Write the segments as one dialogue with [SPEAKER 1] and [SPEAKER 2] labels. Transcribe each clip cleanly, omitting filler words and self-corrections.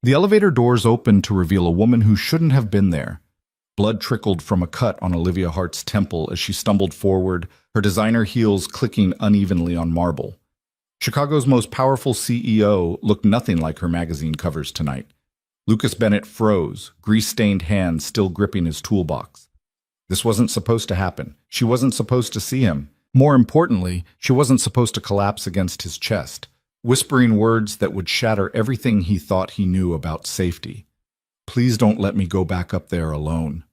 [SPEAKER 1] The elevator doors opened to reveal a woman who shouldn't have been there. Blood trickled from a cut on Olivia Hart's temple as she stumbled forward, her designer heels clicking unevenly on marble. Chicago's most powerful CEO looked nothing like her magazine covers tonight. Lucas Bennett froze, grease-stained hands still gripping his toolbox. This wasn't supposed to happen. She wasn't supposed to see him. More importantly, she wasn't supposed to collapse against his chest, whispering words that would shatter everything he thought he knew about safety. Please don't let me go back up there alone.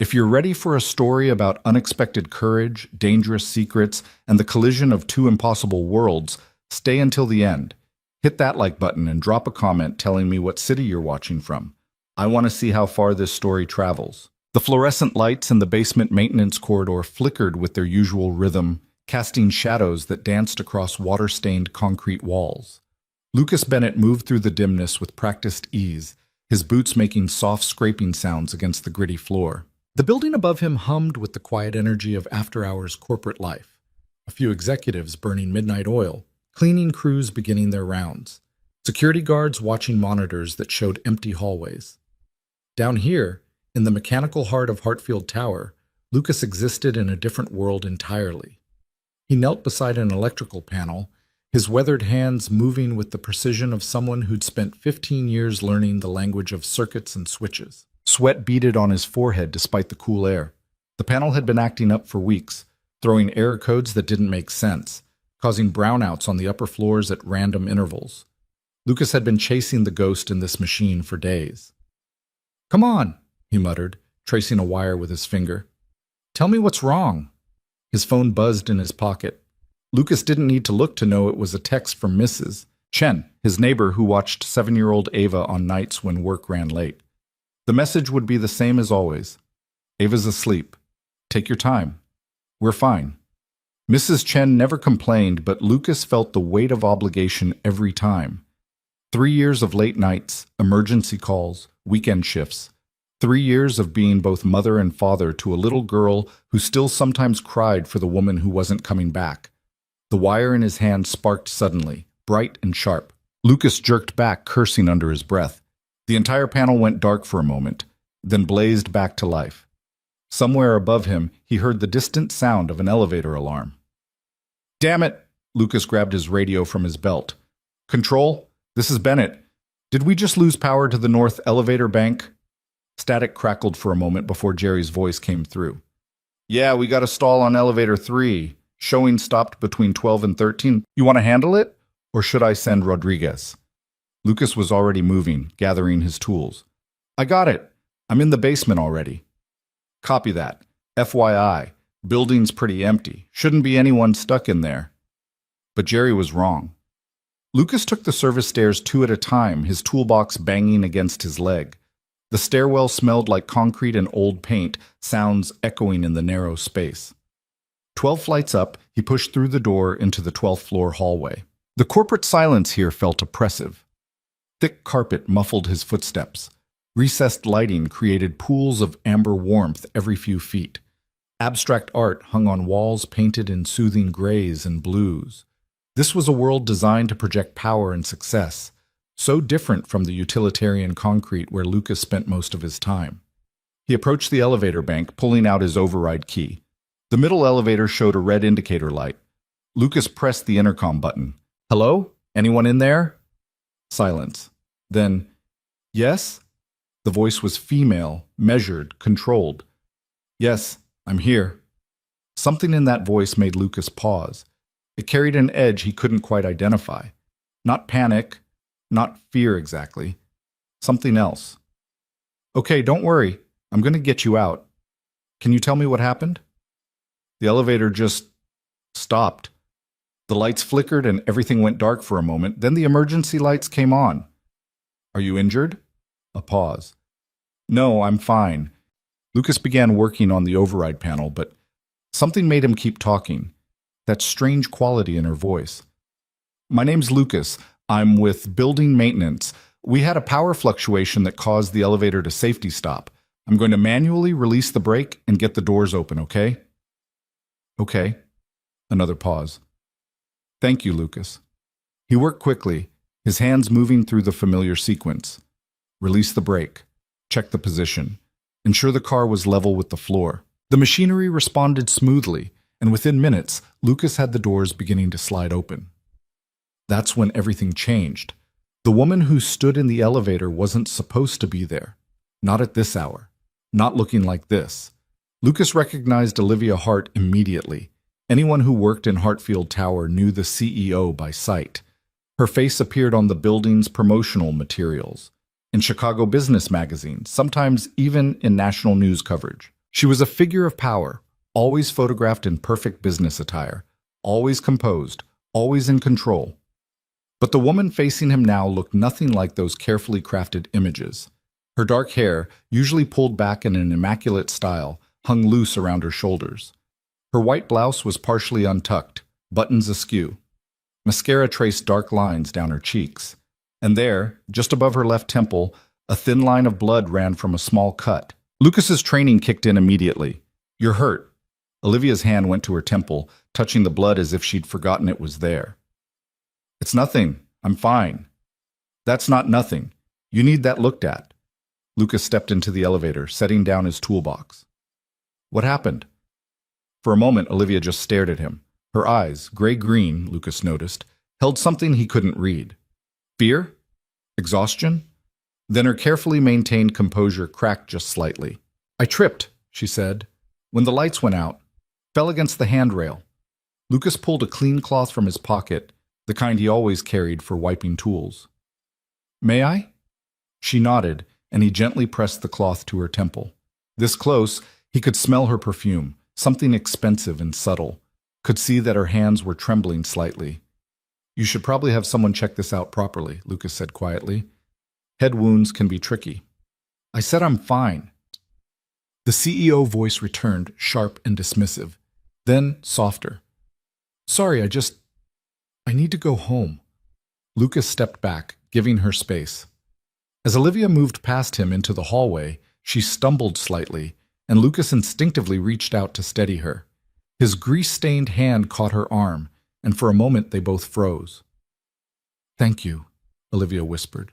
[SPEAKER 1] If you're ready for a story about unexpected courage, dangerous secrets, and the collision of two impossible worlds, stay until the end. Hit that like button and drop a comment telling me what city you're watching from. I want to see how far this story travels. The fluorescent lights in the basement maintenance corridor flickered with their usual rhythm, casting shadows that danced across water-stained concrete walls. Lucas Bennett moved through the dimness with practiced ease, his boots making soft scraping sounds against the gritty floor. The building above him hummed with the quiet energy of after-hours corporate life. A few executives burning midnight oil, cleaning crews beginning their rounds, security guards watching monitors that showed empty hallways. Down here, in the mechanical heart of Hartfield Tower, Lucas existed in a different world entirely. He knelt beside an electrical panel, his weathered hands moving with the precision of someone who'd spent 15 years learning the language of circuits and switches. Sweat beaded on his forehead despite the cool air. The panel had been acting up for weeks, throwing error codes that didn't make sense, causing brownouts on the upper floors at random intervals. Lucas had been chasing the ghost in this machine for days. "Come on," he muttered, tracing a wire with his finger. "Tell me what's wrong." His phone buzzed in his pocket. Lucas didn't need to look to know it was a text from Mrs. Chen, his neighbor who watched 7-year-old Ava on nights when work ran late. The message would be the same as always. "Ava's asleep. Take your time. We're fine." Mrs. Chen never complained, but Lucas felt the weight of obligation every time. 3 years of late nights, emergency calls, weekend shifts. 3 years of being both mother and father to a little girl who still sometimes cried for the woman who wasn't coming back. The wire in his hand sparked suddenly, bright and sharp. Lucas jerked back, cursing under his breath. The entire panel went dark for a moment, then blazed back to life. Somewhere above him, he heard the distant sound of an elevator alarm. "Damn it!" Lucas grabbed his radio from his belt. "Control, this is Bennett. Did we just lose power to the north elevator bank?" Static crackled for a moment before Jerry's voice came through. "Yeah, we got a stall on elevator 3. Showing stopped between 12 and 13. You want to handle it? Or should I send Rodriguez?" Lucas was already moving, gathering his tools. "I got it. I'm in the basement already." "Copy that. FYI, building's pretty empty. Shouldn't be anyone stuck in there." But Jerry was wrong. Lucas took the service stairs 2 at a time, his toolbox banging against his leg. The stairwell smelled like concrete and old paint, sounds echoing in the narrow space. 12 flights up, he pushed through the door into the 12th floor hallway. The corporate silence here felt oppressive. Thick carpet muffled his footsteps. Recessed lighting created pools of amber warmth every few feet. Abstract art hung on walls painted in soothing grays and blues. This was a world designed to project power and success, so different from the utilitarian concrete where Lucas spent most of his time. He approached the elevator bank, pulling out his override key. The middle elevator showed a red indicator light. Lucas pressed the intercom button. "Hello? Anyone in there?" Silence. Then, "Yes?" The voice was female, measured, controlled. "Yes, I'm here." Something in that voice made Lucas pause. It carried an edge he couldn't quite identify. Not panic, not fear exactly. Something else. "Okay, don't worry. I'm going to get you out. Can you tell me what happened?" The elevator just stopped. The lights flickered and everything went dark for a moment. Then the emergency lights came on. "Are you injured?" A pause. "No, I'm fine." Lucas began working on the override panel, but something made him keep talking. That strange quality in her voice. "My name's Lucas. I'm with building maintenance. We had a power fluctuation that caused the elevator to safety stop. I'm going to manually release the brake and get the doors open, okay?" "Okay." Another pause. "Thank you, Lucas." He worked quickly, his hands moving through the familiar sequence. Release the brake. Check the position. Ensure the car was level with the floor. The machinery responded smoothly, and within minutes, Lucas had the doors beginning to slide open. That's when everything changed. The woman who stood in the elevator wasn't supposed to be there. Not at this hour. Not looking like this. Lucas recognized Olivia Hart immediately. Anyone who worked in Hartfield Tower knew the CEO by sight. Her face appeared on the building's promotional materials, in Chicago business magazines, sometimes even in national news coverage. She was a figure of power, always photographed in perfect business attire, always composed, always in control. But the woman facing him now looked nothing like those carefully crafted images. Her dark hair, usually pulled back in an immaculate style, hung loose around her shoulders. Her white blouse was partially untucked, buttons askew. Mascara traced dark lines down her cheeks. And there, just above her left temple, a thin line of blood ran from a small cut. Lucas's training kicked in immediately. "You're hurt." Olivia's hand went to her temple, touching the blood as if she'd forgotten it was there. "It's nothing. I'm fine." "That's not nothing. You need that looked at." Lucas stepped into the elevator, setting down his toolbox. "What happened?" For a moment, Olivia just stared at him. Her eyes, gray-green, Lucas noticed, held something he couldn't read. Fear? Exhaustion? Then her carefully maintained composure cracked just slightly. "I tripped," she said, "when the lights went out. Fell against the handrail." Lucas pulled a clean cloth from his pocket, the kind he always carried for wiping tools. "May I?" She nodded, and he gently pressed the cloth to her temple. This close, he could smell her perfume, something expensive and subtle. Could see that her hands were trembling slightly. "You should probably have someone check this out properly," Lucas said quietly. "Head wounds can be tricky." "I said I'm fine." The CEO voice returned, sharp and dismissive, then softer. "Sorry, I need to go home." Lucas stepped back, giving her space. As Olivia moved past him into the hallway, she stumbled slightly, and Lucas instinctively reached out to steady her. His grease-stained hand caught her arm, and for a moment they both froze. "Thank you," Olivia whispered.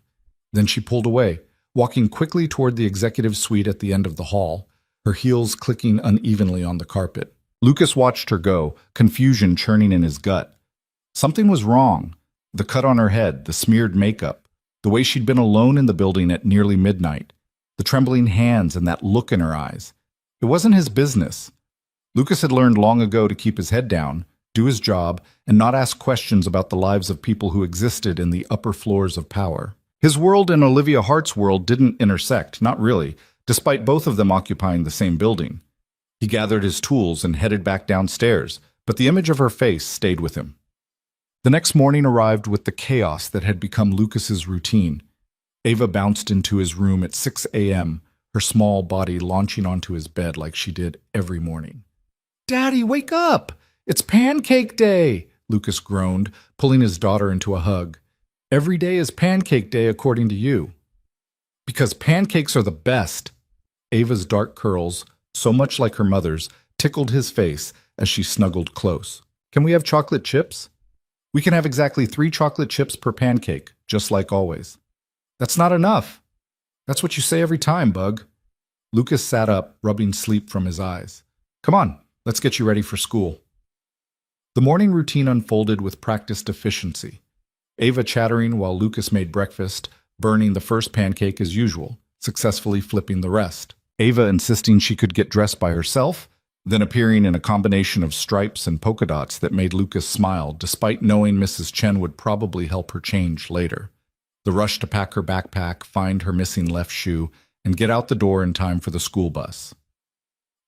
[SPEAKER 1] Then she pulled away, walking quickly toward the executive suite at the end of the hall, her heels clicking unevenly on the carpet. Lucas watched her go, confusion churning in his gut. Something was wrong. The cut on her head, the smeared makeup, the way she'd been alone in the building at nearly midnight, the trembling hands and that look in her eyes. It wasn't his business. Lucas had learned long ago to keep his head down, do his job, and not ask questions about the lives of people who existed in the upper floors of power. His world and Olivia Hart's world didn't intersect, not really, despite both of them occupying the same building. He gathered his tools and headed back downstairs, but the image of her face stayed with him. The next morning arrived with the chaos that had become Lucas's routine. Ava bounced into his room at 6 a.m., her small body launching onto his bed like she did every morning. "Daddy, wake up! It's pancake day!" Lucas groaned, pulling his daughter into a hug. "Every day is pancake day according to you." "Because pancakes are the best." Ava's dark curls, so much like her mother's, tickled his face as she snuggled close. "Can we have chocolate chips?" "We can have exactly 3 chocolate chips per pancake, just like always." "That's not enough." "That's what you say every time, Bug." Lucas sat up, rubbing sleep from his eyes. "Come on, let's get you ready for school." The morning routine unfolded with practiced efficiency. Ava chattering while Lucas made breakfast, burning the first pancake as usual, successfully flipping the rest. Ava insisting she could get dressed by herself, then appearing in a combination of stripes and polka dots that made Lucas smile, despite knowing Mrs. Chen would probably help her change later. The rush to pack her backpack, find her missing left shoe, and get out the door in time for the school bus.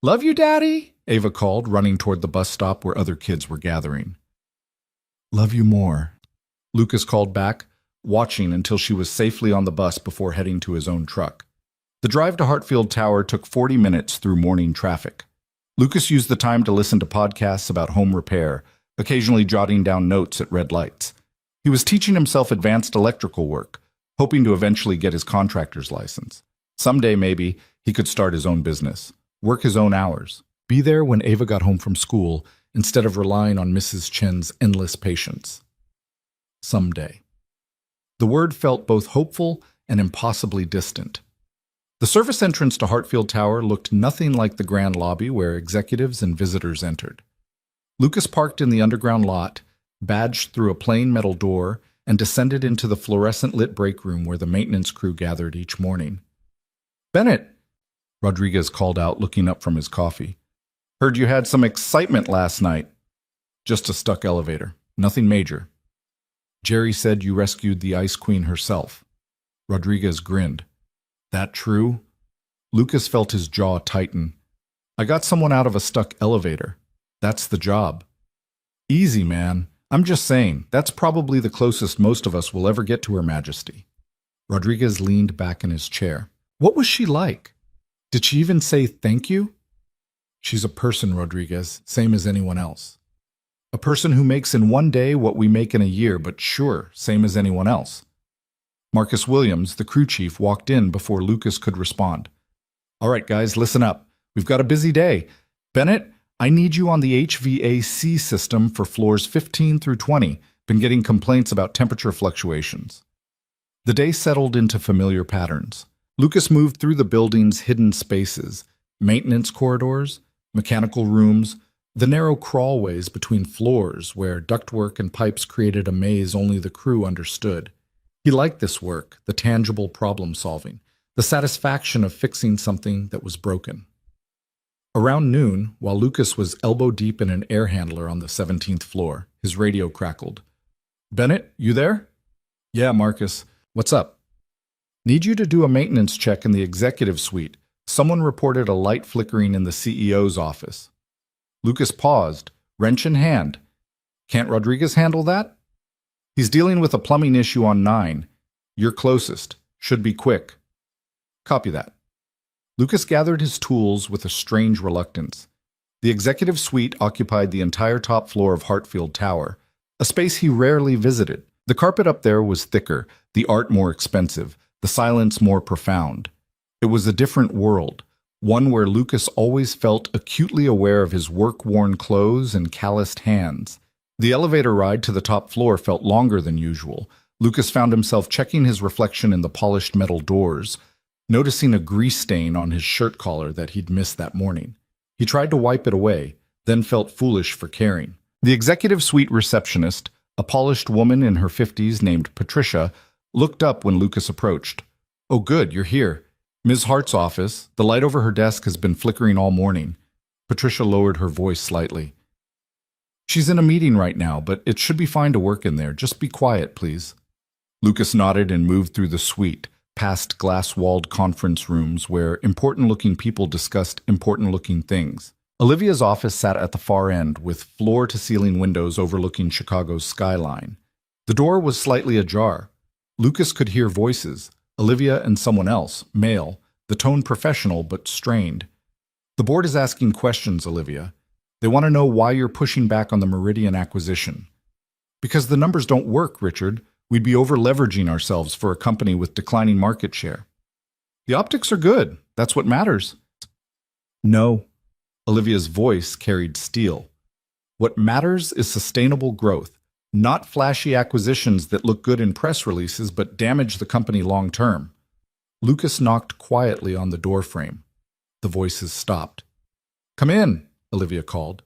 [SPEAKER 1] "Love you, Daddy," Ava called, running toward the bus stop where other kids were gathering. "Love you more," Lucas called back, watching until she was safely on the bus before heading to his own truck. The drive to Hartfield Tower took 40 minutes through morning traffic. Lucas used the time to listen to podcasts about home repair, occasionally jotting down notes at red lights. He was teaching himself advanced electrical work, hoping to eventually get his contractor's license. Someday, maybe, he could start his own business, work his own hours, be there when Ava got home from school instead of relying on Mrs. Chen's endless patience. Someday. The word felt both hopeful and impossibly distant. The service entrance to Hartfield Tower looked nothing like the grand lobby where executives and visitors entered. Lucas parked in the underground lot, badged through a plain metal door, and descended into the fluorescent-lit break room where the maintenance crew gathered each morning. "Bennett," Rodriguez called out, looking up from his coffee. "Heard you had some excitement last night." "Just a stuck elevator. Nothing major." "Jerry said you rescued the Ice Queen herself." Rodriguez grinned. "That true?" Lucas felt his jaw tighten. "I got someone out of a stuck elevator. That's the job." "Easy, man. I'm just saying, that's probably the closest most of us will ever get to Her Majesty." Rodriguez leaned back in his chair. "What was she like? Did she even say thank you?" "She's a person, Rodriguez, same as anyone else. A person who makes in one day what we make in a year, but sure, same as anyone else." Marcus Williams, the crew chief, walked in before Lucas could respond. "All right, guys, listen up. We've got a busy day. Bennett, I need you on the HVAC system for floors 15 through 20. Been getting complaints about temperature fluctuations." The day settled into familiar patterns. Lucas moved through the building's hidden spaces, maintenance corridors, mechanical rooms, the narrow crawlways between floors where ductwork and pipes created a maze only the crew understood. He liked this work, the tangible problem-solving, the satisfaction of fixing something that was broken. Around noon, while Lucas was elbow-deep in an air handler on the 17th floor, his radio crackled. "Bennett, you there?" "Yeah, Marcus. What's up?" "Need you to do a maintenance check in the executive suite. Someone reported a light flickering in the CEO's office." Lucas paused, wrench in hand. "Can't Rodriguez handle that?" "He's dealing with a plumbing issue on 9. You're closest. Should be quick." "Copy that." Lucas gathered his tools with a strange reluctance. The executive suite occupied the entire top floor of Hartfield Tower, a space he rarely visited. The carpet up there was thicker, the art more expensive, the silence more profound. It was a different world, one where Lucas always felt acutely aware of his work-worn clothes and calloused hands. The elevator ride to the top floor felt longer than usual. Lucas found himself checking his reflection in the polished metal doors, noticing a grease stain on his shirt collar that he'd missed that morning. He tried to wipe it away, then felt foolish for caring. The executive suite receptionist, a polished woman in her 50s named Patricia, looked up when Lucas approached. "Oh good, you're here. Ms. Hart's office. The light over her desk has been flickering all morning." Patricia lowered her voice slightly. "She's in a meeting right now, but it should be fine to work in there. Just be quiet, please." Lucas nodded and moved through the suite, past glass-walled conference rooms where important-looking people discussed important-looking things. Olivia's office sat at the far end, with floor-to-ceiling windows overlooking Chicago's skyline. The door was slightly ajar. Lucas could hear voices, Olivia and someone else, male, the tone professional but strained. "The board is asking questions, Olivia. They want to know why you're pushing back on the Meridian acquisition." "Because the numbers don't work, Richard. We'd be over-leveraging ourselves for a company with declining market share." "The optics are good. That's what matters." "No." Olivia's voice carried steel. "What matters is sustainable growth, not flashy acquisitions that look good in press releases but damage the company long-term." Lucas knocked quietly on the doorframe. The voices stopped. "Come in," Olivia called.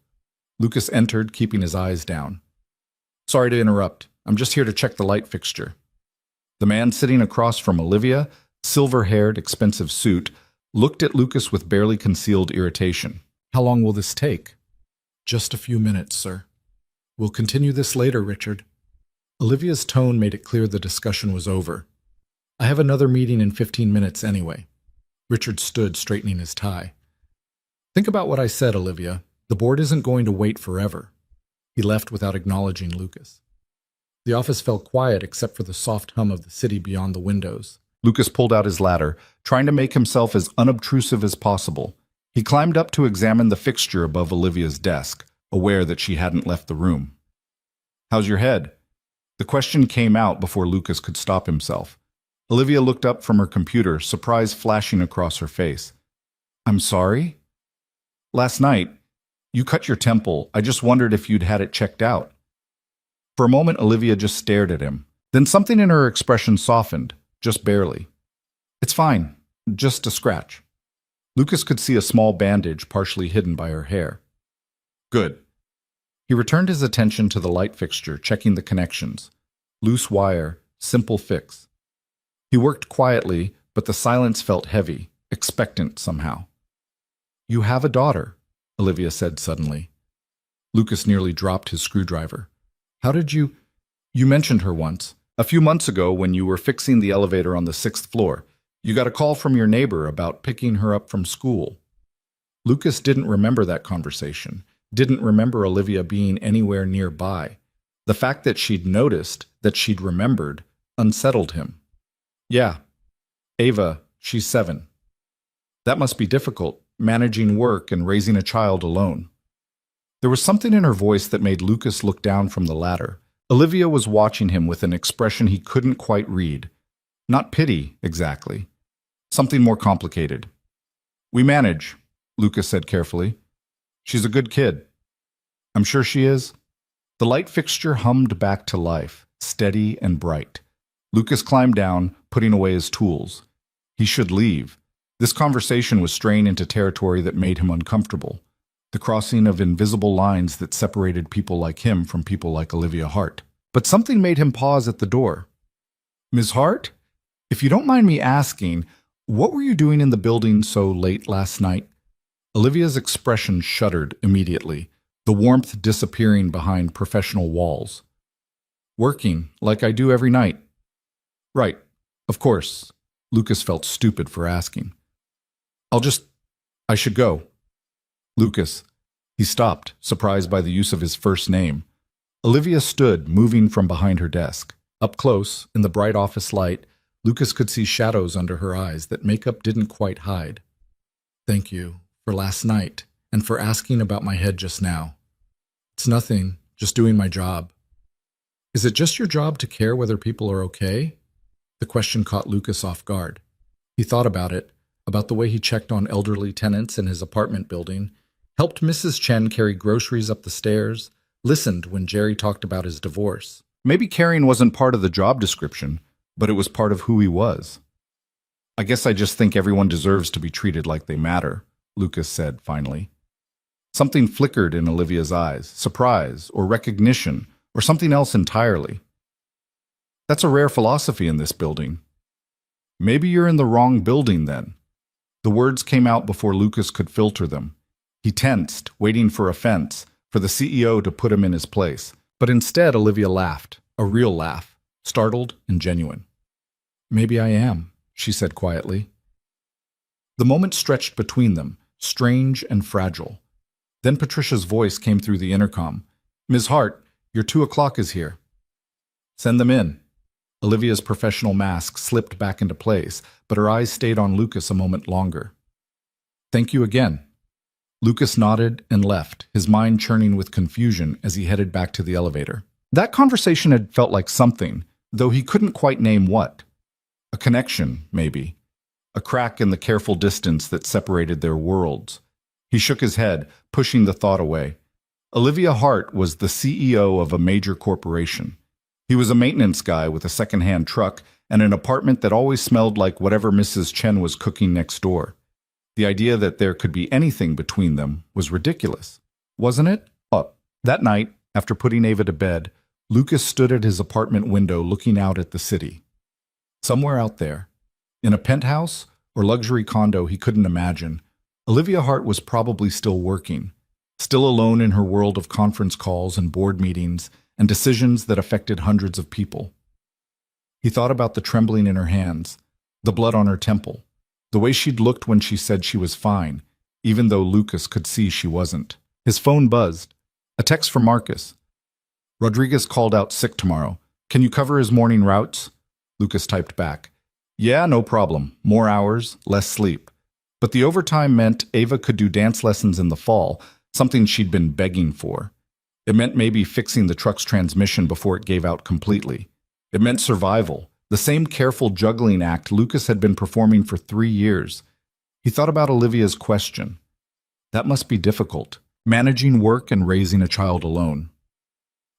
[SPEAKER 1] Lucas entered, keeping his eyes down. "Sorry to interrupt. I'm just here to check the light fixture." The man sitting across from Olivia, silver-haired, expensive suit, looked at Lucas with barely concealed irritation. "How long will this take?" "Just a few minutes, sir." "We'll continue this later, Richard." Olivia's tone made it clear the discussion was over. "I have another meeting in 15 minutes anyway." Richard stood, straightening his tie. "Think about what I said, Olivia. The board isn't going to wait forever." He left without acknowledging Lucas. The office fell quiet except for the soft hum of the city beyond the windows. Lucas pulled out his ladder, trying to make himself as unobtrusive as possible. He climbed up to examine the fixture above Olivia's desk, aware that she hadn't left the room. "How's your head?" The question came out before Lucas could stop himself. Olivia looked up from her computer, surprise flashing across her face. "I'm sorry?" "Last night, you cut your temple. I just wondered if you'd had it checked out." For a moment, Olivia just stared at him. Then something in her expression softened, just barely. It's fine, just a scratch. Lucas could see a small bandage partially hidden by her hair. Good. He returned his attention to the light fixture, checking the connections. Loose wire, simple fix. He worked quietly, but the silence felt heavy, expectant somehow. You have a daughter, Olivia said suddenly. Lucas nearly dropped his screwdriver. How did you... You mentioned her once. A few months ago when you were fixing the elevator on the 6th floor. You got a call from your neighbor about picking her up from school. Lucas didn't remember that conversation, didn't remember Olivia being anywhere nearby. The fact that she'd noticed, that she'd remembered, unsettled him. Yeah, Ava, she's 7. That must be difficult, managing work and raising a child alone. There was something in her voice that made Lucas look down from the ladder. Olivia was watching him with an expression he couldn't quite read. Not pity, exactly. Something more complicated. We manage, Lucas said carefully. She's a good kid. I'm sure she is. The light fixture hummed back to life, steady and bright. Lucas climbed down, putting away his tools. He should leave. This conversation was straying into territory that made him uncomfortable. The crossing of invisible lines that separated people like him from people like Olivia Hart. But something made him pause at the door. Ms. Hart, if you don't mind me asking, what were you doing in the building so late last night? Olivia's expression shuddered immediately, the warmth disappearing behind professional walls. Working, like I do every night. Right, of course. Lucas felt stupid for asking. I should go. Lucas. He stopped, surprised by the use of his first name. Olivia stood, moving from behind her desk. Up close, in the bright office light, Lucas could see shadows under her eyes that makeup didn't quite hide. Thank you for last night and for asking about my head just now. It's nothing, just doing my job. Is it just your job to care whether people are okay? The question caught Lucas off guard. He thought about it, about the way he checked on elderly tenants in his apartment building, helped Mrs. Chen carry groceries up the stairs, listened when Jerry talked about his divorce. Maybe caring wasn't part of the job description, but it was part of who he was. I guess I just think everyone deserves to be treated like they matter, Lucas said finally. Something flickered in Olivia's eyes, surprise or recognition or something else entirely. That's a rare philosophy in this building. Maybe you're in the wrong building then. The words came out before Lucas could filter them. He tensed, waiting for offense, for the CEO to put him in his place. But instead, Olivia laughed, a real laugh, startled and genuine. Maybe I am, she said quietly. The moment stretched between them, strange and fragile. Then Patricia's voice came through the intercom. Ms. Hart, your 2 o'clock is here. Send them in. Olivia's professional mask slipped back into place, but her eyes stayed on Lucas a moment longer. Thank you again. Lucas nodded and left, his mind churning with confusion as he headed back to the elevator. That conversation had felt like something, though he couldn't quite name what. A connection, maybe. A crack in the careful distance that separated their worlds. He shook his head, pushing the thought away. Olivia Hart was the CEO of a major corporation. He was a maintenance guy with a second-hand truck and an apartment that always smelled like whatever Mrs. Chen was cooking next door. The idea that there could be anything between them was ridiculous, wasn't it? That night, after putting Ava to bed, Lucas stood at his apartment window looking out at the city. Somewhere out there, in a penthouse or luxury condo he couldn't imagine, Olivia Hart was probably still working, still alone in her world of conference calls and board meetings and decisions that affected hundreds of people. He thought about the trembling in her hands, the blood on her temple, the way she'd looked when she said she was fine, even though Lucas could see she wasn't. His phone buzzed. A text from Marcus. Rodriguez called out sick tomorrow. Can you cover his morning routes? Lucas typed back. Yeah, no problem. More hours, less sleep. But the overtime meant Ava could do dance lessons in the fall, something she'd been begging for. It meant maybe fixing the truck's transmission before it gave out completely. It meant survival, the same careful juggling act Lucas had been performing for 3 years. He thought about Olivia's question. That must be difficult, managing work and raising a child alone.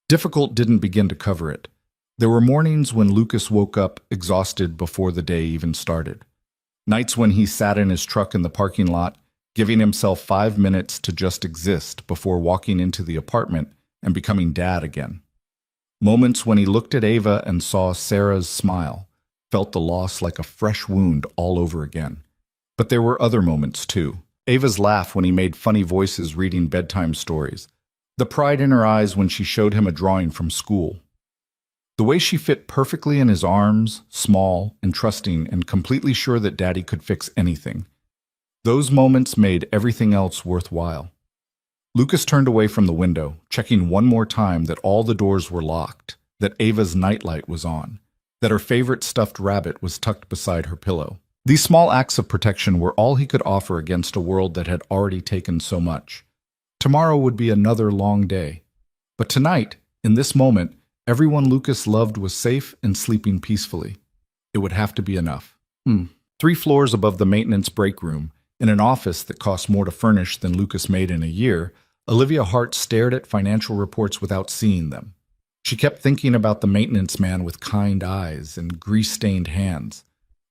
[SPEAKER 1] Difficult didn't begin to cover it. There were mornings when Lucas woke up exhausted before the day even started. Nights when he sat in his truck in the parking lot, giving himself 5 minutes to just exist before walking into the apartment and becoming dad again. Moments when he looked at Ava and saw Sarah's smile, felt the loss like a fresh wound all over again. But there were other moments too. Ava's laugh when he made funny voices reading bedtime stories. The pride in her eyes when she showed him a drawing from school. The way she fit perfectly in his arms, small and trusting and completely sure that Daddy could fix anything. Those moments made everything else worthwhile. Lucas turned away from the window, checking one more time that all the doors were locked, that Ava's nightlight was on, that her favorite stuffed rabbit was tucked beside her pillow. These small acts of protection were all he could offer against a world that had already taken so much. Tomorrow would be another long day. But tonight, in this moment, everyone Lucas loved was safe and sleeping peacefully. It would have to be enough. 3 floors above the maintenance break room, in an office that cost more to furnish than Lucas made in a year, Olivia Hart stared at financial reports without seeing them. She kept thinking about the maintenance man with kind eyes and grease-stained hands,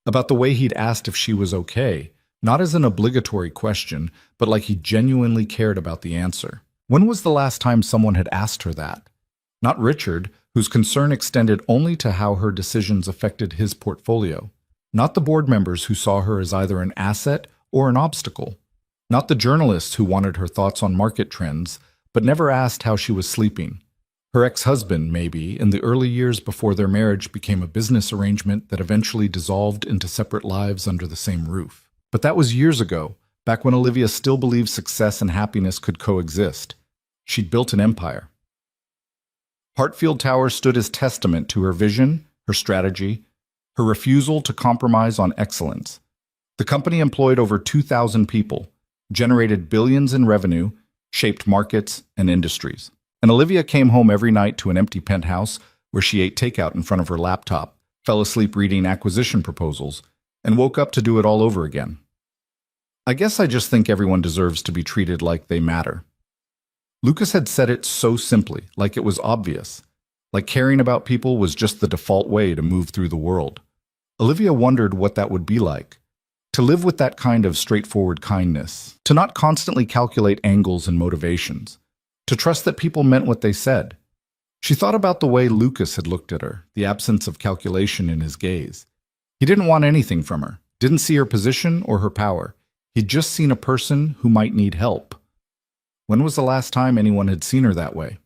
[SPEAKER 1] about the way he'd asked if she was okay, not as an obligatory question, but like he genuinely cared about the answer. When was the last time someone had asked her that? Not Richard, whose concern extended only to how her decisions affected his portfolio. Not the board members who saw her as either an asset or an obstacle. Not the journalists who wanted her thoughts on market trends, but never asked how she was sleeping. Her ex-husband, maybe, in the early years before their marriage became a business arrangement that eventually dissolved into separate lives under the same roof. But that was years ago, back when Olivia still believed success and happiness could coexist. She'd built an empire. Hartfield Tower stood as testament to her vision, her strategy, her refusal to compromise on excellence. The company employed over 2,000 people, generated billions in revenue, shaped markets and industries. And Olivia came home every night to an empty penthouse where she ate takeout in front of her laptop, fell asleep reading acquisition proposals, and woke up to do it all over again. I guess I just think everyone deserves to be treated like they matter. Lucas had said it so simply, like it was obvious, like caring about people was just the default way to move through the world. Olivia wondered what that would be like. To live with that kind of straightforward kindness, to not constantly calculate angles and motivations, to trust that people meant what they said. She thought about the way Lucas had looked at her, the absence of calculation in his gaze. He didn't want anything from her, didn't see her position or her power. He'd just seen a person who might need help. When was the last time anyone had seen her that way?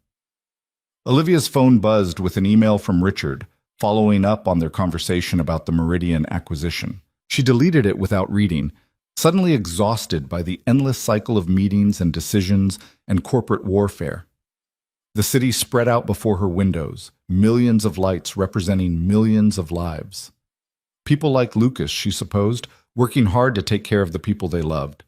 [SPEAKER 1] Olivia's phone buzzed with an email from Richard, following up on their conversation about the Meridian acquisition. She deleted it without reading, suddenly exhausted by the endless cycle of meetings and decisions and corporate warfare. The city spread out before her windows, millions of lights representing millions of lives. People like Lucas, she supposed, working hard to take care of the people they loved.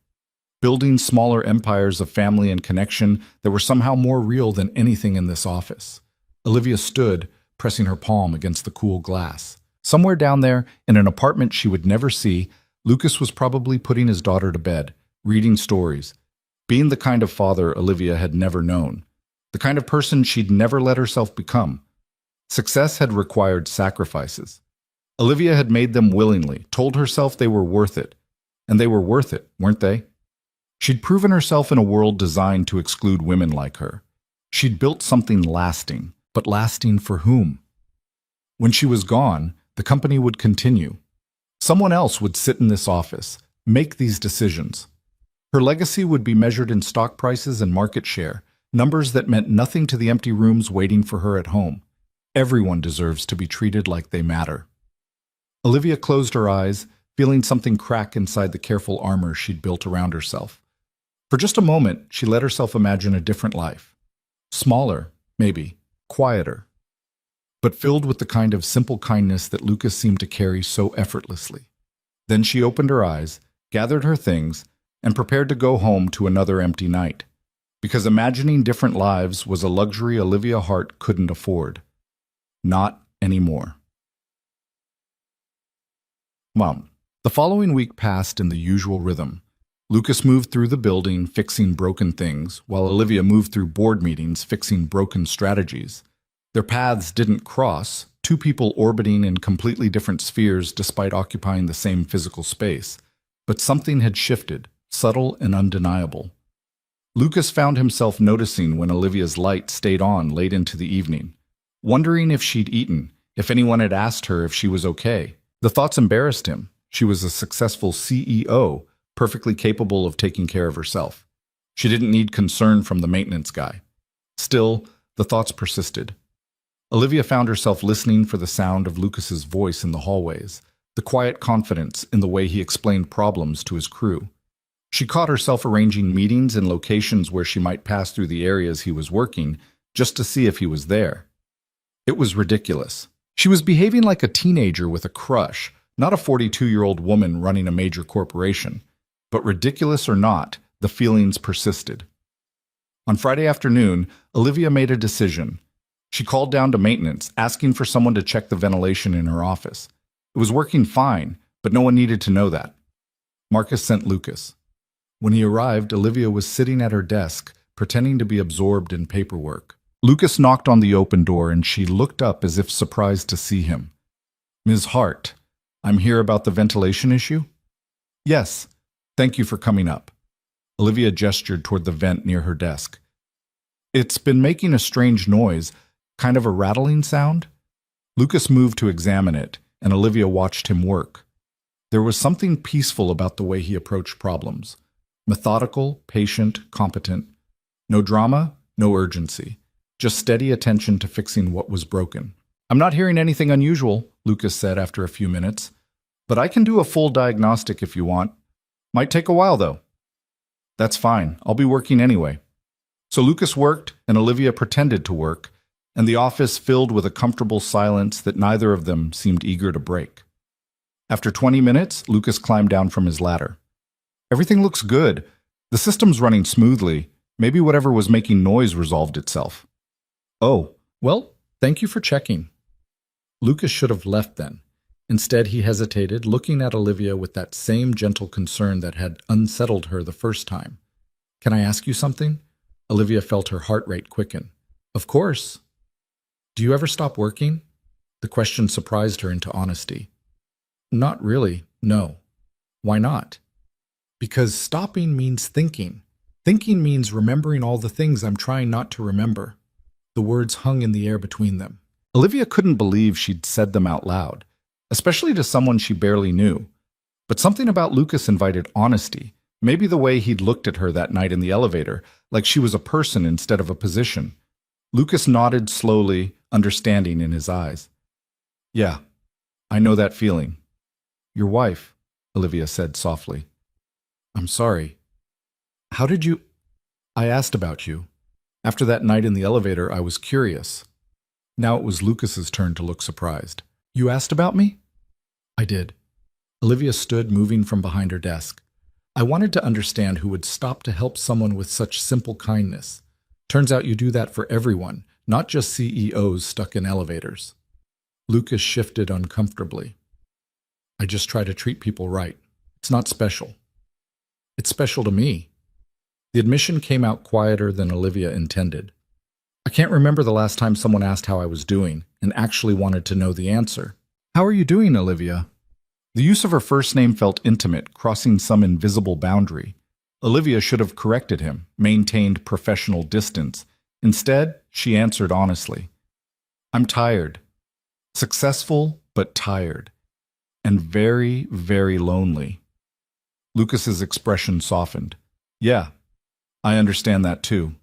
[SPEAKER 1] Building smaller empires of family and connection that were somehow more real than anything in this office. Olivia stood, pressing her palm against the cool glass. Somewhere down there, in an apartment she would never see, Lucas was probably putting his daughter to bed, reading stories, being the kind of father Olivia had never known, the kind of person she'd never let herself become. Success had required sacrifices. Olivia had made them willingly, told herself they were worth it. And they were worth it, weren't they? She'd proven herself in a world designed to exclude women like her. She'd built something lasting, but lasting for whom? When she was gone, the company would continue. Someone else would sit in this office, make these decisions. Her legacy would be measured in stock prices and market share, numbers that meant nothing to the empty rooms waiting for her at home. Everyone deserves to be treated like they matter. Olivia closed her eyes, feeling something crack inside the careful armor she'd built around herself. For just a moment, she let herself imagine a different life. Smaller, maybe, quieter, but filled with the kind of simple kindness that Lucas seemed to carry so effortlessly. Then she opened her eyes, gathered her things, and prepared to go home to another empty night, because imagining different lives was a luxury Olivia Hart couldn't afford. Not anymore. Mom. The following week passed in the usual rhythm. Lucas moved through the building, fixing broken things, while Olivia moved through board meetings, fixing broken strategies. Their paths didn't cross, two people orbiting in completely different spheres despite occupying the same physical space. But something had shifted, subtle and undeniable. Lucas found himself noticing when Olivia's light stayed on late into the evening, wondering if she'd eaten, if anyone had asked her if she was okay. The thoughts embarrassed him. She was a successful CEO, perfectly capable of taking care of herself. She didn't need concern from the maintenance guy. Still, the thoughts persisted. Olivia found herself listening for the sound of Lucas's voice in the hallways, the quiet confidence in the way he explained problems to his crew. She caught herself arranging meetings in locations where she might pass through the areas he was working just to see if he was there. It was ridiculous. She was behaving like a teenager with a crush, not a 42-year-old woman running a major corporation. But ridiculous or not, the feelings persisted. On Friday afternoon, Olivia made a decision. She called down to maintenance, asking for someone to check the ventilation in her office. It was working fine, but no one needed to know that. Marcus sent Lucas. When he arrived, Olivia was sitting at her desk, pretending to be absorbed in paperwork. Lucas knocked on the open door and she looked up as if surprised to see him. "Ms. Hart, I'm here about the ventilation issue?" "Yes, thank you for coming up." Olivia gestured toward the vent near her desk. "It's been making a strange noise, kind of a rattling sound." Lucas moved to examine it, and Olivia watched him work. There was something peaceful about the way he approached problems. Methodical, patient, competent. No drama, no urgency. Just steady attention to fixing what was broken. "I'm not hearing anything unusual," Lucas said after a few minutes. "But I can do a full diagnostic if you want. Might take a while, though." "That's fine. I'll be working anyway." So Lucas worked, and Olivia pretended to work, and the office filled with a comfortable silence that neither of them seemed eager to break. After 20 minutes, Lucas climbed down from his ladder. "Everything looks good. The system's running smoothly. Maybe whatever was making noise resolved itself." "Oh, well, thank you for checking." Lucas should have left then. Instead, he hesitated, looking at Olivia with that same gentle concern that had unsettled her the first time. "Can I ask you something?" Olivia felt her heart rate quicken. "Of course." "Do you ever stop working?" The question surprised her into honesty. "Not really, no." "Why not?" "Because stopping means thinking. Thinking means remembering all the things I'm trying not to remember." The words hung in the air between them. Olivia couldn't believe she'd said them out loud, especially to someone she barely knew. But something about Lucas invited honesty, maybe the way he'd looked at her that night in the elevator, like she was a person instead of a position. Lucas nodded slowly, understanding in his eyes. "Yeah, I know that feeling." "Your wife," Olivia said softly. "I'm sorry." "How did you—" "I asked about you. After that night in the elevator, I was curious." Now it was Lucas's turn to look surprised. "You asked about me?" "I did." Olivia stood, moving from behind her desk. "I wanted to understand who would stop to help someone with such simple kindness. Turns out you do that for everyone, not just CEOs stuck in elevators." Lucas shifted uncomfortably. "I just try to treat people right. It's not special." "It's special to me." The admission came out quieter than Olivia intended. "I can't remember the last time someone asked how I was doing and actually wanted to know the answer." "How are you doing, Olivia?" The use of her first name felt intimate, crossing some invisible boundary. Olivia should have corrected him, maintained professional distance. Instead, she answered honestly. "I'm tired. Successful, but tired. And very, very lonely." Lucas's expression softened. "Yeah, I understand that too."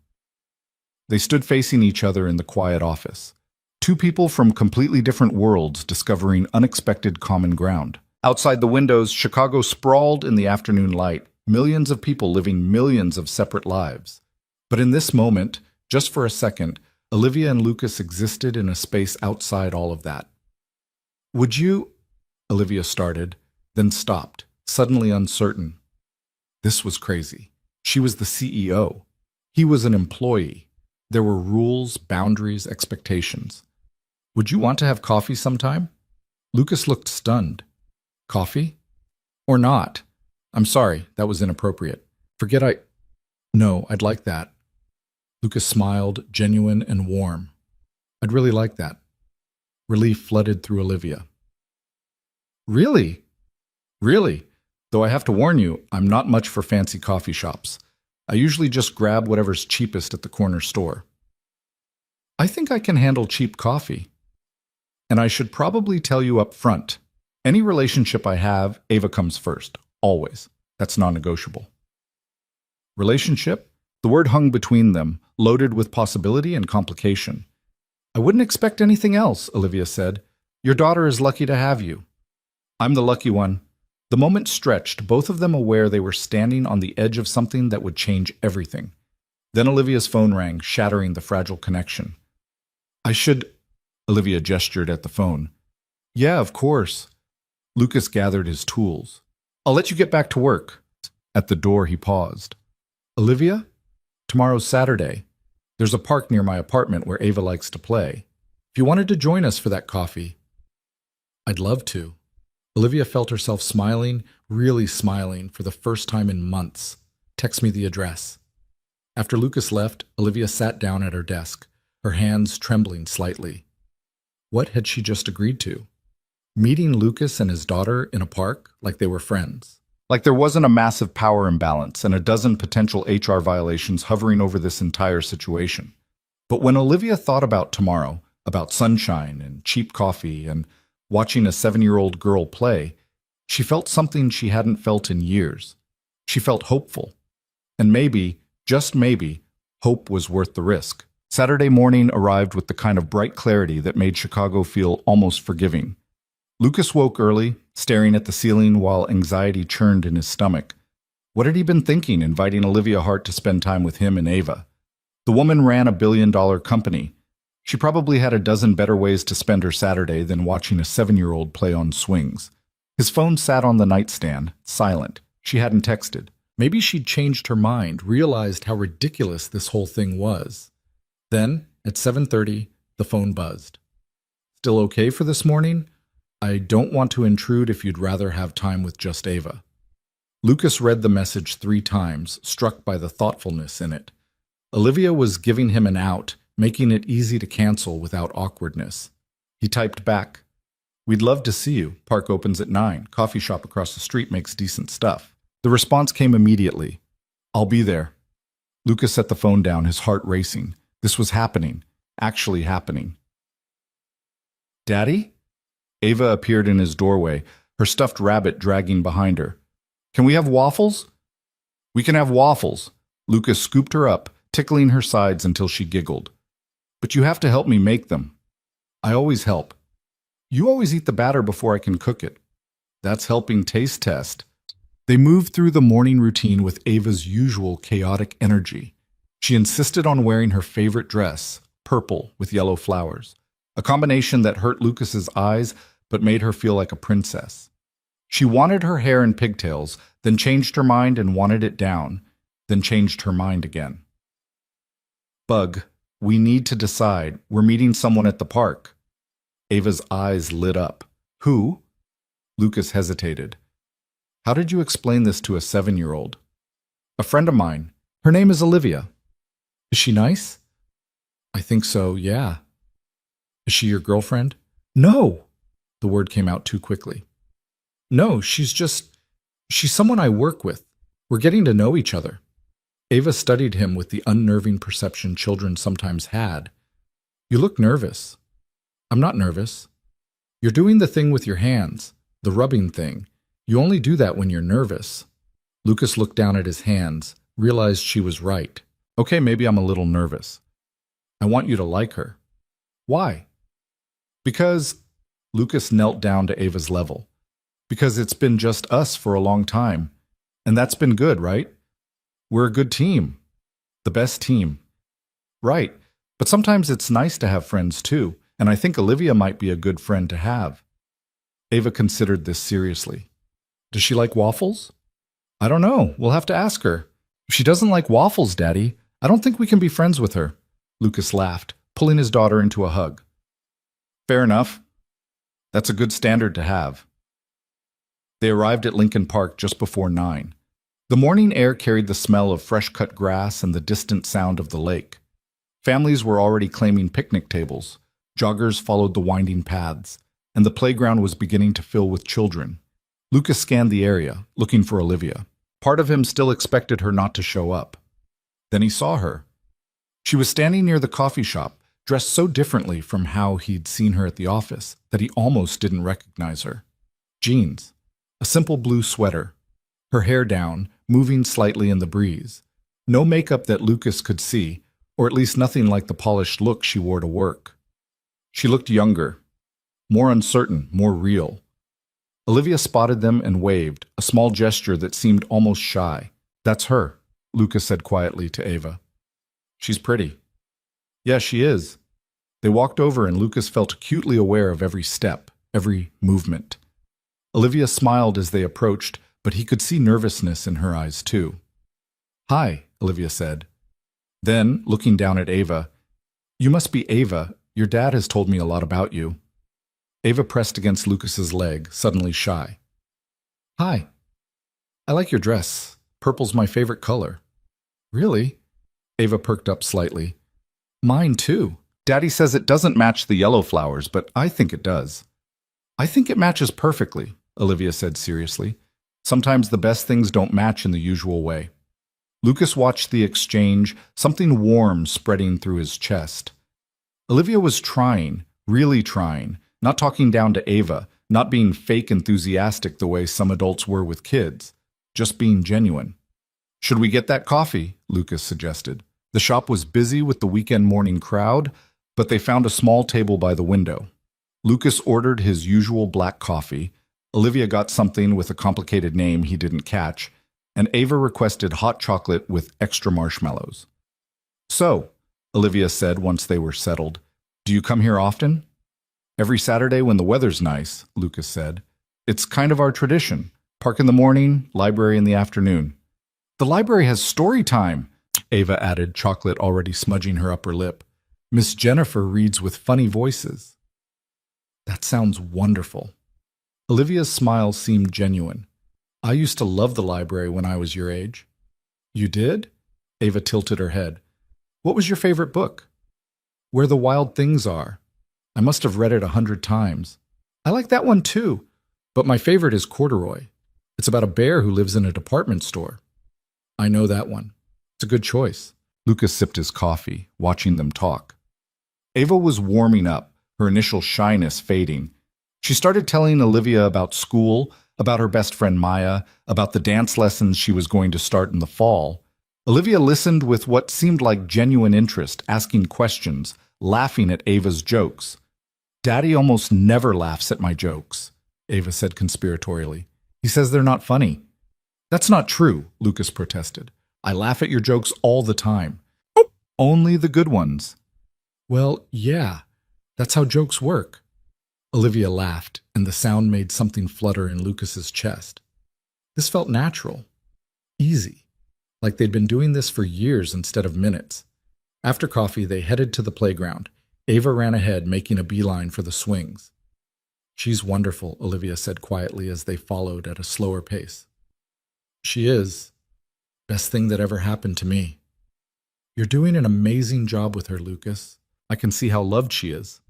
[SPEAKER 1] They stood facing each other in the quiet office. Two people from completely different worlds discovering unexpected common ground. Outside the windows, Chicago sprawled in the afternoon light, millions of people living millions of separate lives. But in this moment, just for a second, Olivia and Lucas existed in a space outside all of that. "Would you—" Olivia started, then stopped, suddenly uncertain. This was crazy. She was the CEO. He was an employee. There were rules, boundaries, expectations. "Would you want to have coffee sometime?" Lucas looked stunned. "Coffee? Or not? I'm sorry, that was inappropriate. No, I'd like that." Lucas smiled, genuine and warm. "I'd really like that." Relief flooded through Olivia. Really? Really? Though I have to warn you, I'm not much for fancy coffee shops. I usually just grab whatever's cheapest at the corner store. I think I can handle cheap coffee. And I should probably tell you up front. Any relationship I have, Ava comes first. Always. That's non-negotiable. Relationship? The word hung between them, loaded with possibility and complication. I wouldn't expect anything else, Olivia said. Your daughter is lucky to have you. I'm the lucky one. The moment stretched, both of them aware they were standing on the edge of something that would change everything. Then Olivia's phone rang, shattering the fragile connection. I should... Olivia gestured at the phone. Yeah, of course. Lucas gathered his tools. I'll let you get back to work. At the door, he paused. Olivia? Tomorrow's Saturday. There's a park near my apartment where Ava likes to play. If you wanted to join us for that coffee. I'd love to. Olivia felt herself smiling, really smiling, for the first time in months. Text me the address. After Lucas left, Olivia sat down at her desk, her hands trembling slightly. What had she just agreed to? Meeting Lucas and his daughter in a park like they were friends. Like there wasn't a massive power imbalance and a dozen potential HR violations hovering over this entire situation. But when Olivia thought about tomorrow, about sunshine and cheap coffee and watching a 7-year-old girl play, she felt something she hadn't felt in years. She felt hopeful. And maybe, just maybe, hope was worth the risk. Saturday morning arrived with the kind of bright clarity that made Chicago feel almost forgiving. Lucas woke early, staring at the ceiling while anxiety churned in his stomach. What had he been thinking, inviting Olivia Hart to spend time with him and Ava? The woman ran a billion-dollar company. She probably had a dozen better ways to spend her Saturday than watching a 7-year-old play on swings. His phone sat on the nightstand, silent. She hadn't texted. Maybe she'd changed her mind, realized how ridiculous this whole thing was. Then, at 7:30, the phone buzzed. Still okay for this morning? I don't want to intrude if you'd rather have time with just Ava. Lucas read the message 3 times, struck by the thoughtfulness in it. Olivia was giving him an out, making it easy to cancel without awkwardness. He typed back, We'd love to see you. Park opens at 9. Coffee shop across the street makes decent stuff. The response came immediately. I'll be there. Lucas set the phone down, his heart racing. This was happening. Actually happening. Daddy? Ava appeared in his doorway, her stuffed rabbit dragging behind her. Can we have waffles? We can have waffles. Lucas scooped her up, tickling her sides until she giggled. But you have to help me make them. I always help. You always eat the batter before I can cook it. That's helping taste test. They moved through the morning routine with Ava's usual chaotic energy. She insisted on wearing her favorite dress, purple with yellow flowers, a combination that hurt Lucas's eyes but made her feel like a princess. She wanted her hair in pigtails, then changed her mind and wanted it down, then changed her mind again. Bug, we need to decide. We're meeting someone at the park. Ava's eyes lit up. Who? Lucas hesitated. How did you explain this to a 7-year-old? A friend of mine. Her name is Olivia. Is she nice? I think so, yeah. Is she your girlfriend? No! The word came out too quickly. No, she's someone I work with. We're getting to know each other. Ava studied him with the unnerving perception children sometimes had. You look nervous. I'm not nervous. You're doing the thing with your hands, the rubbing thing. You only do that when you're nervous. Lucas looked down at his hands, realized she was right. Okay, maybe I'm a little nervous. I want you to like her. Why? Because... Lucas knelt down to Ava's level. Because it's been just us for a long time. And that's been good, right? We're a good team. The best team. Right. But sometimes it's nice to have friends too, and I think Olivia might be a good friend to have. Ava considered this seriously. Does she like waffles? I don't know. We'll have to ask her. If she doesn't like waffles, Daddy, I don't think we can be friends with her. Lucas laughed, pulling his daughter into a hug. Fair enough. That's a good standard to have. They arrived at Lincoln Park just before 9. The morning air carried the smell of fresh-cut grass and the distant sound of the lake. Families were already claiming picnic tables. Joggers followed the winding paths, and the playground was beginning to fill with children. Lucas scanned the area, looking for Olivia. Part of him still expected her not to show up. Then he saw her. She was standing near the coffee shop, dressed so differently from how he'd seen her at the office that he almost didn't recognize her. Jeans, a simple blue sweater, her hair down, moving slightly in the breeze. No makeup that Lucas could see, or at least nothing like the polished look she wore to work. She looked younger, more uncertain, more real. Olivia spotted them and waved, a small gesture that seemed almost shy. "That's her," Lucas said quietly to Ava. "She's pretty." "Yeah, she is." They walked over and Lucas felt acutely aware of every step, every movement. Olivia smiled as they approached, but he could see nervousness in her eyes too. "Hi," Olivia said. Then, looking down at Ava, "You must be Ava. Your dad has told me a lot about you." Ava pressed against Lucas's leg, suddenly shy. "Hi. I like your dress. Purple's my favorite color." "Really?" Ava perked up slightly. "Mine too. Daddy says it doesn't match the yellow flowers, but I think it does." "I think it matches perfectly," Olivia said seriously. "Sometimes the best things don't match in the usual way." Lucas watched the exchange, something warm spreading through his chest. Olivia was trying, really trying, not talking down to Ava, not being fake enthusiastic the way some adults were with kids, just being genuine. "Should we get that coffee?" Lucas suggested. The shop was busy with the weekend morning crowd, but they found a small table by the window. Lucas ordered his usual black coffee. Olivia got something with a complicated name he didn't catch, and Ava requested hot chocolate with extra marshmallows. "So," Olivia said once they were settled, "do you come here often?" "Every Saturday when the weather's nice," Lucas said. "It's kind of our tradition. Park in the morning, library in the afternoon." "The library has story time," Ava added, chocolate already smudging her upper lip. "Miss Jennifer reads with funny voices." "That sounds wonderful." Olivia's smile seemed genuine. "I used to love the library when I was your age." "You did?" Ava tilted her head. "What was your favorite book?" "Where the Wild Things Are." "I must have read it 100 times." "I like that one too, but my favorite is Corduroy. It's about a bear who lives in a department store." "I know that one. It's a good choice." Lucas sipped his coffee, watching them talk. Ava was warming up, her initial shyness fading. She started telling Olivia about school, about her best friend Maya, about the dance lessons she was going to start in the fall. Olivia listened with what seemed like genuine interest, asking questions, laughing at Ava's jokes. "Daddy almost never laughs at my jokes," Ava said conspiratorially. "He says they're not funny." "That's not true," Lucas protested. "I laugh at your jokes all the time." "Oh, only the good ones." "Well, yeah, that's how jokes work." Olivia laughed, and the sound made something flutter in Lucas's chest. This felt natural, easy, like they'd been doing this for years instead of minutes. After coffee, they headed to the playground. Ava ran ahead, making a beeline for the swings. "She's wonderful," Olivia said quietly as they followed at a slower pace. "She is. Best thing that ever happened to me." "You're doing an amazing job with her, Lucas. I can see how loved she is."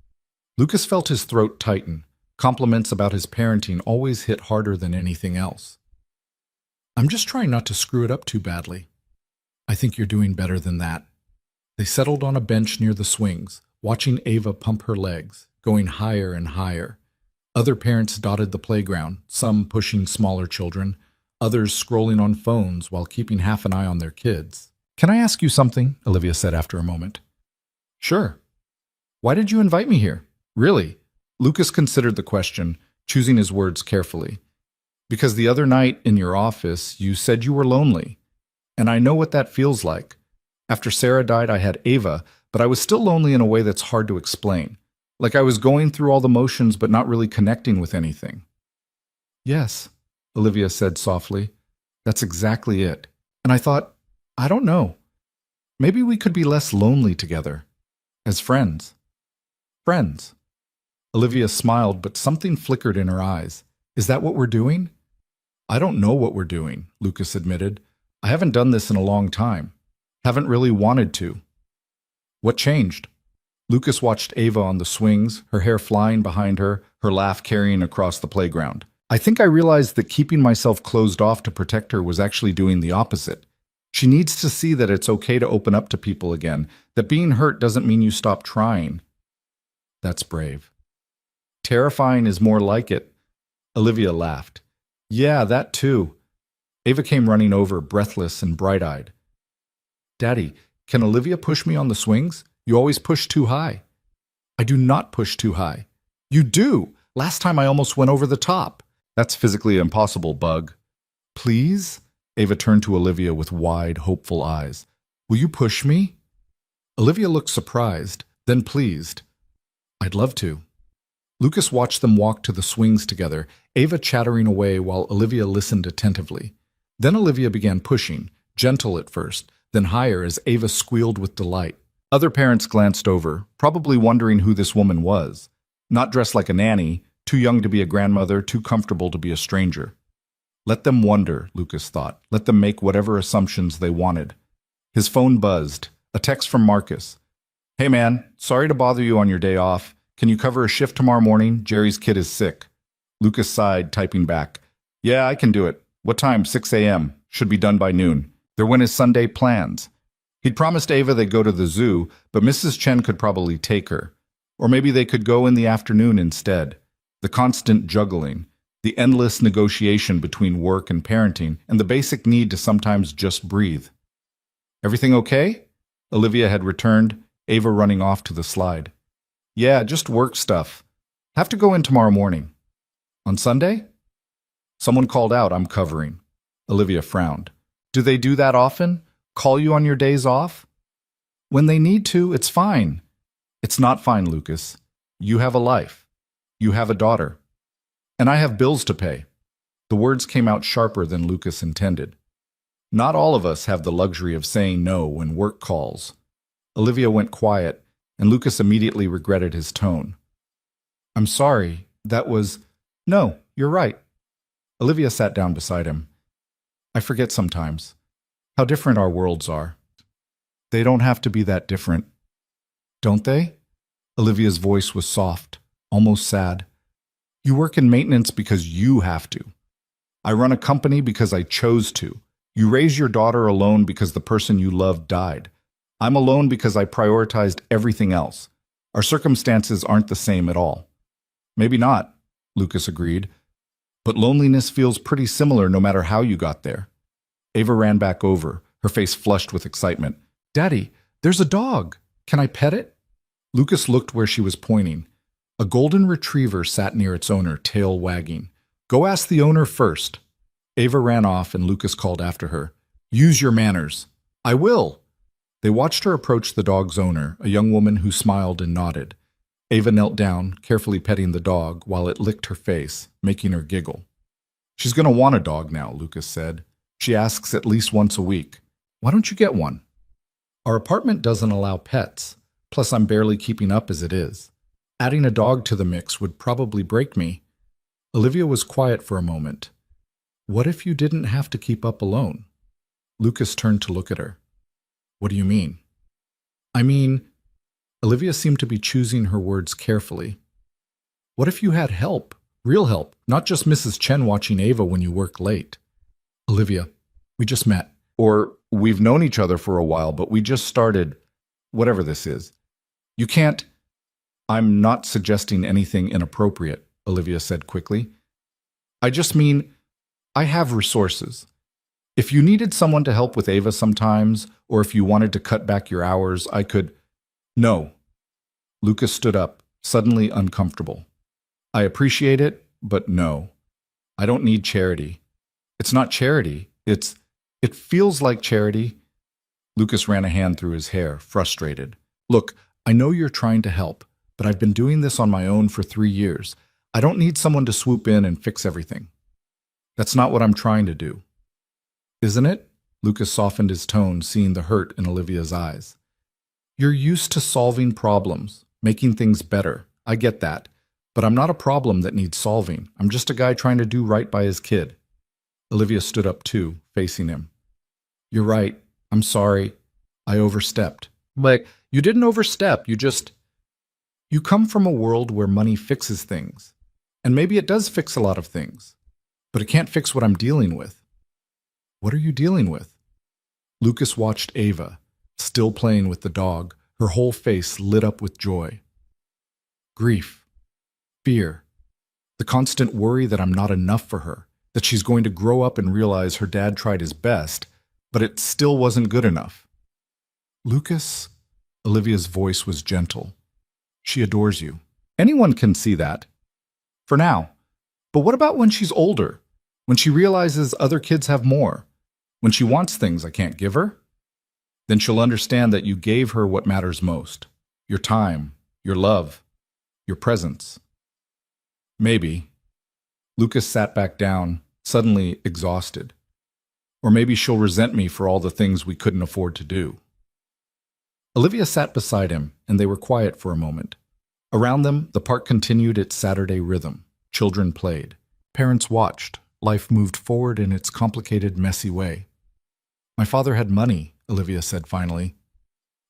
[SPEAKER 1] Lucas felt his throat tighten. Compliments about his parenting always hit harder than anything else. "I'm just trying not to screw it up too badly." "I think you're doing better than that." They settled on a bench near the swings, watching Ava pump her legs, going higher and higher. Other parents dotted the playground, some pushing smaller children, others scrolling on phones while keeping half an eye on their kids. "Can I ask you something?" Olivia said after a moment. "Sure." "Why did you invite me here?" "Really?" Lucas considered the question, choosing his words carefully. "Because the other night in your office, you said you were lonely. And I know what that feels like. After Sarah died, I had Ava, but I was still lonely in a way that's hard to explain. Like I was going through all the motions but not really connecting with anything." "Yes," Olivia said softly. "That's exactly it. And I thought, I don't know. Maybe we could be less lonely together. As friends." "Friends." Olivia smiled, but something flickered in her eyes. "Is that what we're doing?" "I don't know what we're doing," Lucas admitted. "I haven't done this in a long time. Haven't really wanted to." "What changed?" Lucas watched Ava on the swings, her hair flying behind her, her laugh carrying across the playground. I think I realized that keeping myself closed off to protect her was actually doing the opposite. She needs to see that it's okay to open up to people again, that being hurt doesn't mean you stop trying. That's brave. Terrifying is more like it. Olivia laughed. Yeah, that too. Ava came running over, breathless and bright-eyed. Daddy, can Olivia push me on the swings? You always push too high. I do not push too high. You do. Last time I almost went over the top. That's physically impossible, Bug. Please? Ava turned to Olivia with wide, hopeful eyes. Will you push me? Olivia looked surprised, then pleased. I'd love to. Lucas watched them walk to the swings together, Ava chattering away while Olivia listened attentively. Then Olivia began pushing, gentle at first, then higher as Ava squealed with delight. Other parents glanced over, probably wondering who this woman was. Not dressed like a nanny, too young to be a grandmother, too comfortable to be a stranger. Let them wonder, Lucas thought. Let them make whatever assumptions they wanted. His phone buzzed. A text from Marcus. Hey man, sorry to bother you on your day off. Can you cover a shift tomorrow morning? Jerry's kid is sick. Lucas sighed, typing back. Yeah, I can do it. What time? 6 a.m. Should be done by noon. They're when his Sunday plans. He'd promised Ava they'd go to the zoo, but Mrs. Chen could probably take her. Or maybe they could go in the afternoon instead. The constant juggling, the endless negotiation between work and parenting, and the basic need to sometimes just breathe. Everything okay? Olivia had returned, Ava running off to the slide. Yeah, just work stuff. Have to go in tomorrow morning. On Sunday? Someone called out, I'm covering. Olivia frowned. Do they do that often? Call you on your days off? When they need to, it's fine. It's not fine, Lucas. You have a life. You have a daughter. And I have bills to pay. The words came out sharper than Lucas intended. Not all of us have the luxury of saying no when work calls. Olivia went quiet, and Lucas immediately regretted his tone. I'm sorry, that was... No, you're right. Olivia sat down beside him. I forget sometimes how different our worlds are. They don't have to be that different, don't they? Olivia's voice was soft, almost sad. You work in maintenance because you have to. I run a company because I chose to. You raise your daughter alone because the person you loved died. I'm alone because I prioritized everything else. Our circumstances aren't the same at all. Maybe not, Lucas agreed. But loneliness feels pretty similar no matter how you got there. Ava ran back over, her face flushed with excitement. Daddy, there's a dog. Can I pet it? Lucas looked where she was pointing. A golden retriever sat near its owner, tail wagging. Go ask the owner first. Ava ran off and Lucas called after her. Use your manners. I will. They watched her approach the dog's owner, a young woman who smiled and nodded. Ava knelt down, carefully petting the dog while it licked her face, making her giggle. She's going to want a dog now, Lucas said. She asks at least once a week. Why don't you get one? Our apartment doesn't allow pets, plus I'm barely keeping up as it is. Adding a dog to the mix would probably break me. Olivia was quiet for a moment. What if you didn't have to keep up alone? Lucas turned to look at her. What do you mean? I mean, Olivia seemed to be choosing her words carefully. What if you had help, real help, not just Mrs. Chen watching Ava when you work late? Olivia, we just met. Or we've known each other for a while, but we just started, whatever this is. You can't... I'm not suggesting anything inappropriate, Olivia said quickly. I just mean, I have resources. If you needed someone to help with Ava sometimes, or if you wanted to cut back your hours, I could... No. Lucas stood up, suddenly uncomfortable. I appreciate it, but no. I don't need charity. It's not charity. It feels like charity. Lucas ran a hand through his hair, frustrated. Look, I know you're trying to help, but I've been doing this on my own for 3 years. I don't need someone to swoop in and fix everything. That's not what I'm trying to do. Isn't it? Lucas softened his tone, seeing the hurt in Olivia's eyes. You're used to solving problems, making things better. I get that. But I'm not a problem that needs solving. I'm just a guy trying to do right by his kid. Olivia stood up too, facing him. You're right. I'm sorry. I overstepped. But you didn't overstep. You just... You come from a world where money fixes things. And maybe it does fix a lot of things. But it can't fix what I'm dealing with. What are you dealing with? Lucas watched Ava, still playing with the dog, her whole face lit up with joy. Grief. Fear. The constant worry that I'm not enough for her, that she's going to grow up and realize her dad tried his best, but it still wasn't good enough. Lucas, Olivia's voice was gentle. She adores you. Anyone can see that. For now. But what about when she's older? When she realizes other kids have more? When she wants things I can't give her? Then she'll understand that you gave her what matters most. Your time, your love, your presence. Maybe. Lucas sat back down, suddenly exhausted. Or maybe she'll resent me for all the things we couldn't afford to do. Olivia sat beside him, and they were quiet for a moment. Around them, the park continued its Saturday rhythm. Children played. Parents watched. Life moved forward in its complicated, messy way. My father had money, Olivia said finally.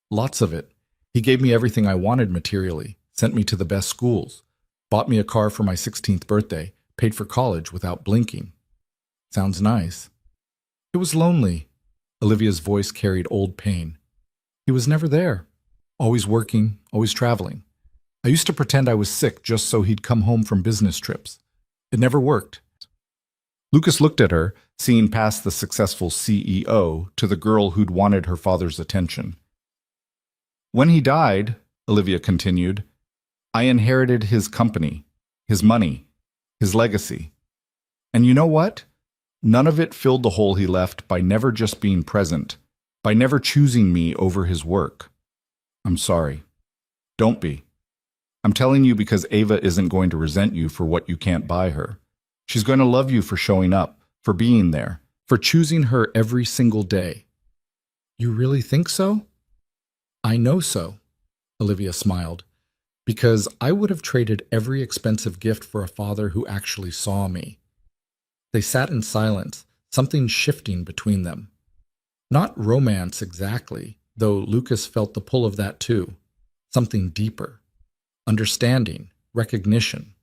[SPEAKER 1] Lots of it. He gave me everything I wanted materially, sent me to the best schools, bought me a car for my 16th birthday, paid for college without blinking. Sounds nice. It was lonely. Olivia's voice carried old pain. He was never there. Always working, always traveling. I used to pretend I was sick just so he'd come home from business trips. It never worked. Lucas looked at her, seeing past the successful CEO to the girl who'd wanted her father's attention. When he died, Olivia continued, I inherited his company, his money, his legacy. And you know what? None of it filled the hole he left by never just being present, by never choosing me over his work. I'm sorry. Don't be. I'm telling you because Ava isn't going to resent you for what you can't buy her. She's going to love you for showing up, for being there, for choosing her every single day. You really think so? I know so, Olivia smiled, because I would have traded every expensive gift for a father who actually saw me. They sat in silence, something shifting between them. Not romance exactly, though Lucas felt the pull of that too. Something deeper. Understanding, recognition.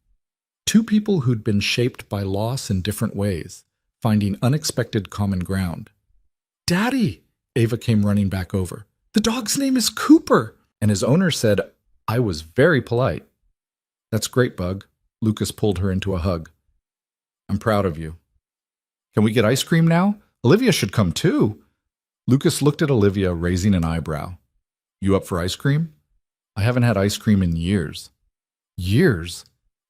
[SPEAKER 1] Two people who'd been shaped by loss in different ways, finding unexpected common ground. Daddy! Ava came running back over. The dog's name is Cooper! And his owner said, I was very polite. That's great, Bug. Lucas pulled her into a hug. I'm proud of you. Can we get ice cream now? Olivia should come too. Lucas looked at Olivia, raising an eyebrow. You up for ice cream? I haven't had ice cream in years. Years?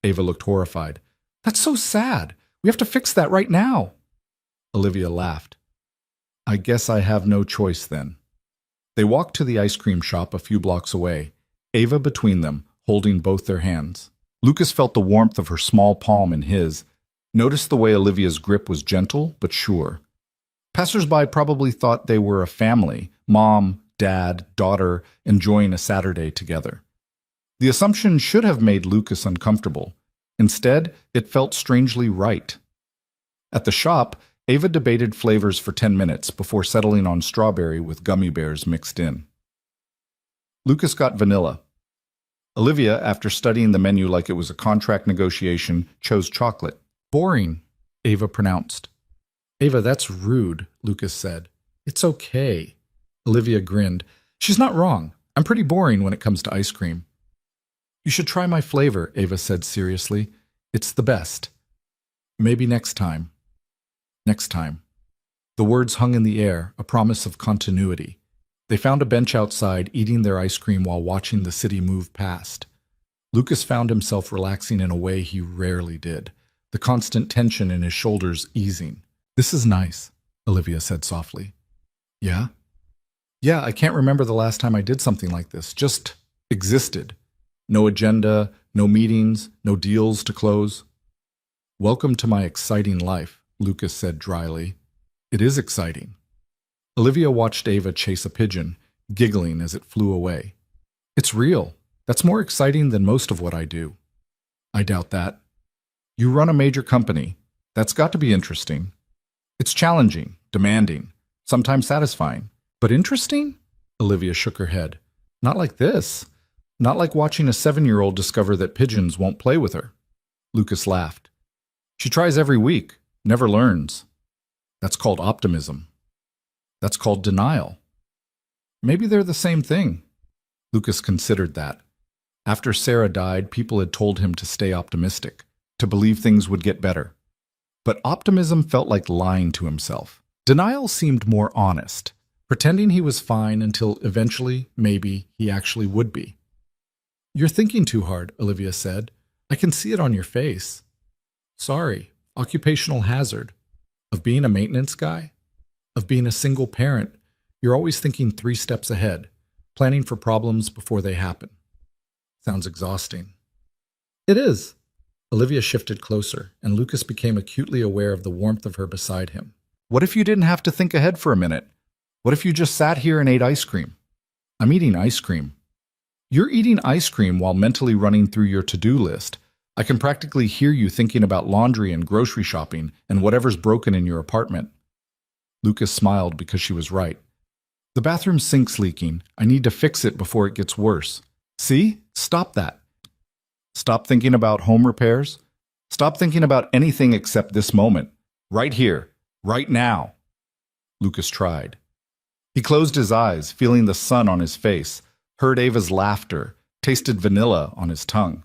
[SPEAKER 1] Ava looked horrified. That's so sad. We have to fix that right now. Olivia laughed. I guess I have no choice then. They walked to the ice cream shop a few blocks away, Ava between them, holding both their hands. Lucas felt the warmth of her small palm in his, noticed the way Olivia's grip was gentle but sure. Passers-by probably thought they were a family, mom, dad, daughter, enjoying a Saturday together. The assumption should have made Lucas uncomfortable. Instead, it felt strangely right. At the shop, Ava debated flavors for 10 minutes before settling on strawberry with gummy bears mixed in. Lucas got vanilla. Olivia, after studying the menu like it was a contract negotiation, chose chocolate. Boring, Ava pronounced. Ava, that's rude, Lucas said. It's okay. Olivia grinned. She's not wrong. I'm pretty boring when it comes to ice cream. You should try my flavor, Ava said seriously. It's the best. Maybe next time. Next time. The words hung in the air, a promise of continuity. They found a bench outside, eating their ice cream while watching the city move past. Lucas found himself relaxing in a way he rarely did, the constant tension in his shoulders easing. This is nice, Olivia said softly. Yeah? Yeah, I can't remember the last time I did something like this. Just existed. No agenda, no meetings, no deals to close. Welcome to my exciting life, Lucas said dryly. It is exciting. Olivia watched Ava chase a pigeon, giggling as it flew away. It's real. That's more exciting than most of what I do. I doubt that. You run a major company. That's got to be interesting. It's challenging, demanding, sometimes satisfying. But interesting? Olivia shook her head. Not like this. Not like watching a 7-year-old discover that pigeons won't play with her. Lucas laughed. She tries every week, never learns. That's called optimism. That's called denial. Maybe they're the same thing. Lucas considered that. After Sarah died, people had told him to stay optimistic, to believe things would get better. But optimism felt like lying to himself. Denial seemed more honest, pretending he was fine until eventually, maybe, he actually would be. You're thinking too hard, Olivia said. I can see it on your face. Sorry, occupational hazard. Of being a maintenance guy? Of being a single parent? You're always thinking 3 steps ahead, planning for problems before they happen. Sounds exhausting. It is. Olivia shifted closer, and Lucas became acutely aware of the warmth of her beside him. What if you didn't have to think ahead for a minute? What if you just sat here and ate ice cream? I'm eating ice cream. You're eating ice cream while mentally running through your to-do list. I can practically hear you thinking about laundry and grocery shopping and whatever's broken in your apartment. Lucas smiled because she was right. The bathroom sink's leaking. I need to fix it before it gets worse. See? Stop that. Stop thinking about home repairs. Stop thinking about anything except this moment. Right here. Right now. Lucas tried. He closed his eyes, feeling the sun on his face, heard Ava's laughter, tasted vanilla on his tongue,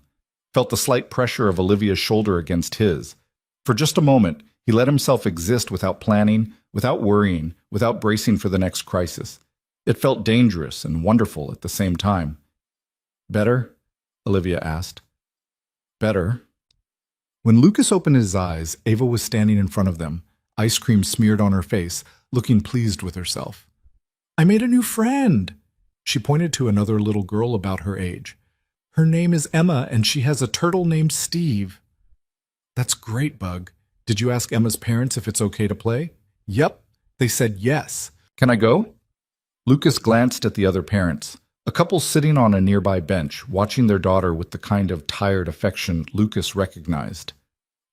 [SPEAKER 1] felt the slight pressure of Olivia's shoulder against his. For just a moment, he let himself exist without planning, without worrying, without bracing for the next crisis. It felt dangerous and wonderful at the same time. Better? Olivia asked. Better. When Lucas opened his eyes, Ava was standing in front of them, ice cream smeared on her face, looking pleased with herself. I made a new friend. She pointed to another little girl about her age. Her name is Emma, and she has a turtle named Steve. That's great, Bug. Did you ask Emma's parents if it's okay to play? Yep. They said yes. Can I go? Lucas glanced at the other parents, a couple sitting on a nearby bench, watching their daughter with the kind of tired affection Lucas recognized.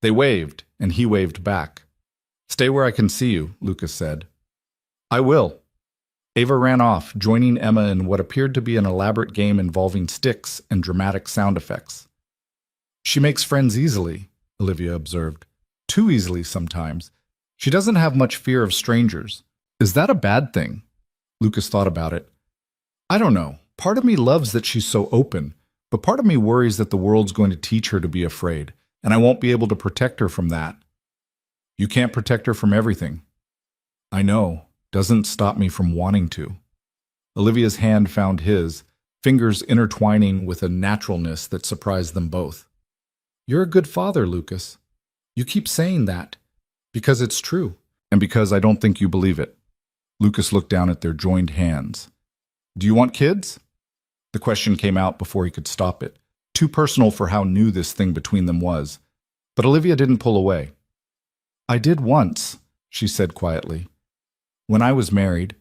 [SPEAKER 1] They waved, and he waved back. Stay where I can see you, Lucas said. I will. Ava ran off, joining Emma in what appeared to be an elaborate game involving sticks and dramatic sound effects. She makes friends easily, Olivia observed. Too easily sometimes. She doesn't have much fear of strangers. Is that a bad thing? Lucas thought about it. I don't know. Part of me loves that she's so open, but part of me worries that the world's going to teach her to be afraid, and I won't be able to protect her from that. You can't protect her from everything. I know. Doesn't stop me from wanting to. Olivia's hand found his, fingers intertwining with a naturalness that surprised them both. You're a good father, Lucas. You keep saying that. Because it's true. And because I don't think you believe it. Lucas looked down at their joined hands. Do you want kids? The question came out before he could stop it, too personal for how new this thing between them was. But Olivia didn't pull away. I did once, she said quietly. When I was married.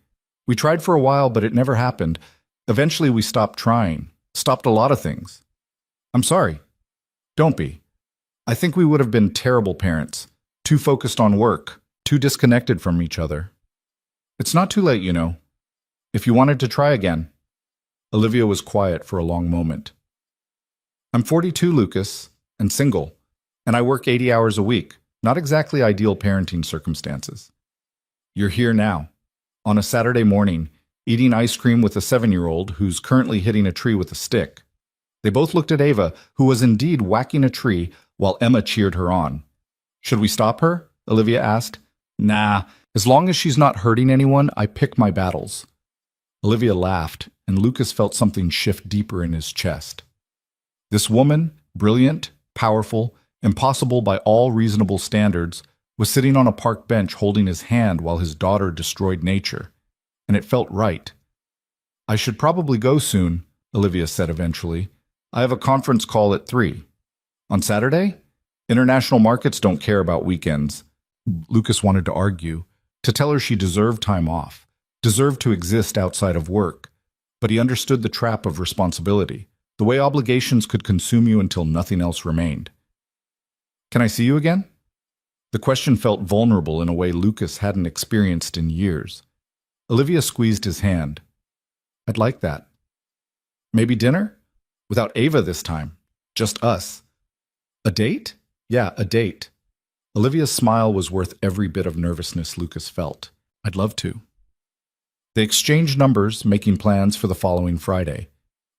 [SPEAKER 1] We tried for a while, but it never happened. Eventually we stopped trying, stopped a lot of things. I'm sorry. Don't be. I think we would have been terrible parents, too focused on work, too disconnected from each other. It's not too late, you know. If you wanted to try again. Olivia was quiet for a long moment. I'm 42, Lucas, and single, and I work 80 hours a week, not exactly ideal parenting circumstances. You're here now, on a Saturday morning, eating ice cream with a 7-year-old who's currently hitting a tree with a stick. They both looked at Ava, who was indeed whacking a tree, while Emma cheered her on. Should we stop her? Olivia asked. Nah, as long as she's not hurting anyone, I pick my battles. Olivia laughed, and Lucas felt something shift deeper in his chest. This woman, brilliant, powerful, impossible by all reasonable standards, was sitting on a park bench holding his hand while his daughter destroyed nature, and it felt right. I should probably go soon, Olivia said eventually. I have a conference call at 3. On Saturday? International markets don't care about weekends. Lucas wanted to argue, to tell her she deserved time off, deserved to exist outside of work, but he understood the trap of responsibility, the way obligations could consume you until nothing else remained. Can I see you again? The question felt vulnerable in a way Lucas hadn't experienced in years. Olivia squeezed his hand. I'd like that. Maybe dinner? Without Ava this time. Just us. A date? Yeah, a date. Olivia's smile was worth every bit of nervousness Lucas felt. I'd love to. They exchanged numbers, making plans for the following Friday.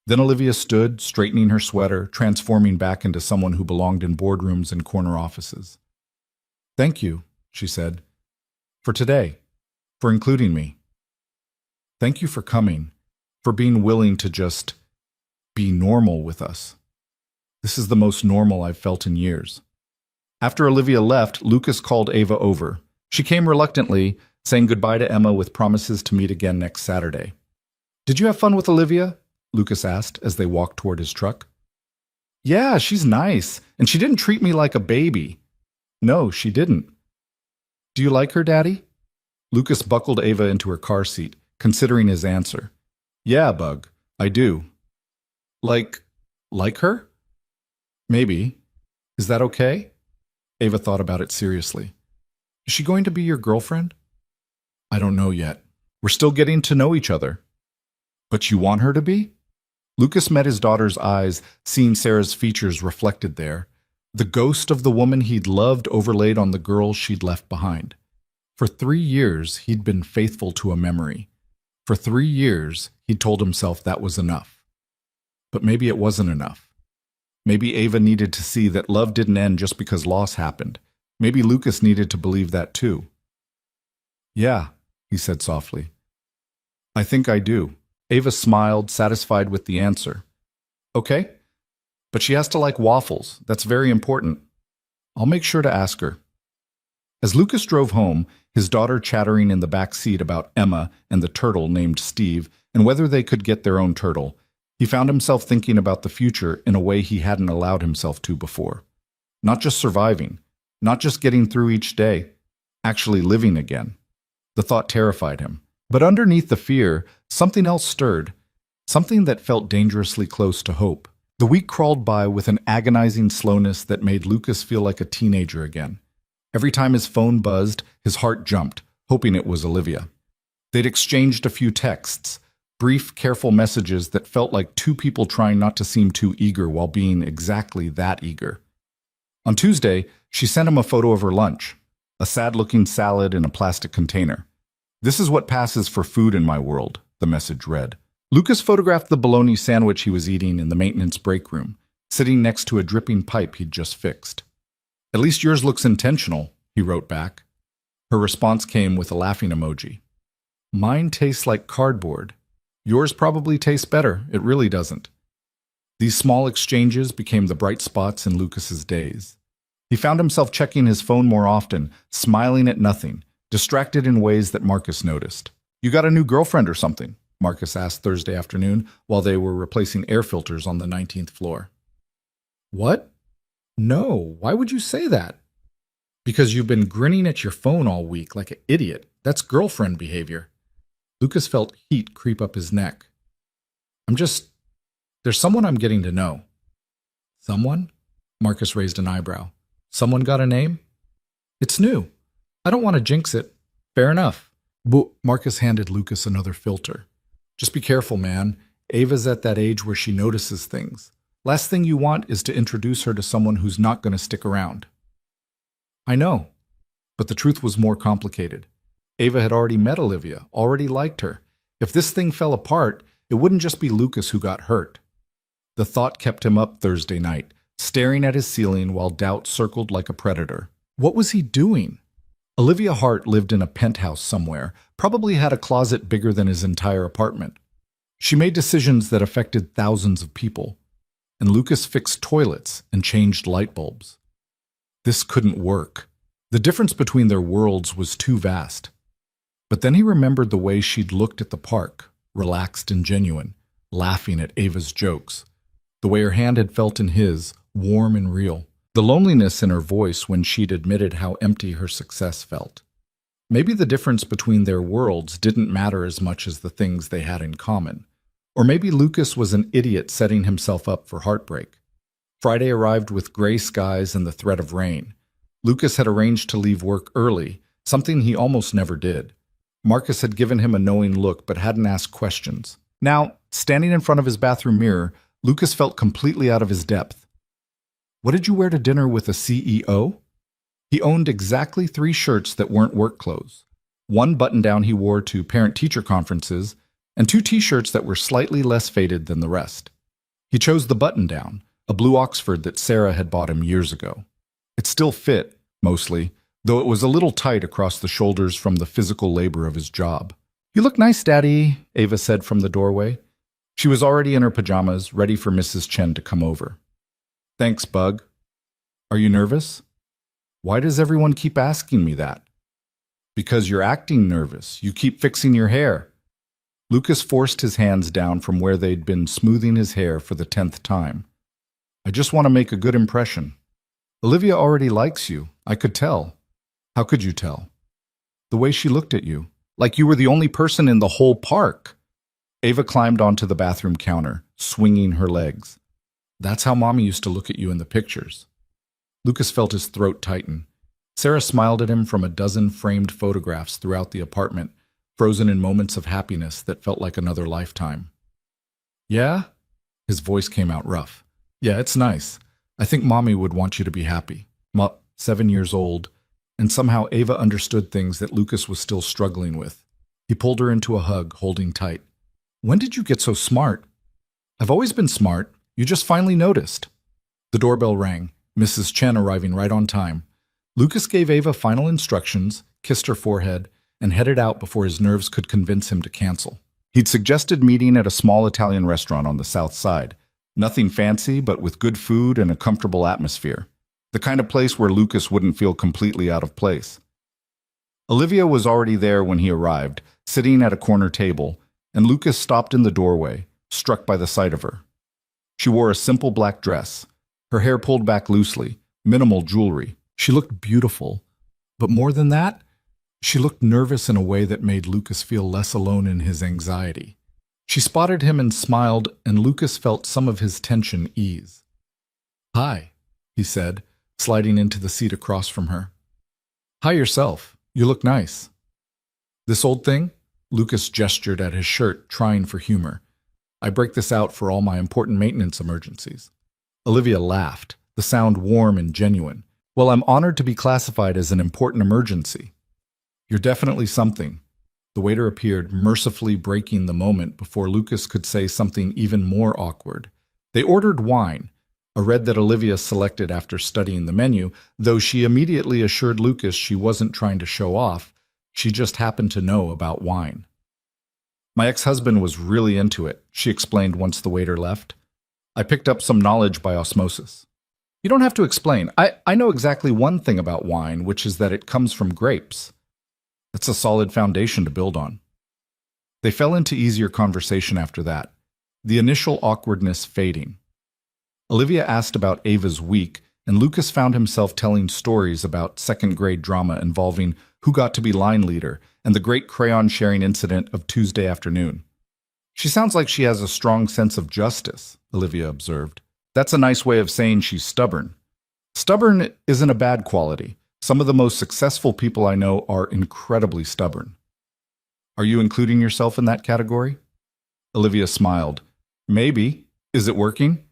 [SPEAKER 1] Then Olivia stood, straightening her sweater, transforming back into someone who belonged in boardrooms and corner offices. Thank you, she said, for today, for including me. Thank you for coming, for being willing to just be normal with us. This is the most normal I've felt in years. After Olivia left, Lucas called Ava over. She came reluctantly, saying goodbye to Emma with promises to meet again next Saturday. Did you have fun with Olivia? Lucas asked as they walked toward his truck. Yeah, she's nice, and she didn't treat me like a baby. No, she didn't. Do you like her, Daddy? Lucas buckled Ava into her car seat, considering his answer. Yeah, Bug, I do. Like her? Maybe. Is that okay? Ava thought about it seriously. Is she going to be your girlfriend? I don't know yet. We're still getting to know each other. But you want her to be? Lucas met his daughter's eyes, seeing Sarah's features reflected there, the ghost of the woman he'd loved overlaid on the girl she'd left behind. For 3 years, he'd been faithful to a memory. For 3 years, he'd told himself that was enough. But maybe it wasn't enough. Maybe Ava needed to see that love didn't end just because loss happened. Maybe Lucas needed to believe that too. Yeah, he said softly. I think I do. Ava smiled, satisfied with the answer. Okay, but she has to like waffles. That's very important. I'll make sure to ask her. As Lucas drove home, his daughter chattering in the back seat about Emma and the turtle named Steve and whether they could get their own turtle, he found himself thinking about the future in a way he hadn't allowed himself to before. Not just surviving, not just getting through each day, actually living again. The thought terrified him. But underneath the fear, something else stirred, something that felt dangerously close to hope. The week crawled by with an agonizing slowness that made Lucas feel like a teenager again. Every time his phone buzzed, his heart jumped, hoping it was Olivia. They'd exchanged a few texts, brief, careful messages that felt like two people trying not to seem too eager while being exactly that eager. On Tuesday, she sent him a photo of her lunch, a sad-looking salad in a plastic container. This is what passes for food in my world, the message read. Lucas photographed the bologna sandwich he was eating in the maintenance break room, sitting next to a dripping pipe he'd just fixed. At least yours looks intentional, he wrote back. Her response came with a laughing emoji. Mine tastes like cardboard. Yours probably tastes better. It really doesn't. These small exchanges became the bright spots in Lucas's days. He found himself checking his phone more often, smiling at nothing, distracted in ways that Marcus noticed. You got a new girlfriend or something? Marcus asked Thursday afternoon while they were replacing air filters on the 19th floor. What? No, why would you say that? Because you've been grinning at your phone all week like an idiot. That's girlfriend behavior. Lucas felt heat creep up his neck. There's someone I'm getting to know. Someone? Marcus raised an eyebrow. Someone got a name? It's new. I don't want to jinx it. Fair enough. Marcus handed Lucas another filter. Just be careful, man. Ava's at that age where she notices things. Last thing you want is to introduce her to someone who's not going to stick around. I know, but the truth was more complicated. Ava had already met Olivia, already liked her. If this thing fell apart, it wouldn't just be Lucas who got hurt. The thought kept him up Thursday night, staring at his ceiling while doubt circled like a predator. What was he doing? Olivia Hart lived in a penthouse somewhere, probably had a closet bigger than his entire apartment. She made decisions that affected thousands of people, and Lucas fixed toilets and changed light bulbs. This couldn't work. The difference between their worlds was too vast. But then he remembered the way she'd looked at the park, relaxed and genuine, laughing at Ava's jokes. The way her hand had felt in his, warm and real. The loneliness in her voice when she'd admitted how empty her success felt. Maybe the difference between their worlds didn't matter as much as the things they had in common. Or maybe Lucas was an idiot setting himself up for heartbreak. Friday arrived with gray skies and the threat of rain. Lucas had arranged to leave work early, something he almost never did. Marcus had given him a knowing look but hadn't asked questions. Now, standing in front of his bathroom mirror, Lucas felt completely out of his depth. What did you wear to dinner with a CEO? He owned exactly 3 shirts that weren't work clothes. 1 button-down he wore to parent-teacher conferences, and 2 t-shirts that were slightly less faded than the rest. He chose the button-down, a blue Oxford that Sarah had bought him years ago. It still fit, mostly, though it was a little tight across the shoulders from the physical labor of his job. "You look nice, Daddy," Ava said from the doorway. She was already in her pajamas, ready for Mrs. Chen to come over. "Thanks, Bug. Are you nervous?" "Why does everyone keep asking me that?" "Because you're acting nervous. You keep fixing your hair." Lucas forced his hands down from where they'd been smoothing his hair for the 10th time. "I just want to make a good impression." "Olivia already likes you. I could tell." "How could you tell?" "The way she looked at you. Like you were the only person in the whole park." Ava climbed onto the bathroom counter, swinging her legs. "That's how Mommy used to look at you in the pictures." Lucas felt his throat tighten. Sarah smiled at him from a dozen framed photographs throughout the apartment, frozen in moments of happiness that felt like another lifetime. "Yeah?" His voice came out rough. "Yeah, it's nice. I think Mommy would want you to be happy." 7 years old, and somehow Ava understood things that Lucas was still struggling with. He pulled her into a hug, holding tight. "When did you get so smart?" "I've always been smart. You just finally noticed." The doorbell rang, Mrs. Chen arriving right on time. Lucas gave Ava final instructions, kissed her forehead, and headed out before his nerves could convince him to cancel. He'd suggested meeting at a small Italian restaurant on the south side. Nothing fancy, but with good food and a comfortable atmosphere. The kind of place where Lucas wouldn't feel completely out of place. Olivia was already there when he arrived, sitting at a corner table, and Lucas stopped in the doorway, struck by the sight of her. She wore a simple black dress, her hair pulled back loosely, minimal jewelry. She looked beautiful, but more than that, she looked nervous in a way that made Lucas feel less alone in his anxiety. She spotted him and smiled, and Lucas felt some of his tension ease. "Hi," he said, sliding into the seat across from her. "Hi yourself. You look nice." "This old thing?" Lucas gestured at his shirt, trying for humor. "I break this out for all my important maintenance emergencies." Olivia laughed, the sound warm and genuine. "Well, I'm honored to be classified as an important emergency." "You're definitely something." The waiter appeared, mercifully breaking the moment before Lucas could say something even more awkward. They ordered wine, a red that Olivia selected after studying the menu, though she immediately assured Lucas she wasn't trying to show off, she just happened to know about wine. "My ex-husband was really into it," she explained once the waiter left. "I picked up some knowledge by osmosis." "You don't have to explain. I know exactly one thing about wine, which is that it comes from grapes." "That's a solid foundation to build on." They fell into easier conversation after that, the initial awkwardness fading. Olivia asked about Ava's week, and Lucas found himself telling stories about second-grade drama involving who got to be line leader and the great crayon-sharing incident of Tuesday afternoon. "She sounds like she has a strong sense of justice," Olivia observed. "That's a nice way of saying she's stubborn." "Stubborn isn't a bad quality. Some of the most successful people I know are incredibly stubborn." "Are you including yourself in that category?" Olivia smiled. "Maybe. Is it working?"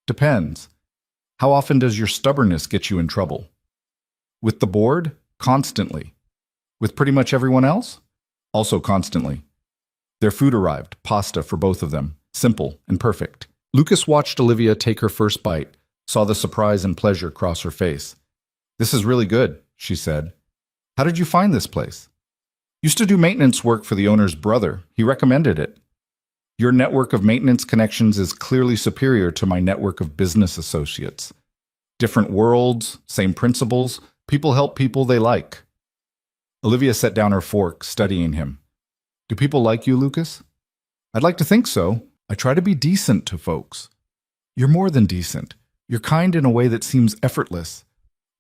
[SPEAKER 1] "Depends. How often does your stubbornness get you in trouble?" "With the board? Constantly." "With pretty much everyone else?" "Also constantly." Their food arrived, pasta for both of them, simple and perfect. Lucas watched Olivia take her first bite, saw the surprise and pleasure cross her face. "This is really good," she said. "How did you find this place?" "Used to do maintenance work for the owner's brother. He recommended it." "Your network of maintenance connections is clearly superior to my network of business associates. Different worlds, same principles. People help people they like." Olivia set down her fork, studying him. "Do people like you, Lucas?" "I'd like to think so. I try to be decent to folks." "You're more than decent. You're kind in a way that seems effortless.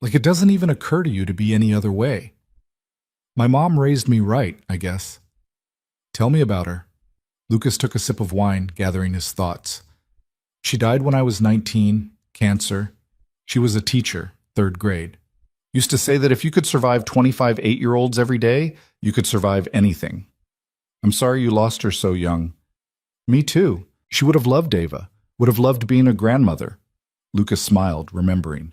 [SPEAKER 1] Like it doesn't even occur to you to be any other way." "My mom raised me right, I guess." "Tell me about her." Lucas took a sip of wine, gathering his thoughts. "She died when I was 19, cancer. She was a teacher, 3rd grade. Used to say that if you could survive 25 8-year-olds every day, you could survive anything." "I'm sorry you lost her so young." "Me too. She would have loved Ava. Would have loved being a grandmother. Lucas smiled, remembering.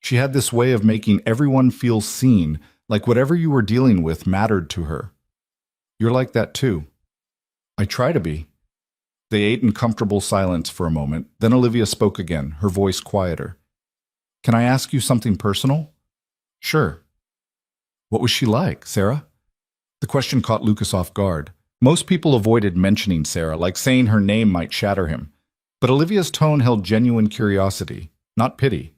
[SPEAKER 1] She had this way of making everyone feel seen, like whatever you were dealing with mattered to her. You're like that too. I try to be. They ate in comfortable silence for a moment. Then Olivia spoke again, her voice quieter. Can I ask you something personal? Sure. What was she like, Sarah? The question caught Lucas off guard. Most people avoided mentioning Sarah, like saying her name might shatter him. But Olivia's tone held genuine curiosity, not pity.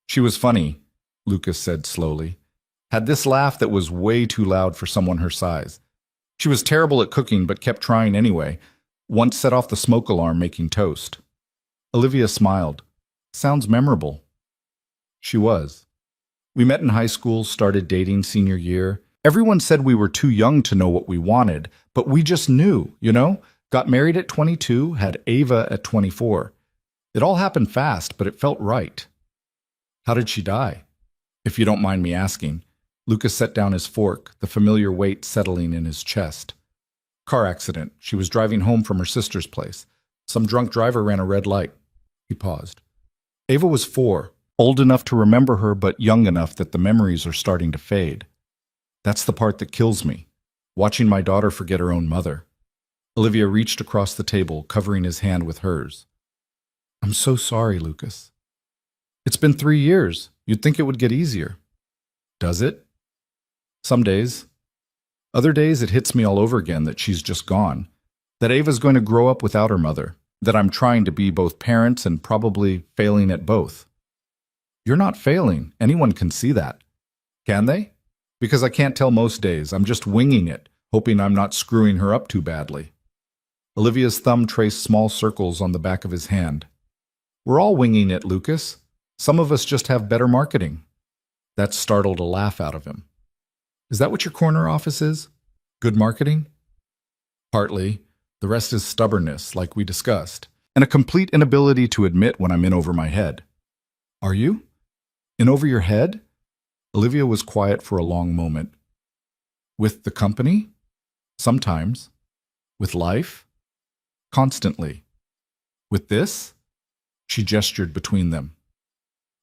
[SPEAKER 1] She was funny, Lucas said slowly. Had this laugh that was way too loud for someone her size. She was terrible at cooking but kept trying anyway. Once set off the smoke alarm making toast. Olivia smiled. Sounds memorable. She was. We met in high school, started dating senior year. Everyone said we were too young to know what we wanted, but we just knew, Got married at 22, had Ava at 24. It all happened fast, but it felt right. How did she die? If you don't mind me asking. Lucas set down his fork, the familiar weight settling in his chest. Car accident. She was driving home from her sister's place. Some drunk driver ran a red light. He paused. Ava was 4, old enough to remember her, but young enough that the memories are starting to fade. That's the part that kills me, watching my daughter forget her own mother. Olivia reached across the table, covering his hand with hers. I'm so sorry, Lucas. It's been 3 years. You'd think it would get easier. Does it? Some days. Other days it hits me all over again that she's just gone, that Ava's going to grow up without her mother, that I'm trying to be both parents and probably failing at both. You're not failing. Anyone can see that. Can they? Because I can't tell most days. I'm just winging it, hoping I'm not screwing her up too badly. Olivia's thumb traced small circles on the back of his hand. We're all winging it, Lucas. Some of us just have better marketing. That startled a laugh out of him. Is that what your corner office is? Good marketing? Partly. The rest is stubbornness, like we discussed, and a complete inability to admit when I'm in over my head. Are you? In over your head? Olivia was quiet for a long moment. With the company? Sometimes. With life? Constantly. With this? She gestured between them.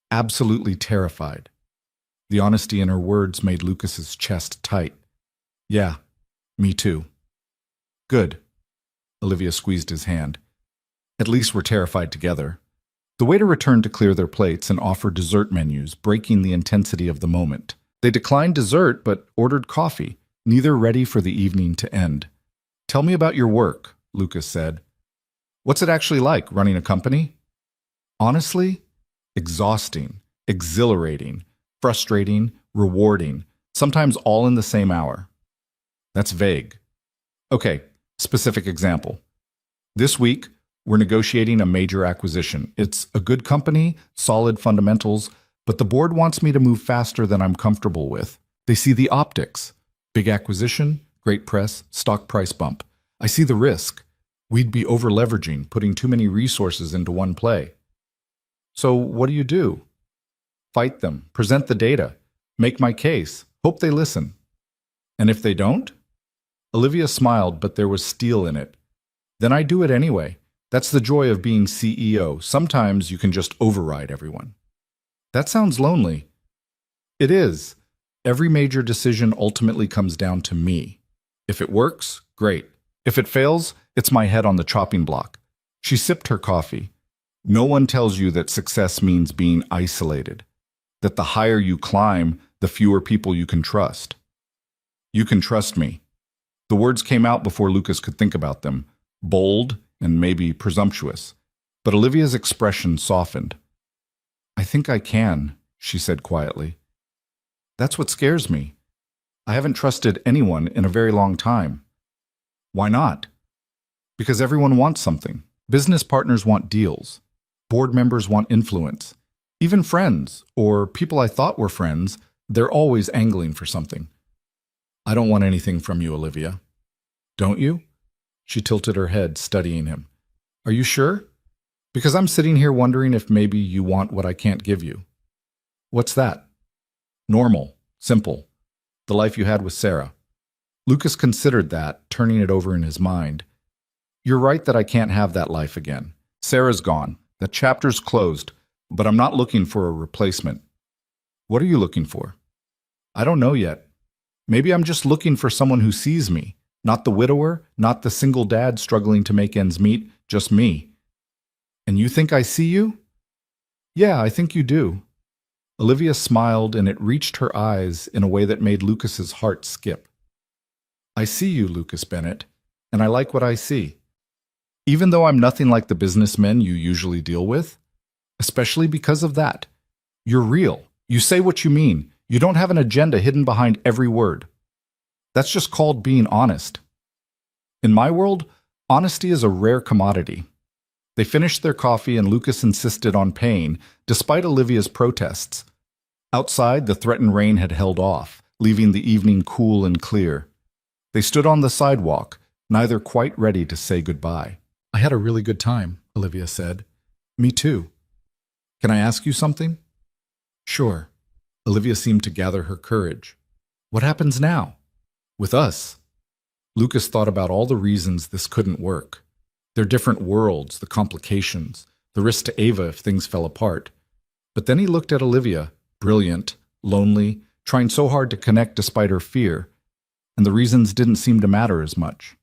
[SPEAKER 1] Absolutely terrified. The honesty in her words made Lucas's chest tight. Yeah, me too. Good. Olivia squeezed his hand. At least we're terrified together. The waiter returned to clear their plates and offer dessert menus, breaking the intensity of the moment. They declined dessert but ordered coffee, neither ready for the evening to end. Tell me about your work, Lucas said. What's it actually like, running a company? Honestly, exhausting, exhilarating, frustrating, rewarding, sometimes all in the same hour. That's vague. Okay, specific example. This week, we're negotiating a major acquisition. It's a good company, solid fundamentals, but the board wants me to move faster than I'm comfortable with. They see the optics. Big acquisition, great press, stock price bump. I see the risk. We'd be over-leveraging, putting too many resources into one play. So what do? Fight them, present the data, make my case, hope they listen. And if they don't? Olivia smiled, but there was steel in it. Then I do it anyway. That's the joy of being CEO. Sometimes you can just override everyone. That sounds lonely. It is. Every major decision ultimately comes down to me. If it works, great. If it fails, it's my head on the chopping block. She sipped her coffee. No one tells you that success means being isolated, that the higher you climb, the fewer people you can trust. You can trust me. The words came out before Lucas could think about them, bold and maybe presumptuous. But Olivia's expression softened. I think I can, she said quietly. That's what scares me. I haven't trusted anyone in a very long time. Why not? Because everyone wants something. Business partners want deals. Board members want influence. Even friends, or people I thought were friends, they're always angling for something. I don't want anything from you, Olivia. Don't you? She tilted her head, studying him. Are you sure? Because I'm sitting here wondering if maybe you want what I can't give you. What's that? Normal, simple. The life you had with Sarah. Lucas considered that, turning it over in his mind. You're right that I can't have that life again. Sarah's gone. That chapter's closed, but I'm not looking for a replacement. What are you looking for? I don't know yet. Maybe I'm just looking for someone who sees me. Not the widower, not the single dad struggling to make ends meet, just me. And you think I see you? Yeah, I think you do. Olivia smiled, and it reached her eyes in a way that made Lucas's heart skip. I see you, Lucas Bennett, and I like what I see. Even though I'm nothing like the businessmen you usually deal with, especially because of that. You're real. You say what you mean. You don't have an agenda hidden behind every word. That's just called being honest. In my world, honesty is a rare commodity. They finished their coffee and Lucas insisted on paying, despite Olivia's protests. Outside, the threatened rain had held off, leaving the evening cool and clear. They stood on the sidewalk, neither quite ready to say goodbye. I had a really good time, Olivia said. Me too. Can I ask you something? Sure. Olivia seemed to gather her courage. What happens now? With us? Lucas thought about all the reasons this couldn't work. Their different worlds, the complications, the risk to Ava if things fell apart. But then he looked at Olivia, brilliant, lonely, trying so hard to connect despite her fear, and the reasons didn't seem to matter as much.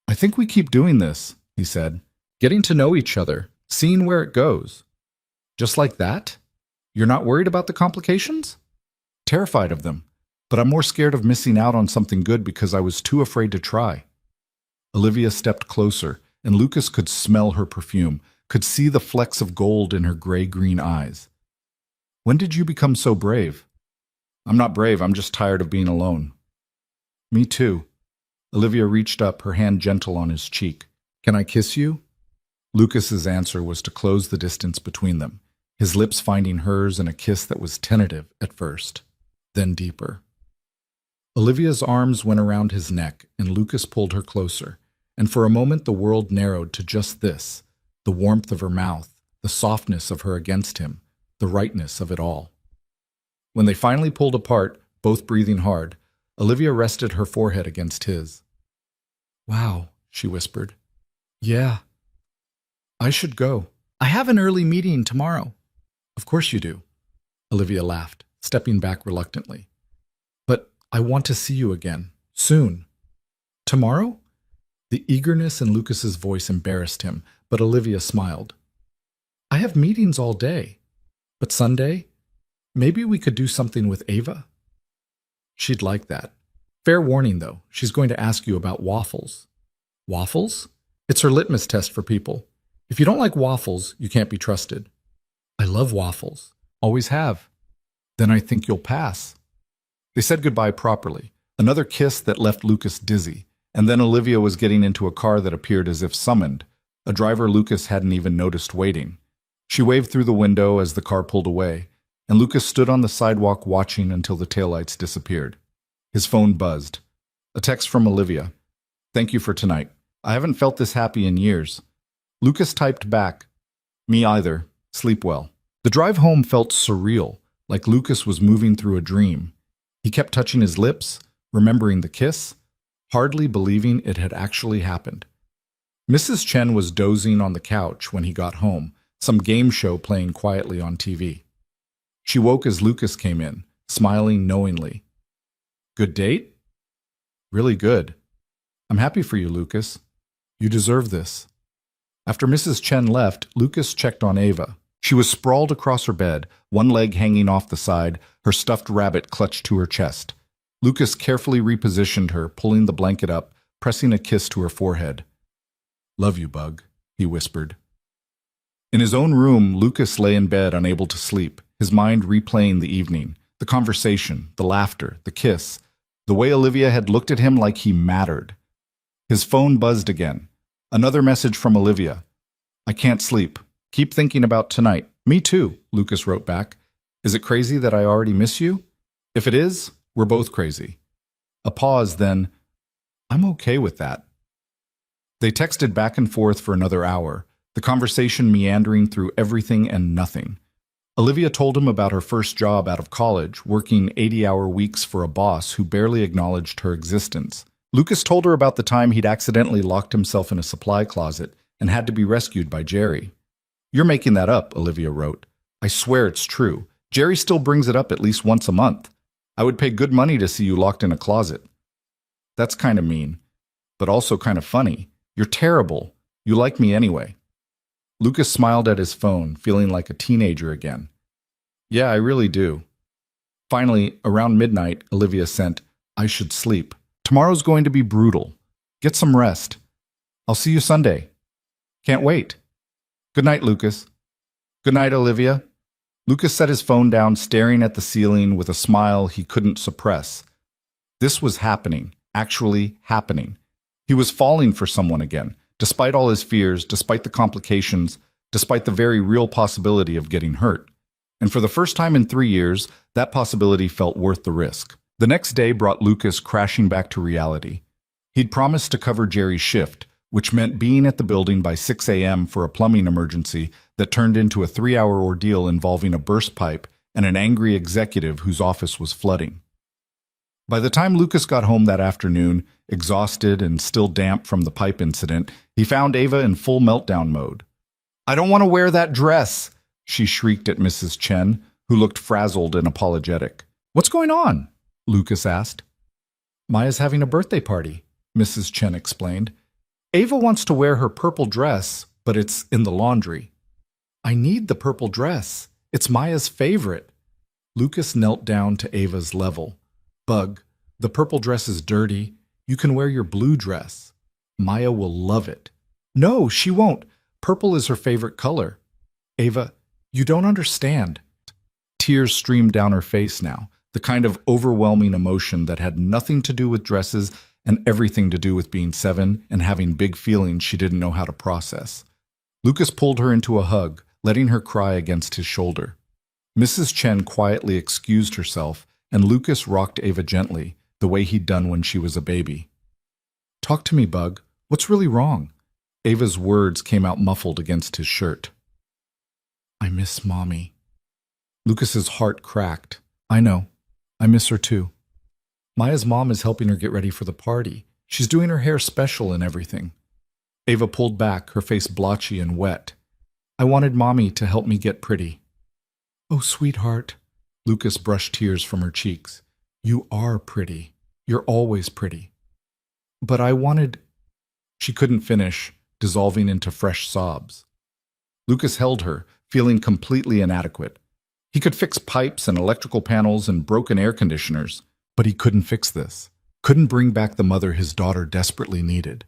[SPEAKER 1] I think we keep doing this, he said, getting to know each other, seeing where it goes. Just like that? You're not worried about the complications? Terrified of them, but I'm more scared of missing out on something good because I was too afraid to try. Olivia stepped closer, and Lucas could smell her perfume, could see the flecks of gold in her gray-green eyes. When did you become so brave? I'm not brave, I'm just tired of being alone. Me too. Olivia reached up, her hand gentle on his cheek. Can I kiss you? Lucas's answer was to close the distance between them, his lips finding hers in a kiss that was tentative at first, then deeper. Olivia's arms went around his neck, and Lucas pulled her closer, and for a moment the world narrowed to just this, the warmth of her mouth, the softness of her against him, the rightness of it all. When they finally pulled apart, both breathing hard, Olivia rested her forehead against his. Wow, she whispered. Yeah. I should go. I have an early meeting tomorrow. Of course you do. Olivia laughed, stepping back reluctantly. But I want to see you again, soon. Tomorrow? The eagerness in Lucas's voice embarrassed him, but Olivia smiled. I have meetings all day. But Sunday? Maybe we could do something with Ava? She'd like that. Fair warning, though, she's going to ask you about waffles. Waffles? It's her litmus test for people. If you don't like waffles, you can't be trusted. I love waffles. Always have. Then I think you'll pass. They said goodbye properly, another kiss that left Lucas dizzy, and then Olivia was getting into a car that appeared as if summoned, a driver Lucas hadn't even noticed waiting. She waved through the window as the car pulled away, and Lucas stood on the sidewalk watching until the taillights disappeared. His phone buzzed. A text from Olivia. Thank you for tonight. I haven't felt this happy in years. Lucas typed back. Me either. Sleep well. The drive home felt surreal, like Lucas was moving through a dream. He kept touching his lips, remembering the kiss, hardly believing it had actually happened. Mrs. Chen was dozing on the couch when he got home, some game show playing quietly on TV. She woke as Lucas came in, smiling knowingly. Good date? Really good. I'm happy for you, Lucas. You deserve this. After Mrs. Chen left, Lucas checked on Ava. She was sprawled across her bed, one leg hanging off the side, her stuffed rabbit clutched to her chest. Lucas carefully repositioned her, pulling the blanket up, pressing a kiss to her forehead. Love you, Bug, he whispered. In his own room, Lucas lay in bed, unable to sleep, his mind replaying the evening, the conversation, the laughter, the kiss, the way Olivia had looked at him like he mattered. His phone buzzed again. Another message from Olivia. I can't sleep. Keep thinking about tonight. Me too, Lucas wrote back. Is it crazy that I already miss you? If it is, we're both crazy. A pause, then, I'm okay with that. They texted back and forth for another hour, the conversation meandering through everything and nothing. Olivia told him about her first job out of college, working 80-hour weeks for a boss who barely acknowledged her existence. Lucas told her about the time he'd accidentally locked himself in a supply closet, and had to be rescued by Jerry. "You're making that up," Olivia wrote. "I swear it's true. Jerry still brings it up at least once a month. I would pay good money to see you locked in a closet." "That's kind of mean, but also kind of funny. You're terrible. You like me anyway." Lucas smiled at his phone, feeling like a teenager again. "Yeah, I really do." Finally, around midnight, Olivia sent, "I should sleep. Tomorrow's going to be brutal. Get some rest. I'll see you Sunday. Can't wait. Good night, Lucas." "Good night, Olivia." Lucas set his phone down, staring at the ceiling with a smile he couldn't suppress. This was happening, actually happening. He was falling for someone again, despite all his fears, despite the complications, despite the very real possibility of getting hurt. And for the first time in 3 years, that possibility felt worth the risk. The next day brought Lucas crashing back to reality. He'd promised to cover Jerry's shift, which meant being at the building by 6 a.m. for a plumbing emergency that turned into a 3-hour ordeal involving a burst pipe and an angry executive whose office was flooding. By the time Lucas got home that afternoon, exhausted and still damp from the pipe incident, he found Ava in full meltdown mode. "I don't want to wear that dress," she shrieked at Mrs. Chen, who looked frazzled and apologetic. "What's going on?" Lucas asked. "Maya's having a birthday party," Mrs. Chen explained. "Ava wants to wear her purple dress, but it's in the laundry." "I need the purple dress. It's Maya's favorite." Lucas knelt down to Ava's level. "Bug, the purple dress is dirty. You can wear your blue dress. Maya will love it." "No, she won't. Purple is her favorite color." "Ava, you don't understand." Tears streamed down her face now, the kind of overwhelming emotion that had nothing to do with dresses and everything to do with being 7 and having big feelings she didn't know how to process. Lucas pulled her into a hug, letting her cry against his shoulder. Mrs. Chen quietly excused herself, and Lucas rocked Ava gently, the way he'd done when she was a baby. "Talk to me, Bug. What's really wrong?" Ava's words came out muffled against his shirt. "I miss Mommy." Lucas's heart cracked. "I know. I miss her too. Maya's mom is helping her get ready for the party. She's doing her hair special and everything." Ava pulled back, her face blotchy and wet. "I wanted Mommy to help me get pretty." "Oh, sweetheart." Lucas brushed tears from her cheeks. "You are pretty. You're always pretty." "But I wanted—" She couldn't finish, dissolving into fresh sobs. Lucas held her, feeling completely inadequate. He could fix pipes and electrical panels and broken air conditioners, but he couldn't fix this. Couldn't bring back the mother his daughter desperately needed.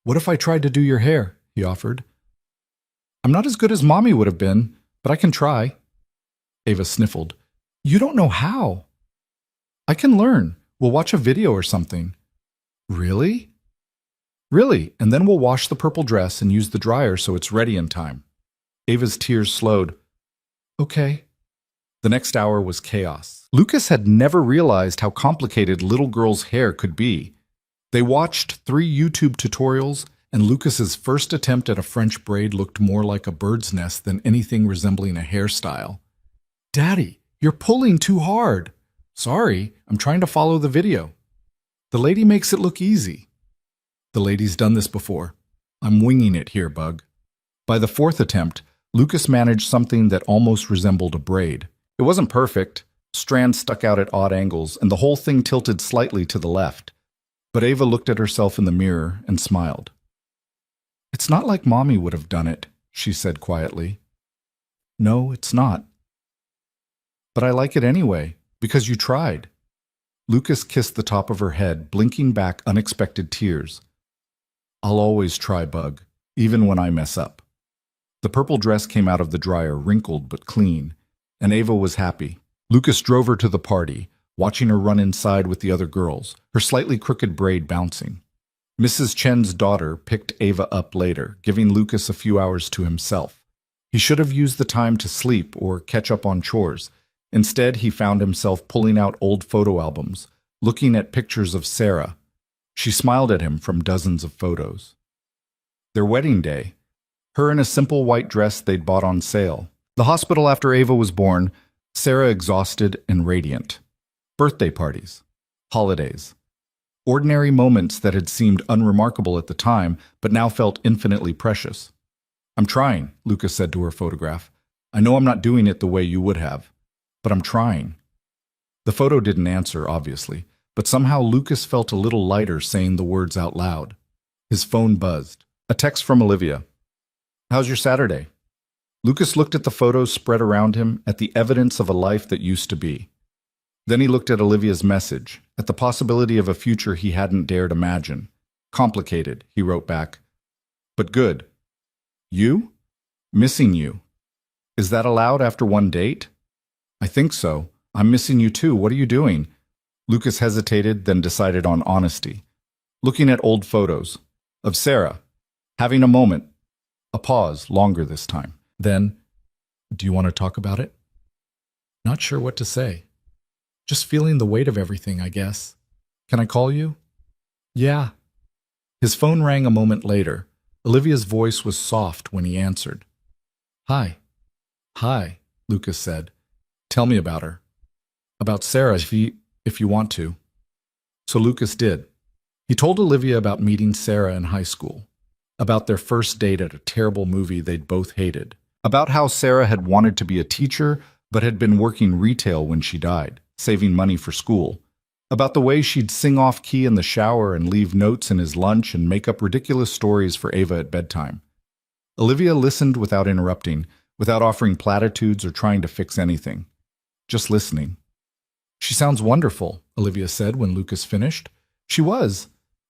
[SPEAKER 1] "What if I tried to do your hair?" he offered. "I'm not as good as Mommy would have been, but I can try." Ava sniffled. "You don't know how." "I can learn. We'll watch a video or something." "Really?" "Really, and then we'll wash the purple dress and use the dryer so it's ready in time." Ava's tears slowed. "Okay." The next hour was chaos. Lucas had never realized how complicated little girls' hair could be. They watched 3 YouTube tutorials, and Lucas's first attempt at a French braid looked more like a bird's nest than anything resembling a hairstyle. "Daddy, you're pulling too hard." "Sorry, I'm trying to follow the video." "The lady makes it look easy." "The lady's done this before. I'm winging it here, Bug." By the 4th attempt, Lucas managed something that almost resembled a braid. It wasn't perfect. Strands stuck out at odd angles, and the whole thing tilted slightly to the left. But Ava looked at herself in the mirror and smiled. "It's not like Mommy would have done it," she said quietly. "No, it's not." "But I like it anyway, because you tried." Lucas kissed the top of her head, blinking back unexpected tears. "I'll always try, Bug, even when I mess up." The purple dress came out of the dryer, wrinkled but clean, and Ava was happy. Lucas drove her to the party, watching her run inside with the other girls, her slightly crooked braid bouncing. Mrs. Chen's daughter picked Ava up later, giving Lucas a few hours to himself. He should have used the time to sleep or catch up on chores. Instead, he found himself pulling out old photo albums, looking at pictures of Sarah. She smiled at him from dozens of photos. Their wedding day, her in a simple white dress they'd bought on sale. The hospital after Ava was born, Sarah exhausted and radiant. Birthday parties. Holidays. Ordinary moments that had seemed unremarkable at the time, but now felt infinitely precious. "I'm trying," Lucas said to her photograph. "I know I'm not doing it the way you would have, but I'm trying." The photo didn't answer, obviously, but somehow Lucas felt a little lighter saying the words out loud. His phone buzzed. A text from Olivia. "How's your Saturday?" Lucas looked at the photos spread around him, at the evidence of a life that used to be. Then he looked at Olivia's message, at the possibility of a future he hadn't dared imagine. "Complicated," he wrote back. "But good. You? Missing you. Is that allowed after one date?" "I think so. I'm missing you too. What are you doing?" Lucas hesitated, then decided on honesty. Looking at old photos. Of Sarah. Having a moment. A pause, longer this time. Then, "Do you want to talk about it?" "Not sure what to say. Just feeling the weight of everything, I guess. Can I call you?" "Yeah." His phone rang a moment later. Olivia's voice was soft when he answered. "Hi." "Hi," Lucas said. "Tell me about her." "About Sarah, if you want to." So Lucas did. He told Olivia about meeting Sarah in high school, about their first date at a terrible movie they'd both hated, about how Sarah had wanted to be a teacher but had been working retail when she died, saving money for school, about the way she'd sing off-key in the shower and leave notes in his lunch and make up ridiculous stories for Ava at bedtime. Olivia listened without interrupting, without offering platitudes or trying to fix anything. Just listening. "She sounds wonderful," Olivia said when Lucas finished. "She was,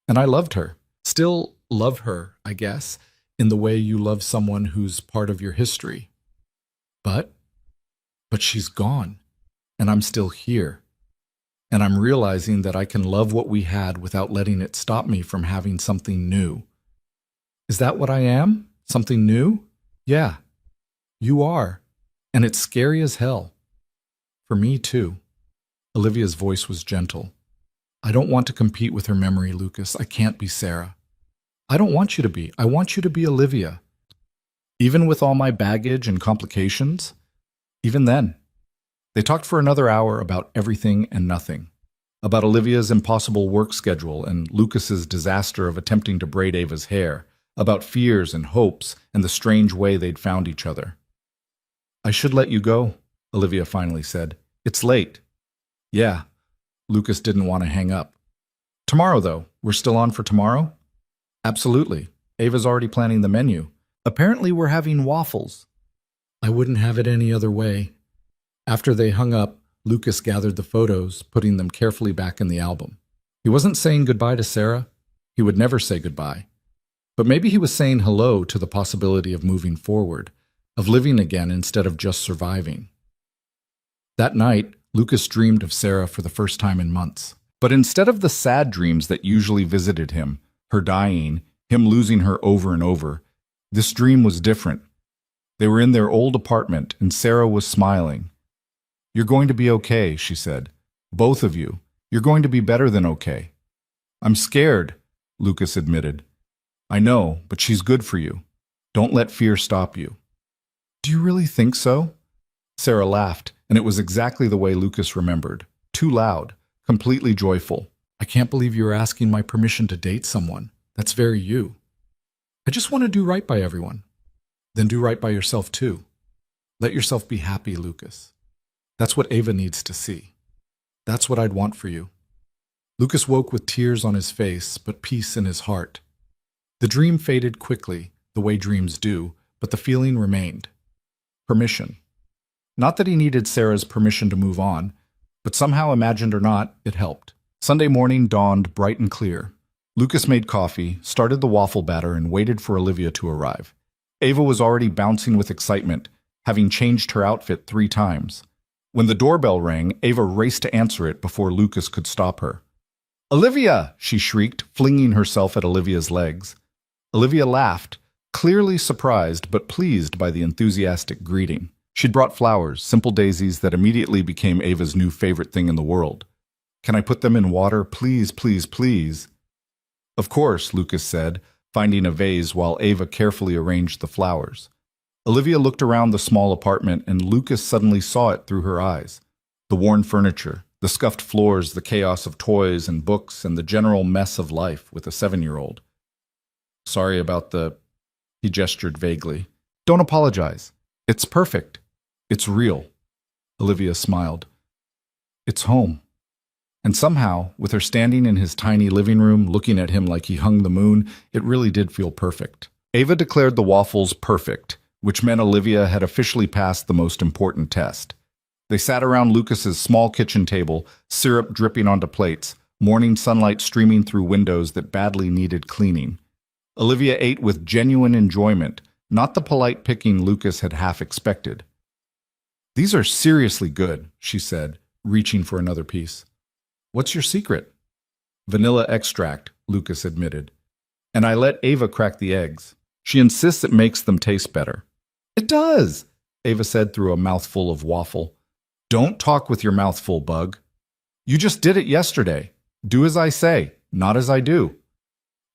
[SPEAKER 1] and I loved her. Still love her, I guess, in the way you love someone who's part of your history. But she's gone, and I'm still here. And I'm realizing that I can love what we had without letting it stop me from having something new." "Is that what I am? Something new?" "Yeah, you are, and it's scary as hell." "For me, too." Olivia's voice was gentle. "I don't want to compete with her memory, Lucas. I can't be Sarah. I don't want you to be. I want you to be Olivia. Even with all my baggage and complications? Even then." They talked for another hour about everything and nothing. About Olivia's impossible work schedule and Lucas's disaster of attempting to braid Ava's hair. About fears and hopes and the strange way they'd found each other. "I should let you go," Olivia finally said. "It's late." "Yeah." Lucas didn't want to hang up. "Tomorrow, though. We're still on for tomorrow?" "Absolutely. Ava's already planning the menu. Apparently we're having waffles." "I wouldn't have it any other way." After they hung up, Lucas gathered the photos, putting them carefully back in the album. He wasn't saying goodbye to Sarah. He would never say goodbye. But maybe he was saying hello to the possibility of moving forward, of living again instead of just surviving. That night, Lucas dreamed of Sarah for the first time in months. But instead of the sad dreams that usually visited him, her dying, him losing her over and over, this dream was different. They were in their old apartment, and Sarah was smiling. "You're going to be okay," she said. "Both of you. You're going to be better than okay." "I'm scared," Lucas admitted. "I know, but she's good for you. Don't let fear stop you." "Do you really think so?" Sarah laughed, and it was exactly the way Lucas remembered. Too loud, completely joyful. "I can't believe you're asking my permission to date someone. That's very you. I just want to do right by everyone." "Then do right by yourself too. Let yourself be happy, Lucas. That's what Ava needs to see. That's what I'd want for you." Lucas woke with tears on his face, but peace in his heart. The dream faded quickly, the way dreams do, but the feeling remained. Permission. Not that he needed Sarah's permission to move on, but somehow, imagined or not, it helped. Sunday morning dawned bright and clear. Lucas made coffee, started the waffle batter, and waited for Olivia to arrive. Ava was already bouncing with excitement, having changed her outfit 3 times. When the doorbell rang, Ava raced to answer it before Lucas could stop her. "Olivia!" she shrieked, flinging herself at Olivia's legs. Olivia laughed, clearly surprised but pleased by the enthusiastic greeting. She'd brought flowers, simple daisies that immediately became Ava's new favorite thing in the world. "Can I put them in water? Please, please, please." "Of course," Lucas said, finding a vase while Ava carefully arranged the flowers. Olivia looked around the small apartment, and Lucas suddenly saw it through her eyes. The worn furniture, The scuffed floors, the chaos of toys and books, and the general mess of life with a 7-year-old. Sorry about the... He gestured vaguely. Don't apologize. It's perfect. It's real. Olivia smiled. It's home. And somehow, with her standing in his tiny living room, looking at him like he hung the moon, it really did feel perfect. Ava declared the waffles perfect, which meant Olivia had officially passed the most important test. They sat around Lucas's small kitchen table, syrup dripping onto plates, morning sunlight streaming through windows that badly needed cleaning. Olivia ate with genuine enjoyment, not the polite picking Lucas had half expected. These are seriously good, she said, reaching for another piece. What's your secret? Vanilla extract, Lucas admitted. And I let Ava crack the eggs. She insists it makes them taste better. It does, Ava said through a mouthful of waffle. Don't talk with your mouth full, Bug. You just did it yesterday. Do as I say, not as I do.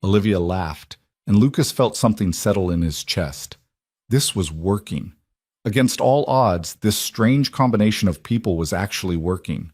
[SPEAKER 1] Olivia laughed, and Lucas felt something settle in his chest. This was working. Against all odds, this strange combination of people was actually working.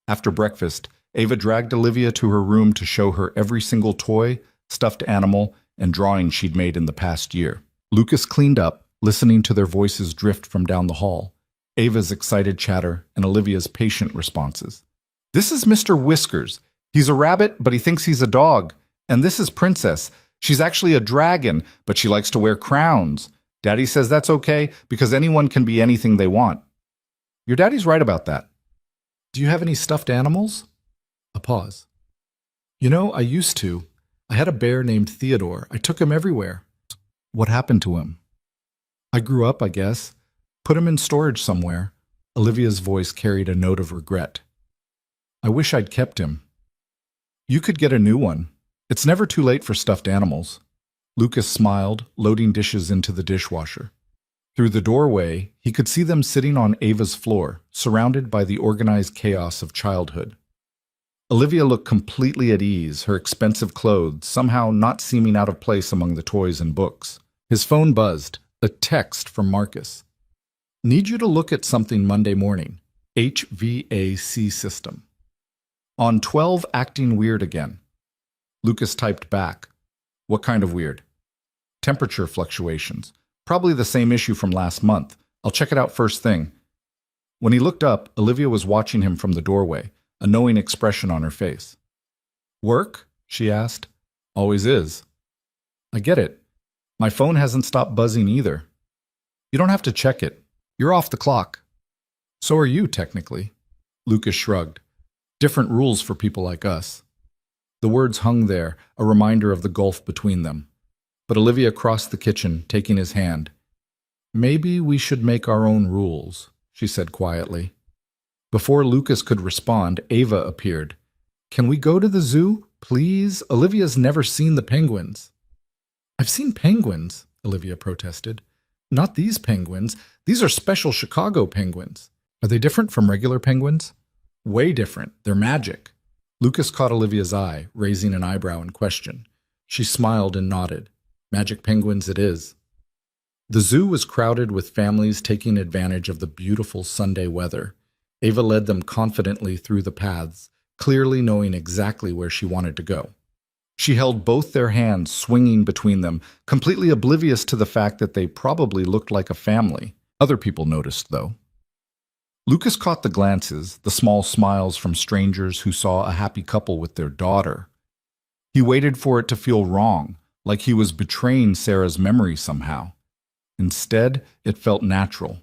[SPEAKER 1] After breakfast, Ava dragged Olivia to her room to show her every single toy, stuffed animal, and drawing she'd made in the past year. Lucas cleaned up, listening to their voices drift from down the hall, Ava's excited chatter, and Olivia's patient responses. This is Mr. Whiskers. He's a rabbit, but he thinks he's a dog. And this is Princess. She's actually a dragon, but she likes to wear crowns. Daddy says that's okay because anyone can be anything they want. Your daddy's right about that. Do you have any stuffed animals? A pause. You know, I used to. I had a bear named Theodore. I took him everywhere. What happened to him? I grew up, I guess. Put him in storage somewhere. Olivia's voice carried a note of regret. I wish I'd kept him. You could get a new one. It's never too late for stuffed animals. Lucas smiled, loading dishes into the dishwasher. Through the doorway, he could see them sitting on Ava's floor, surrounded by the organized chaos of childhood. Olivia looked completely at ease, her expensive clothes somehow not seeming out of place among the toys and books. His phone buzzed, a text from Marcus. Need you to look at something Monday morning. HVAC system. On 12 acting weird again. Lucas typed back. What kind of weird? Temperature fluctuations. Probably the same issue from last month. I'll check it out first thing. When he looked up, Olivia was watching him from the doorway, a knowing expression on her face. Work? She asked. Always is. I get it. My phone hasn't stopped buzzing either. You don't have to check it. You're off the clock. So are you, technically. Lucas shrugged. Different rules for people like us. The words hung there, a reminder of the gulf between them. But Olivia crossed the kitchen, taking his hand. Maybe we should make our own rules, she said quietly. Before Lucas could respond, Ava appeared. Can we go to the zoo, please? Olivia's never seen the penguins. I've seen penguins, Olivia protested. Not these penguins. These are special Chicago penguins. Are they different from regular penguins? Way different. They're magic. Lucas caught Olivia's eye, raising an eyebrow in question. She smiled and nodded. Magic penguins it is. The zoo was crowded with families taking advantage of the beautiful Sunday weather. Ava led them confidently through the paths, clearly knowing exactly where she wanted to go. She held both their hands swinging between them, completely oblivious to the fact that they probably looked like a family. Other people noticed, though. Lucas caught the glances, the small smiles from strangers who saw a happy couple with their daughter. He waited for it to feel wrong, like he was betraying Sarah's memory somehow. Instead, it felt natural.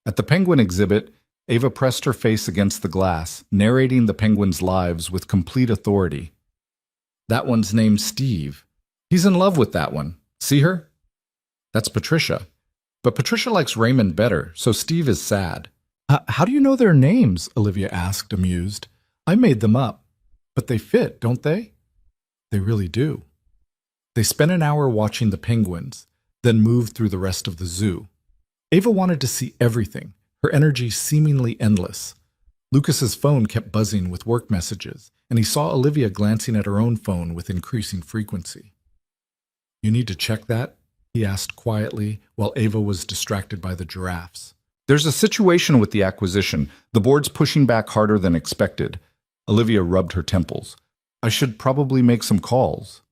[SPEAKER 1] At the penguin exhibit, Ava pressed her face against the glass, narrating the penguins' lives with complete authority. That one's named Steve. He's in love with that one. See her? That's Patricia. But Patricia likes Raymond better, so Steve is sad. How do you know their names? Olivia asked, amused. I made them up. But they fit, don't they? They really do. They spent an hour watching the penguins, then moved through the rest of the zoo. Ava wanted to see everything, her energy seemingly endless. Lucas's phone kept buzzing with work messages, and he saw Olivia glancing at her own phone with increasing frequency. You need to check that? He asked quietly while Ava was distracted by the giraffes. There's a situation with the acquisition. The board's pushing back harder than expected. Olivia rubbed her temples. I should probably make some calls.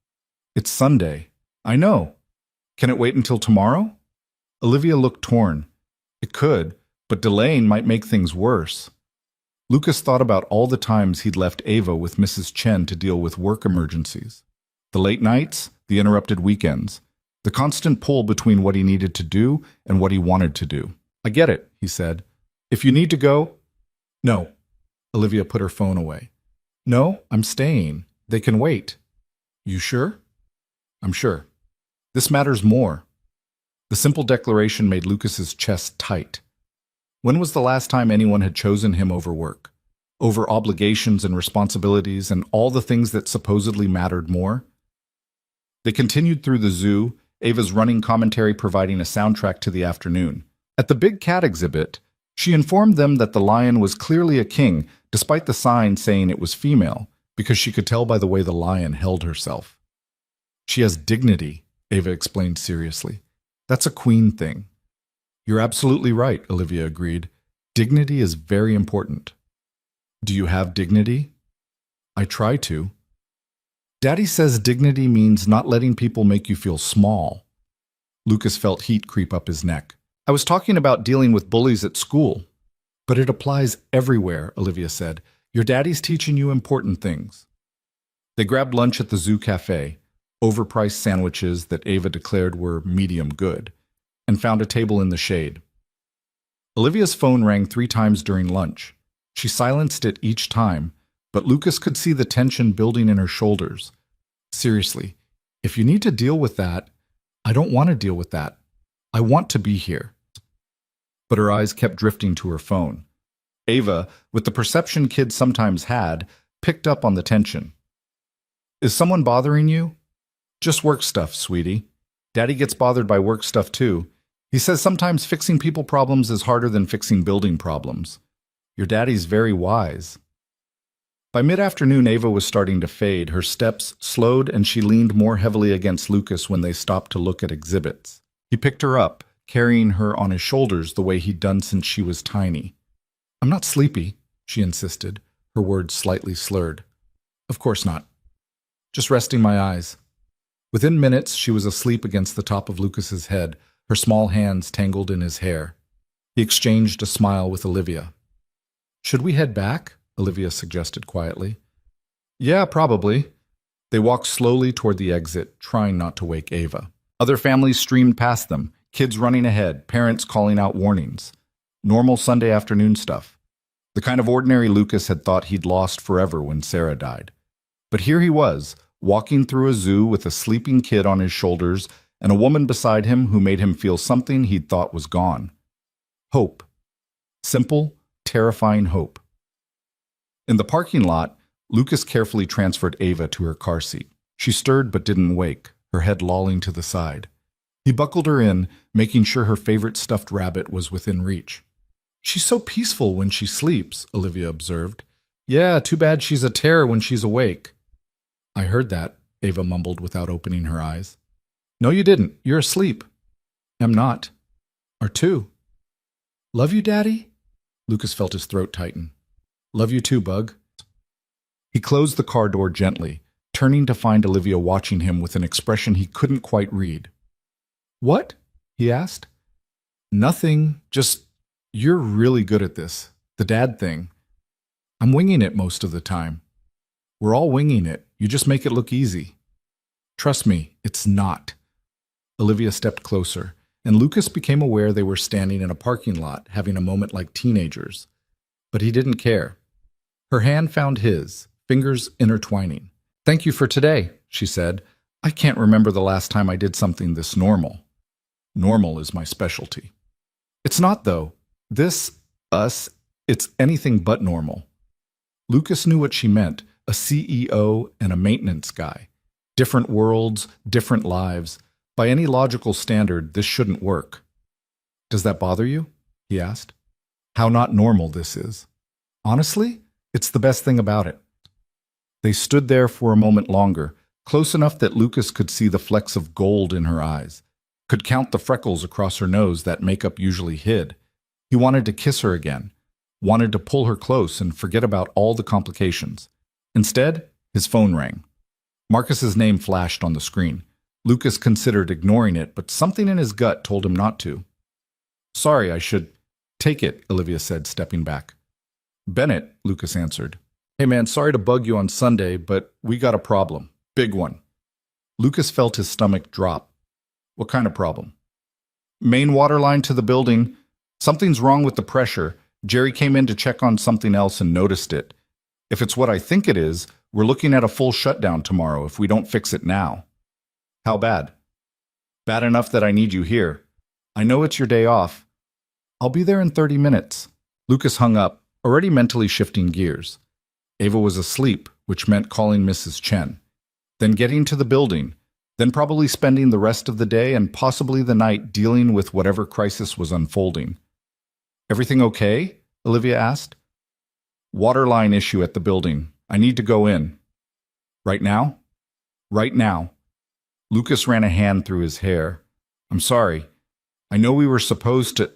[SPEAKER 1] It's Sunday. I know. Can it wait until tomorrow? Olivia looked torn. It could, but delaying might make things worse. Lucas thought about all the times he'd left Ava with Mrs. Chen to deal with work emergencies. The late nights, the interrupted weekends, the constant pull between what he needed to do and what he wanted to do. I get it, he said. If you need to go... No. Olivia put her phone away. No, I'm staying. They can wait. You sure? I'm sure. This matters more. The simple declaration made Lucas's chest tight. When was the last time anyone had chosen him over work? Over obligations and responsibilities and all the things that supposedly mattered more? They continued through the zoo, Ava's running commentary providing a soundtrack to the afternoon. At the big cat exhibit, she informed them that the lion was clearly a king, despite the sign saying it was female, because she could tell by the way the lion held herself. She has dignity, Ava explained seriously. That's a queen thing. You're absolutely right, Olivia agreed. Dignity is very important. Do you have dignity? I try to. Daddy says dignity means not letting people make you feel small. Lucas felt heat creep up his neck. I was talking about dealing with bullies at school. But it applies everywhere, Olivia said. Your daddy's teaching you important things. They grabbed lunch at the zoo cafe, overpriced sandwiches that Ava declared were medium good, and found a table in the shade. Olivia's phone rang 3 times during lunch. She silenced it each time, but Lucas could see the tension building in her shoulders. Seriously, if you need to deal with that, I don't want to deal with that. I want to be here. But her eyes kept drifting to her phone. Ava, with the perception kids sometimes had, picked up on the tension. Is someone bothering you? Just work stuff, sweetie. Daddy gets bothered by work stuff too. He says sometimes fixing people problems is harder than fixing building problems. Your daddy's very wise. By mid-afternoon, Ava was starting to fade. Her steps slowed and she leaned more heavily against Lucas when they stopped to look at exhibits. He picked her up, carrying her on his shoulders the way he'd done since she was tiny. I'm not sleepy, she insisted, her words slightly slurred. Of course not. Just resting my eyes. Within minutes, she was asleep against the top of Lucas's head, her small hands tangled in his hair. He exchanged a smile with Olivia. Should we head back? Olivia suggested quietly. Yeah, probably. They walked slowly toward the exit, trying not to wake Ava. Other families streamed past them, kids running ahead, parents calling out warnings. Normal Sunday afternoon stuff. The kind of ordinary Lucas had thought he'd lost forever when Sarah died. But here he was, walking through a zoo with a sleeping kid on his shoulders and a woman beside him who made him feel something he'd thought was gone. Hope. Simple, terrifying hope. In the parking lot, Lucas carefully transferred Ava to her car seat. She stirred but didn't wake, her head lolling to the side. He buckled her in, making sure her favorite stuffed rabbit was within reach. She's so peaceful when she sleeps, Olivia observed. Yeah, too bad she's a terror when she's awake. I heard that, Ava mumbled without opening her eyes. No, you didn't. You're asleep. I'm not. Are too. Love you, Daddy? Lucas felt his throat tighten. Love you too, Bug. He closed the car door gently, turning to find Olivia watching him with an expression he couldn't quite read. What? He asked. Nothing, just, you're really good at this, the dad thing. I'm winging it most of the time. We're all winging it, you just make it look easy. Trust me, it's not. Olivia stepped closer, and Lucas became aware they were standing in a parking lot, having a moment like teenagers. But he didn't care. Her hand found his, fingers intertwining. Thank you for today, she said. I can't remember the last time I did something this normal. Normal is my specialty. It's not, though. This, us, it's anything but normal. Lucas knew what she meant, a CEO and a maintenance guy. Different worlds, different lives. By any logical standard, this shouldn't work. Does that bother you? He asked. How not normal this is. Honestly, it's the best thing about it. They stood there for a moment longer, close enough that Lucas could see the flecks of gold in her eyes, could count the freckles across her nose that makeup usually hid. He wanted to kiss her again, wanted to pull her close and forget about all the complications. Instead, his phone rang. Marcus's name flashed on the screen. Lucas considered ignoring it, but something in his gut told him not to. "Sorry, I should—" "Take it," Olivia said, stepping back. "Bennett," Lucas answered. "Hey man, sorry to bug you on Sunday, but we got a problem. Big one." Lucas felt his stomach drop. "What kind of problem?" "Main water line to the building. Something's wrong with the pressure. Jerry came in to check on something else and noticed it. If it's what I think it is, we're looking at a full shutdown tomorrow if we don't fix it now." "How bad?" "Bad enough that I need you here. I know it's your day off." "I'll be there in 30 minutes. Lucas hung up, already mentally shifting gears. Ava was asleep, which meant calling Mrs. Chen. Then getting to the building. Then probably spending the rest of the day and possibly the night dealing with whatever crisis was unfolding. "Everything okay?" Olivia asked. "Water line issue at the building. I need to go in." "Right now?" "Right now." Lucas ran a hand through his hair. "I'm sorry. I know we were supposed to—"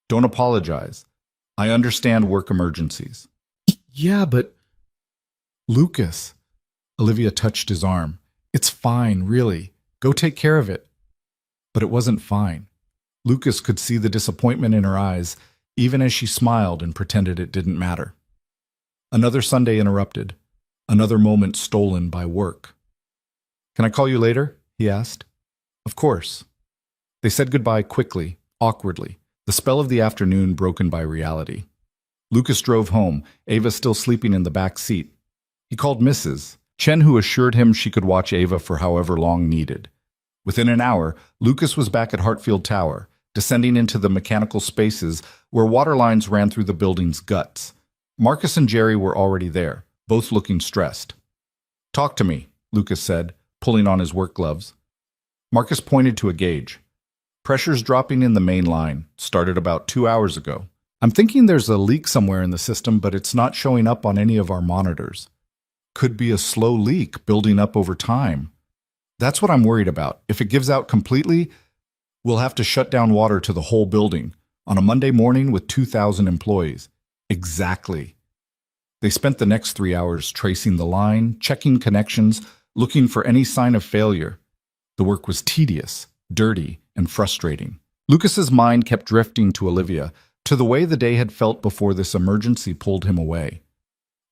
[SPEAKER 1] "Don't apologize. I understand work emergencies." "Yeah, but—" "Lucas." Olivia touched his arm. "It's fine, really. Go take care of it." But it wasn't fine. Lucas could see the disappointment in her eyes, even as she smiled and pretended it didn't matter. Another Sunday interrupted. Another moment stolen by work. "Can I call you later?" he asked. "Of course." They said goodbye quickly, awkwardly, the spell of the afternoon broken by reality. Lucas drove home, Ava still sleeping in the back seat. He called Mrs. Chen, who assured him she could watch Ava for however long needed. Within an hour, Lucas was back at Hartfield Tower, descending into the mechanical spaces where water lines ran through the building's guts. Marcus and Jerry were already there, both looking stressed. "Talk to me," Lucas said, pulling on his work gloves. Marcus pointed to a gauge. "Pressure's dropping in the main line. Started about 2 hours ago. I'm thinking there's a leak somewhere in the system, but it's not showing up on any of our monitors. Could be a slow leak building up over time. That's what I'm worried about. If it gives out completely, we'll have to shut down water to the whole building on a Monday morning with 2,000 employees." Exactly. They spent the next 3 hours tracing the line, checking connections, looking for any sign of failure. The work was tedious, dirty, and frustrating. Lucas's mind kept drifting to Olivia, to the way the day had felt before this emergency pulled him away.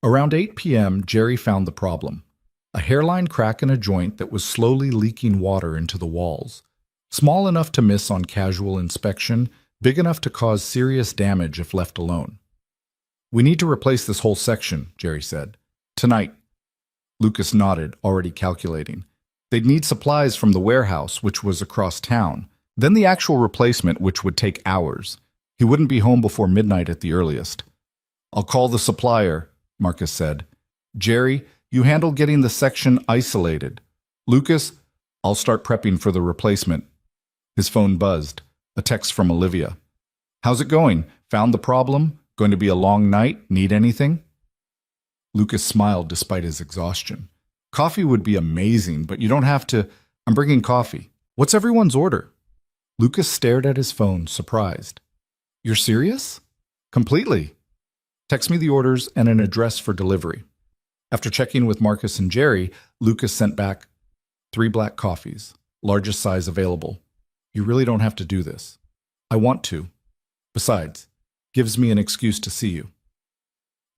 [SPEAKER 1] Around 8 p.m., Jerry found the problem. A hairline crack in a joint that was slowly leaking water into the walls. Small enough to miss on casual inspection, big enough to cause serious damage if left alone. "We need to replace this whole section," Jerry said. "Tonight." Lucas nodded, already calculating. They'd need supplies from the warehouse, which was across town, then the actual replacement, which would take hours. He wouldn't be home before midnight at the earliest. "I'll call the supplier," Marcus said. "Jerry, you handle getting the section isolated. Lucas, I'll start prepping for the replacement." His phone buzzed. A text from Olivia. "How's it going? Found the problem? Going to be a long night? Need anything?" Lucas smiled despite his exhaustion. "Coffee would be amazing, but you don't have to—" "I'm bringing coffee. What's everyone's order?" Lucas stared at his phone, surprised. "You're serious?" "Completely. Text me the orders and an address for delivery." After checking with Marcus and Jerry, Lucas sent back 3 black coffees, largest size available. "You really don't have to do this." "I want to. Besides, gives me an excuse to see you."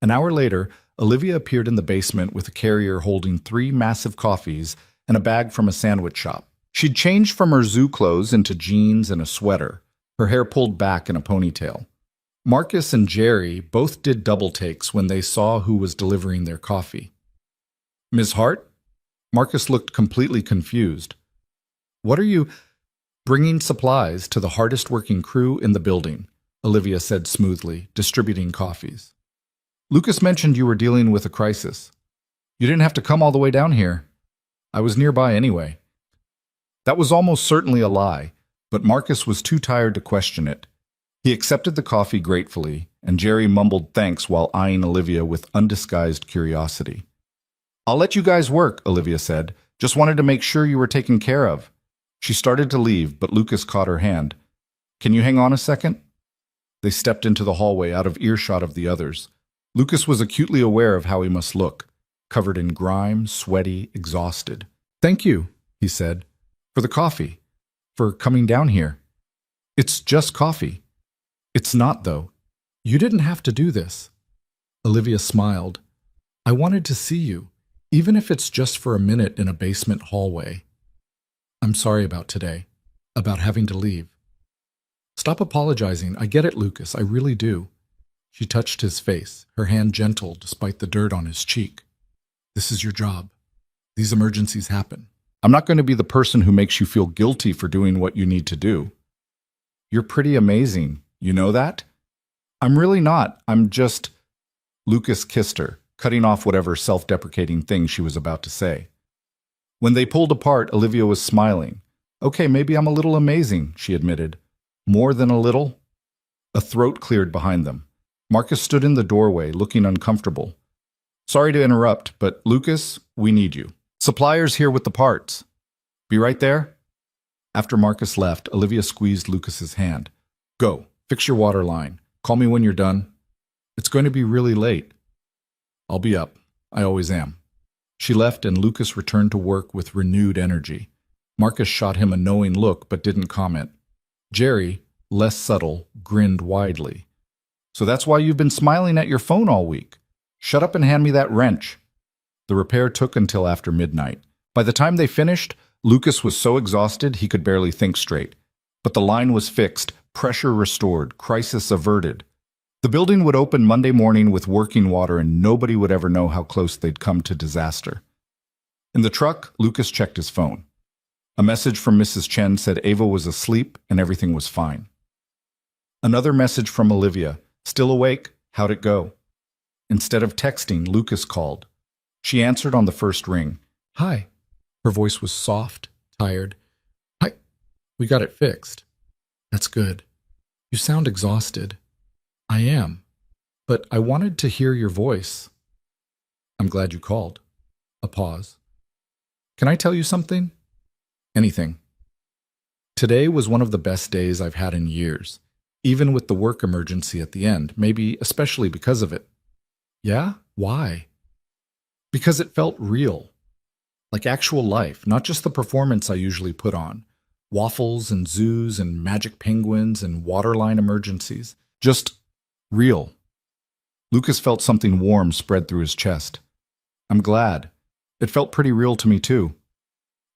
[SPEAKER 1] An hour later, Olivia appeared in the basement with a carrier holding 3 massive coffees and a bag from a sandwich shop. She'd changed from her zoo clothes into jeans and a sweater, her hair pulled back in a ponytail. Marcus and Jerry both did double takes when they saw who was delivering their coffee. "Ms. Hart?" Marcus looked completely confused. "What are you—" "Bringing supplies to the hardest working crew in the building," Olivia said smoothly, distributing coffees. "Lucas mentioned you were dealing with a crisis. You didn't have to come all the way down here. I was nearby anyway." That was almost certainly a lie, but Marcus was too tired to question it. He accepted the coffee gratefully, and Jerry mumbled thanks while eyeing Olivia with undisguised curiosity. "I'll let you guys work," Olivia said. "Just wanted to make sure you were taken care of." She started to leave, but Lucas caught her hand. "Can you hang on a second?" They stepped into the hallway out of earshot of the others. Lucas was acutely aware of how he must look, covered in grime, sweaty, exhausted. "Thank you," he said, "for the coffee, for coming down here. It's just coffee." "It's not, though. You didn't have to do this." Olivia smiled. "I wanted to see you, even if it's just for a minute in a basement hallway. I'm sorry about today, about having to leave." "Stop apologizing. I get it, Lucas. I really do." She touched his face, her hand gentle despite the dirt on his cheek. "This is your job. These emergencies happen. I'm not going to be the person who makes you feel guilty for doing what you need to do. You're pretty amazing. You know that?" "I'm really not. I'm just—" Lucas kissed her, cutting off whatever self-deprecating thing she was about to say. When they pulled apart, Olivia was smiling. "Okay, maybe I'm a little amazing," she admitted. "More than a little?" A throat cleared behind them. Marcus stood in the doorway, looking uncomfortable. "Sorry to interrupt, but Lucas, we need you. Supplier's here with the parts. Be right there?" After Marcus left, Olivia squeezed Lucas's hand. "Go, fix your water line. Call me when you're done. It's going to be really late." "I'll be up. I always am." She left, and Lucas returned to work with renewed energy. Marcus shot him a knowing look but didn't comment. Jerry, less subtle, grinned widely. "So that's why you've been smiling at your phone all week. Shut up and hand me that wrench." The repair took until after midnight. By the time they finished, Lucas was so exhausted he could barely think straight. But the line was fixed, pressure restored, crisis averted. The building would open Monday morning with working water, and nobody would ever know how close they'd come to disaster. In the truck, Lucas checked his phone. A message from Mrs. Chen said Ava was asleep and everything was fine. Another message from Olivia. "Still awake? How'd it go?" Instead of texting, Lucas called. She answered on the first ring. "Hi." Her voice was soft, tired. "Hi. We got it fixed." "That's good. You sound exhausted." "I am. But I wanted to hear your voice." "I'm glad you called." A pause. "Can I tell you something?" "Anything." "Today was one of the best days I've had in years, even with the work emergency at the end, maybe especially because of it." "Yeah? Why?" "Because it felt real. Like actual life, not just the performance I usually put on. Waffles and zoos and magic penguins and waterline emergencies. Just real." Lucas felt something warm spread through his chest. "I'm glad. It felt pretty real to me too.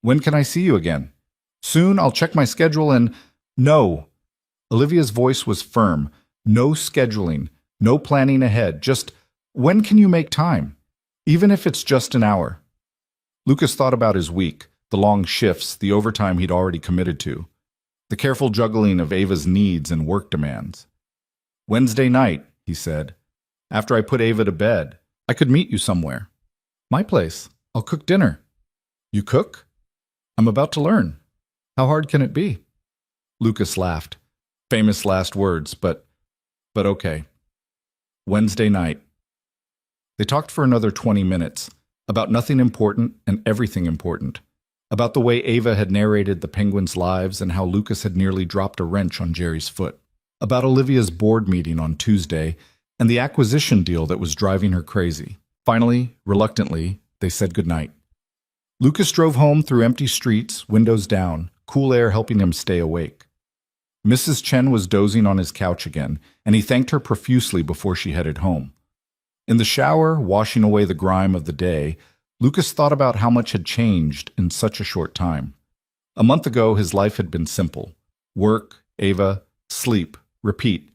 [SPEAKER 1] When can I see you again?" "Soon. I'll check my schedule and—" "No." Olivia's voice was firm. "No scheduling. No planning ahead. Just, when can you make time? Even if it's just an hour." Lucas thought about his week, the long shifts, the overtime he'd already committed to, the careful juggling of Ava's needs and work demands. "Wednesday night," he said. "After I put Ava to bed. I could meet you somewhere." "My place. I'll cook dinner." "You cook?" "I'm about to learn. How hard can it be?" Lucas laughed. Famous last words, but okay. Wednesday night. They talked for another 20 minutes, about nothing important and everything important, about the way Ava had narrated the penguins' lives and how Lucas had nearly dropped a wrench on Jerry's foot, about Olivia's board meeting on Tuesday and the acquisition deal that was driving her crazy. Finally, reluctantly, they said goodnight. Lucas drove home through empty streets, windows down, cool air helping him stay awake. Mrs. Chen was dozing on his couch again, and he thanked her profusely before she headed home. In the shower, washing away the grime of the day, Lucas thought about how much had changed in such a short time. A month ago, his life had been simple. Work, Ava, sleep, repeat.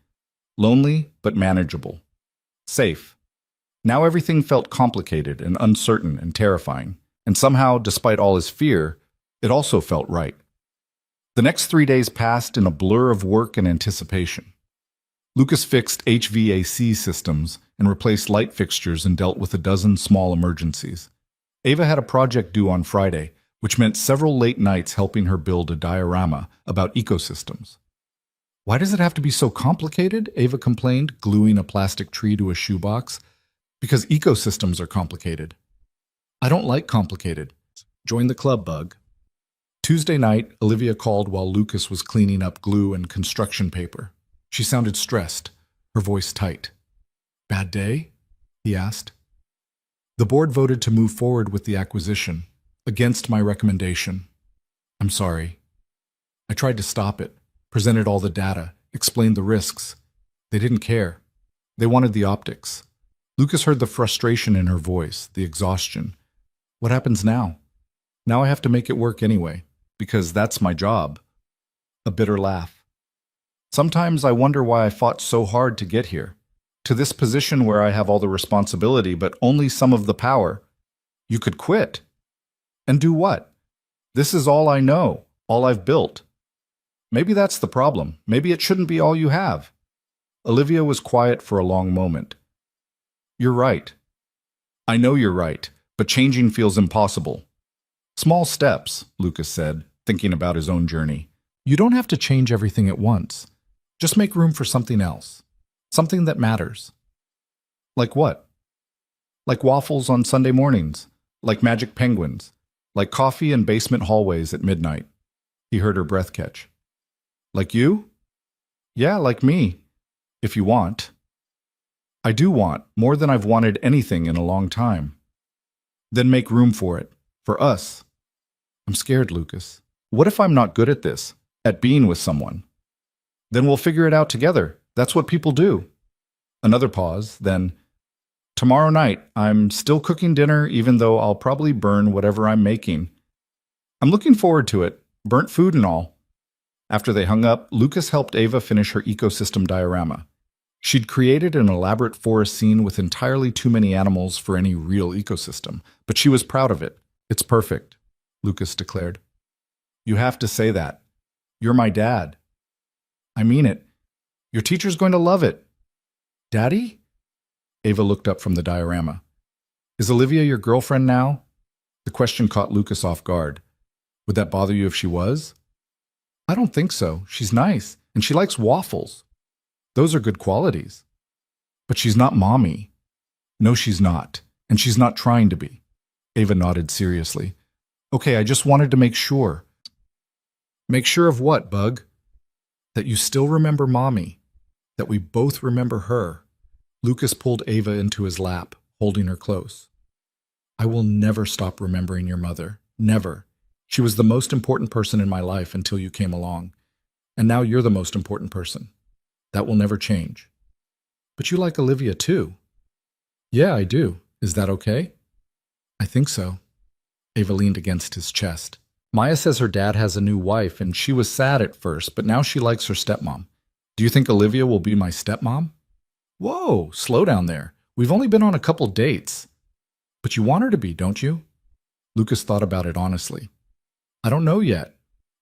[SPEAKER 1] Lonely, but manageable. Safe. Now everything felt complicated and uncertain and terrifying, and somehow, despite all his fear, it also felt right. The next 3 days passed in a blur of work and anticipation. Lucas fixed HVAC systems and replaced light fixtures and dealt with a dozen small emergencies. Ava had a project due on Friday, which meant several late nights helping her build a diorama about ecosystems. "Why does it have to be so complicated?" Ava complained, gluing a plastic tree to a shoebox. "Because ecosystems are complicated." "I don't like complicated. Join the club, bug." Tuesday night, Olivia called while Lucas was cleaning up glue and construction paper. She sounded stressed, her voice tight. "Bad day?" he asked. "The board voted to move forward with the acquisition, against my recommendation. I'm sorry. I tried to stop it, presented all the data, explained the risks. They didn't care. They wanted the optics." Lucas heard the frustration in her voice, the exhaustion. "What happens now? Now I have to make it work anyway, because that's my job." A bitter laugh. "Sometimes I wonder why I fought so hard to get here, to this position where I have all the responsibility but only some of the power. You could quit. And do what? This is all I know, all I've built. Maybe that's the problem. Maybe it shouldn't be all you have." Olivia was quiet for a long moment. "You're right. I know you're right, but changing feels impossible." "Small steps," Lucas said, thinking about his own journey. "You don't have to change everything at once. Just make room for something else. Something that matters." "Like what?" "Like waffles on Sunday mornings. Like magic penguins. Like coffee in basement hallways at midnight." He heard her breath catch. "Like you?" "Yeah, like me. If you want." "I do want, more than I've wanted anything in a long time." "Then make room for it. For us." "I'm scared, Lucas. What if I'm not good at this? At being with someone?" "Then we'll figure it out together. That's what people do." Another pause, then, "Tomorrow night, I'm still cooking dinner even though I'll probably burn whatever I'm making. I'm looking forward to it, burnt food and all." After they hung up, Lucas helped Ava finish her ecosystem diorama. She'd created an elaborate forest scene with entirely too many animals for any real ecosystem, but she was proud of it. "It's perfect," Lucas declared. "You have to say that. You're my dad." "I mean it. Your teacher's going to love it." "Daddy?" Ava looked up from the diorama. "Is Olivia your girlfriend now?" The question caught Lucas off guard. Would that bother you if she was? "I don't think so. She's nice, and she likes waffles. Those are good qualities." "But she's not mommy." "No, she's not, and she's not trying to be." Ava nodded seriously. "Okay, I just wanted to make sure." "Make sure of what, Bug?" "That you still remember mommy. That we both remember her." Lucas pulled Ava into his lap, holding her close. "I will never stop remembering your mother. Never. She was the most important person in my life until you came along. And now you're the most important person. That will never change." "But you like Olivia too." "Yeah, I do. Is that okay?" "I think so." Ava leaned against his chest. "Maya says her dad has a new wife, and she was sad at first, but now she likes her stepmom. Do you think Olivia will be my stepmom?" "Whoa, slow down there. We've only been on a couple dates." "But you want her to be, don't you?" Lucas thought about it honestly. "I don't know yet.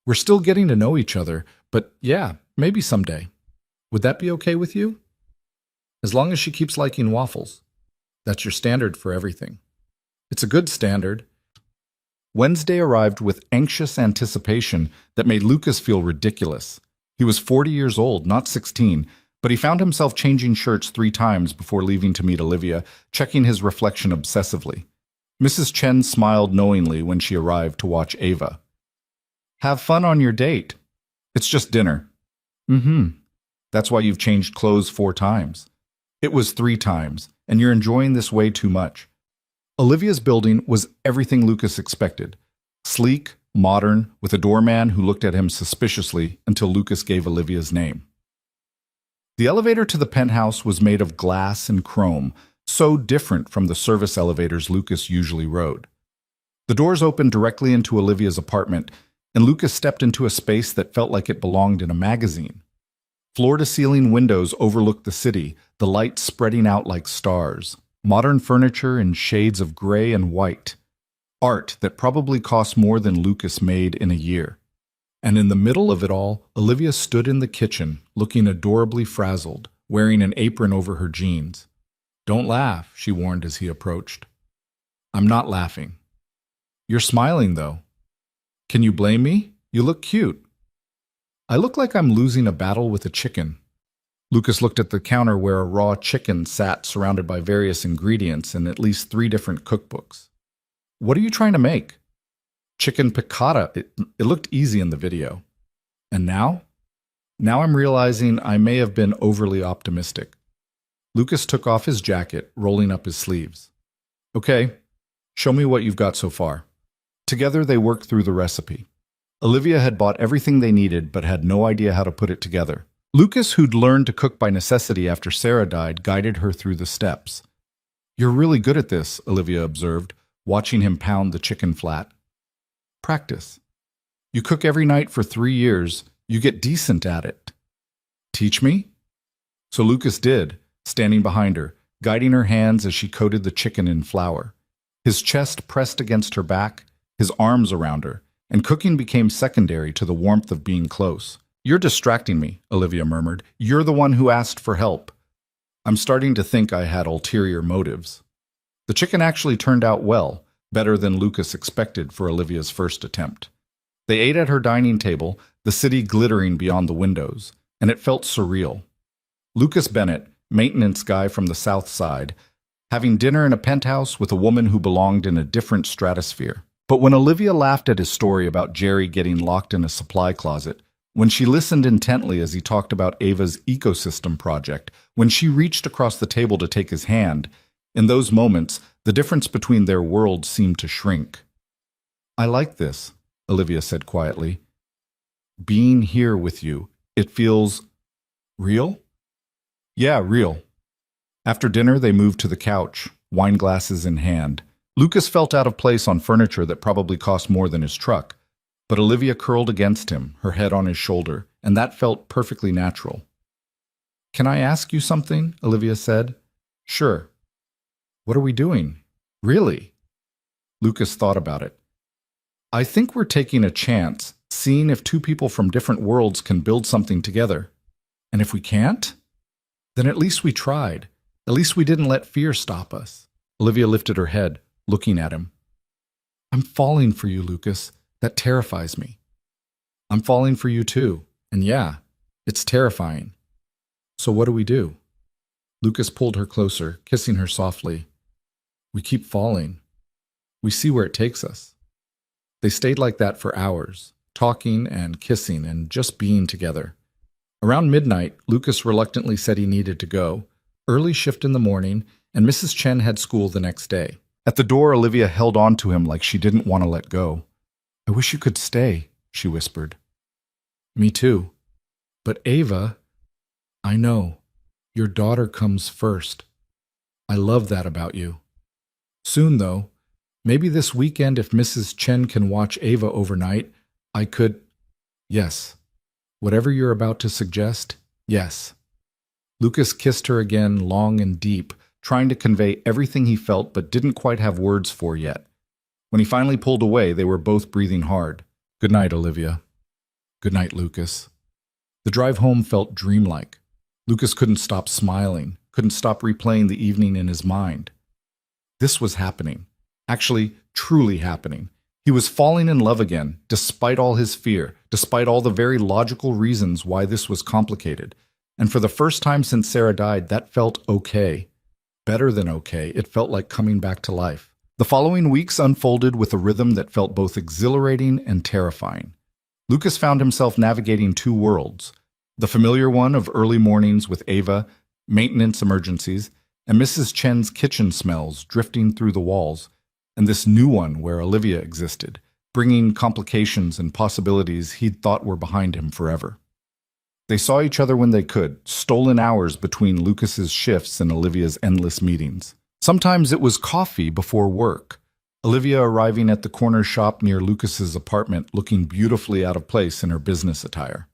[SPEAKER 1] We're still getting to know each other, but yeah, maybe someday. Would that be okay with you?" "As long as she keeps liking waffles. That's your standard for everything." "It's a good standard." Wednesday arrived with anxious anticipation that made Lucas feel ridiculous. He was 40 years old, not 16, but he found himself changing shirts 3 times before leaving to meet Olivia, checking his reflection obsessively. Mrs. Chen smiled knowingly when she arrived to watch Ava. "Have fun on your date." "It's just dinner." "Mm-hmm. That's why you've changed clothes 4 times. It was 3 times, and you're enjoying this way too much." Olivia's building was everything Lucas expected. Sleek, modern, with a doorman who looked at him suspiciously until Lucas gave Olivia's name. The elevator to the penthouse was made of glass and chrome, so different from the service elevators Lucas usually rode. The doors opened directly into Olivia's apartment, and Lucas stepped into a space that felt like it belonged in a magazine. Floor-to-ceiling windows overlooked the city, the lights spreading out like stars. Modern furniture in shades of gray and white. Art that probably cost more than Lucas made in a year. And in the middle of it all, Olivia stood in the kitchen, looking adorably frazzled, wearing an apron over her jeans. "Don't laugh," she warned as he approached. "I'm not laughing." "You're smiling, though." "Can you blame me? You look cute." "I look like I'm losing a battle with a chicken." Lucas looked at the counter where a raw chicken sat surrounded by various ingredients in at least 3 different cookbooks. "What are you trying to make?" "Chicken piccata. It looked easy in the video." "And now?" Now I'm realizing I may have been overly optimistic. Lucas took off his jacket, rolling up his sleeves. Okay, show me what you've got so far. Together they worked through the recipe. Olivia had bought everything they needed but had no idea how to put it together. Lucas, who'd learned to cook by necessity after Sarah died, guided her through the steps. You're really good at this, Olivia observed, watching him pound the chicken flat. Practice. You cook every night for 3 years, you get decent at it. Teach me? So Lucas did, standing behind her, guiding her hands as she coated the chicken in flour. His chest pressed against her back, his arms around her, and cooking became secondary to the warmth of being close. You're distracting me, Olivia murmured. You're the one who asked for help. I'm starting to think I had ulterior motives. The chicken actually turned out well, better than Lucas expected for Olivia's first attempt. They ate at her dining table, the city glittering beyond the windows, and it felt surreal. Lucas Bennett, maintenance guy from the South Side, having dinner in a penthouse with a woman who belonged in a different stratosphere. But when Olivia laughed at his story about Jerry getting locked in a supply closet, when she listened intently as he talked about Ava's ecosystem project, when she reached across the table to take his hand, in those moments, the difference between their worlds seemed to shrink. I like this, Olivia said quietly. Being here with you, it feels real? Yeah, real. After dinner, they moved to the couch, wine glasses in hand. Lucas felt out of place on furniture that probably cost more than his truck, but Olivia curled against him, her head on his shoulder, and that felt perfectly natural. Can I ask you something? Olivia said. Sure. What are we doing? Really? Lucas thought about it. I think we're taking a chance, seeing if two people from different worlds can build something together. And if we can't? Then at least we tried. At least we didn't let fear stop us. Olivia lifted her head, looking at him. I'm falling for you, Lucas. That terrifies me. I'm falling for you too. And yeah, it's terrifying. So what do we do? Lucas pulled her closer, kissing her softly. We keep falling. We see where it takes us. They stayed like that for hours, talking and kissing and just being together. Around midnight, Lucas reluctantly said he needed to go. Early shift in the morning, and Mrs. Chen had school the next day. At the door, Olivia held on to him like she didn't want to let go. I wish you could stay, she whispered. Me too. But Ava, I know. Your daughter comes first. I love that about you. Soon, though, maybe this weekend if Mrs. Chen can watch Ava overnight, I could… Yes. Whatever you're about to suggest, yes. Lucas kissed her again, long and deep, trying to convey everything he felt but didn't quite have words for yet. When he finally pulled away, they were both breathing hard. Good night, Olivia. Good night, Lucas. The drive home felt dreamlike. Lucas couldn't stop smiling, couldn't stop replaying the evening in his mind. This was happening. Actually, truly happening. He was falling in love again, despite all his fear, despite all the very logical reasons why this was complicated. And for the first time since Sarah died, that felt okay. Better than okay, it felt like coming back to life. The following weeks unfolded with a rhythm that felt both exhilarating and terrifying. Lucas found himself navigating two worlds. The familiar one of early mornings with Ava, maintenance emergencies, and Mrs. Chen's kitchen smells drifting through the walls, and this new one where Olivia existed, bringing complications and possibilities he'd thought were behind him forever. They saw each other when they could, stolen hours between Lucas's shifts and Olivia's endless meetings. Sometimes it was coffee before work, Olivia arriving at the corner shop near Lucas's apartment looking beautifully out of place in her business attire.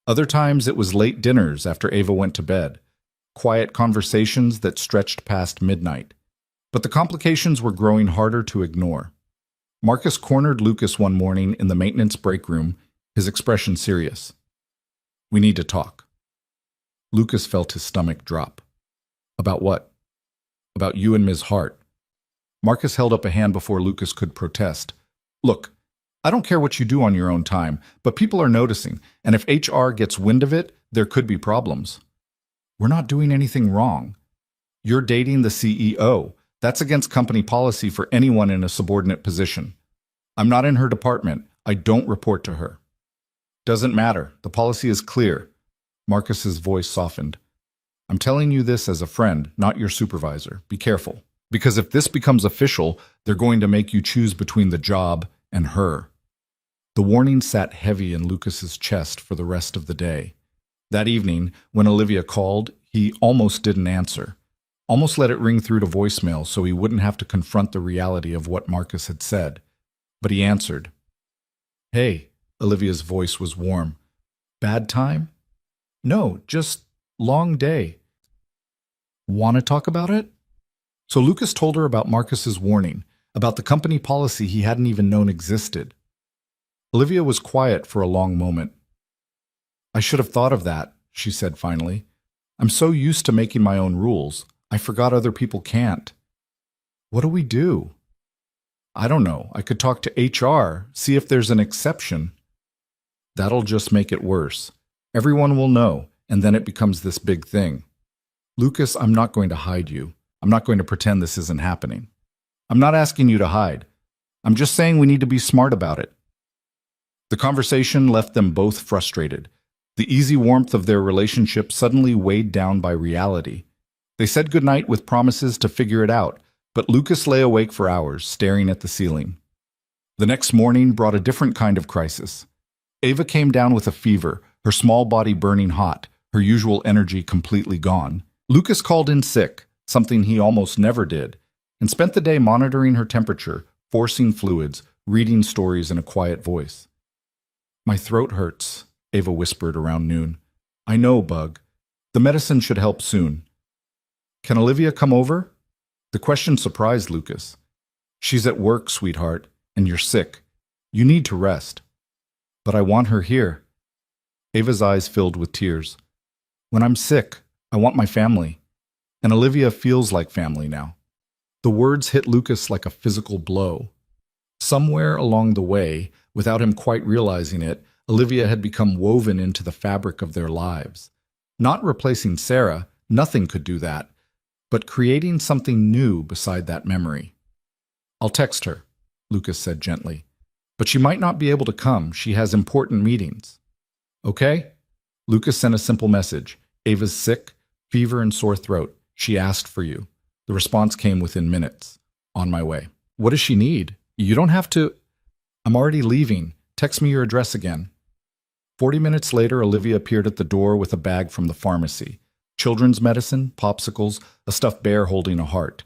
[SPEAKER 1] Other times it was late dinners after Ava went to bed, quiet conversations that stretched past midnight. But the complications were growing harder to ignore. Marcus cornered Lucas one morning in the maintenance break room, his expression serious. We need to talk. Lucas felt his stomach drop. About what? About you and Ms. Hart. Marcus held up a hand before Lucas could protest. Look, I don't care what you do on your own time, but people are noticing, and if HR gets wind of it, there could be problems. We're not doing anything wrong. You're dating the CEO. That's against company policy for anyone in a subordinate position. I'm not in her department. I don't report to her. Doesn't matter. The policy is clear. Marcus's voice softened. I'm telling you this as a friend, not your supervisor. Be careful. Because if this becomes official, they're going to make you choose between the job and her. The warning sat heavy in Lucas's chest for the rest of the day. That evening, when Olivia called, he almost didn't answer. Almost let it ring through to voicemail so he wouldn't have to confront the reality of what Marcus had said. But he answered. Hey, Olivia's voice was warm. Bad time? No, just long day. Want to talk about it? So Lucas told her about Marcus's warning, about the company policy he hadn't even known existed. Olivia was quiet for a long moment. I should have thought of that, she said finally. I'm so used to making my own rules. I forgot other people can't. What do we do? I don't know. I could talk to HR, see if there's an exception. That'll just make it worse. Everyone will know, and then it becomes this big thing. Lucas, I'm not going to hide you. I'm not going to pretend this isn't happening. I'm not asking you to hide. I'm just saying we need to be smart about it. The conversation left them both frustrated. The easy warmth of their relationship suddenly weighed down by reality. They said goodnight with promises to figure it out, but Lucas lay awake for hours, staring at the ceiling. The next morning brought a different kind of crisis. Ava came down with a fever, her small body burning hot, her usual energy completely gone. Lucas called in sick, something he almost never did, and spent the day monitoring her temperature, forcing fluids, reading stories in a quiet voice. My throat hurts, Ava whispered around noon. I know, Bug. The medicine should help soon. Can Olivia come over? The question surprised Lucas. She's at work, sweetheart, and you're sick. You need to rest. But I want her here. Ava's eyes filled with tears. When I'm sick, I want my family. And Olivia feels like family now. The words hit Lucas like a physical blow. Somewhere along the way, without him quite realizing it, Olivia had become woven into the fabric of their lives. Not replacing Sarah, nothing could do that, but creating something new beside that memory. I'll text her, Lucas said gently. But she might not be able to come. She has important meetings. Okay? Lucas sent a simple message. Ava's sick, fever and sore throat. She asked for you. The response came within minutes. On my way. What does she need? You don't have to... I'm already leaving. Text me your address again. 40 minutes later, Olivia appeared at the door with a bag from the pharmacy. Children's medicine, popsicles, a stuffed bear holding a heart.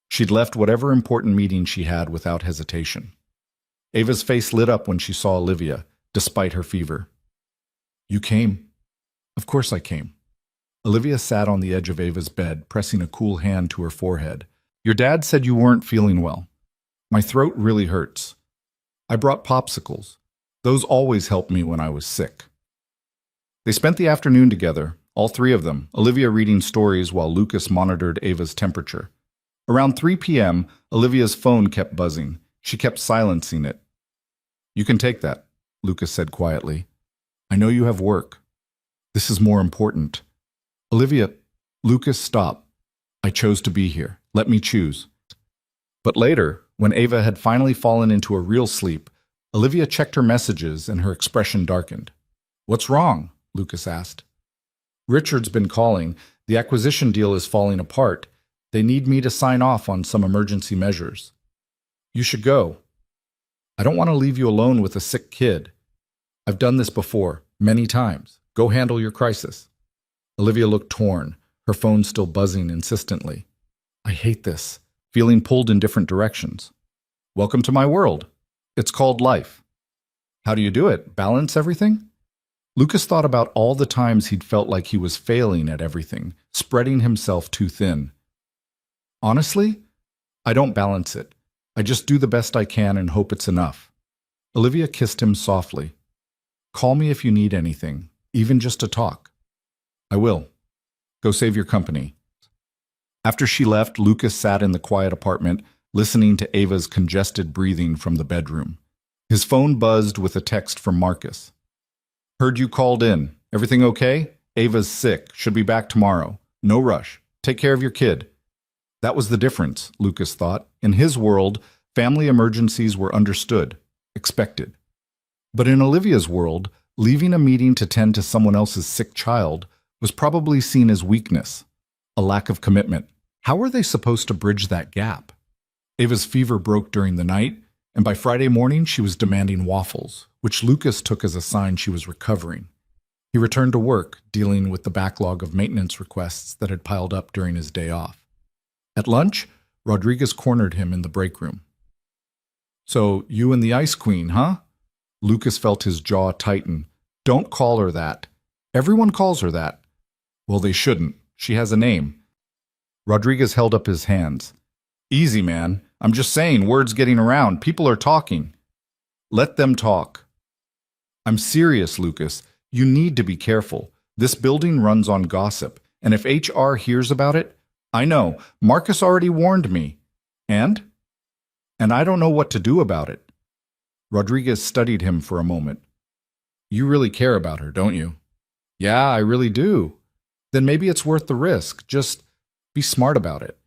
[SPEAKER 1] She'd left whatever important meeting she had without hesitation. Ava's face lit up when she saw Olivia, despite her fever. You came. Of course I came. Olivia sat on the edge of Ava's bed, pressing a cool hand to her forehead. Your dad said you weren't feeling well. My throat really hurts. I brought popsicles. Those always helped me when I was sick. They spent the afternoon together, all three of them, Olivia reading stories while Lucas monitored Ava's temperature. Around 3 p.m., Olivia's phone kept buzzing. She kept silencing it. You can take that, Lucas said quietly. I know you have work. This is more important. Olivia, Lucas, stop. I chose to be here. Let me choose. But later, when Ava had finally fallen into a real sleep, Olivia checked her messages and her expression darkened. What's wrong? Lucas asked. Richard's been calling. The acquisition deal is falling apart. They need me to sign off on some emergency measures. You should go. I don't want to leave you alone with a sick kid. I've done this before, many times. Go handle your crisis. Olivia looked torn, her phone still buzzing insistently. I hate this, feeling pulled in different directions. Welcome to my world. It's called life. How do you do it? Balance everything? Lucas thought about all the times he'd felt like he was failing at everything, spreading himself too thin. Honestly, I don't balance it. I just do the best I can and hope it's enough. Olivia kissed him softly. Call me if you need anything, even just to talk. I will. Go save your company. After she left, Lucas sat in the quiet apartment, listening to Ava's congested breathing from the bedroom. His phone buzzed with a text from Marcus. Heard you called in. Everything okay? Ava's sick. Should be back tomorrow. No rush. Take care of your kid. That was the difference, Lucas thought. In his world, family emergencies were understood, expected. But in Olivia's world, Leaving a meeting to tend to someone else's sick child was probably seen as weakness, a lack of commitment. How were they supposed to bridge that gap? Ava's fever broke during the night, and by Friday morning she was demanding waffles, which Lucas took as a sign she was recovering. He returned to work, dealing with the backlog of maintenance requests that had piled up during his day off. At lunch, Rodriguez cornered him in the break room. "So, you and the Ice Queen, huh?" Lucas felt his jaw tighten. "Don't call her that. Everyone calls her that." "Well, they shouldn't. She has a name." Rodriguez held up his hands. "Easy, man. I'm just saying, word's getting around. People are talking." "Let them talk." "I'm serious, Lucas. You need to be careful. This building runs on gossip, and if HR hears about it, I know. Marcus already warned me. And? And I don't know what to do about it." Rodriguez studied him for a moment. "You really care about her, don't you?" "Yeah, I really do." "Then maybe it's worth the risk. Just be smart about it."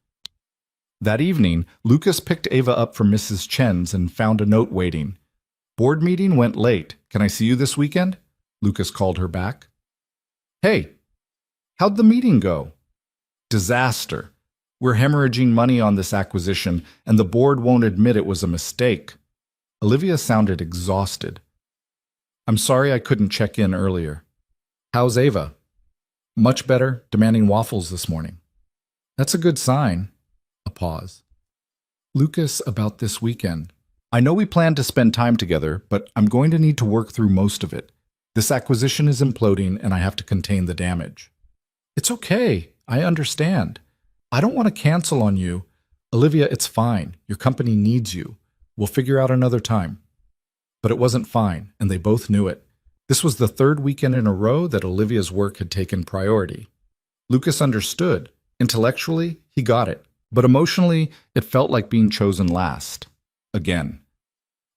[SPEAKER 1] That evening, Lucas picked Ava up from Mrs. Chen's and found a note waiting. "Board meeting went late. Can I see you this weekend?" Lucas called her back. "Hey, how'd the meeting go?" "Disaster. We're hemorrhaging money on this acquisition, and the board won't admit it was a mistake." Olivia sounded exhausted. "I'm sorry I couldn't check in earlier." "How's Ava?" "Much better, demanding waffles this morning." "That's a good sign." A pause. "Lucas, about this weekend. I know we planned to spend time together, but I'm going to need to work through most of it. This acquisition is imploding, and I have to contain the damage." "It's okay. I understand. I don't want to cancel on you." "Olivia, it's fine. Your company needs you. We'll figure out another time." But it wasn't fine, and they both knew it. This was the third weekend in a row that Olivia's work had taken priority. Lucas understood. Intellectually, he got it. But emotionally, it felt like being chosen last. Again.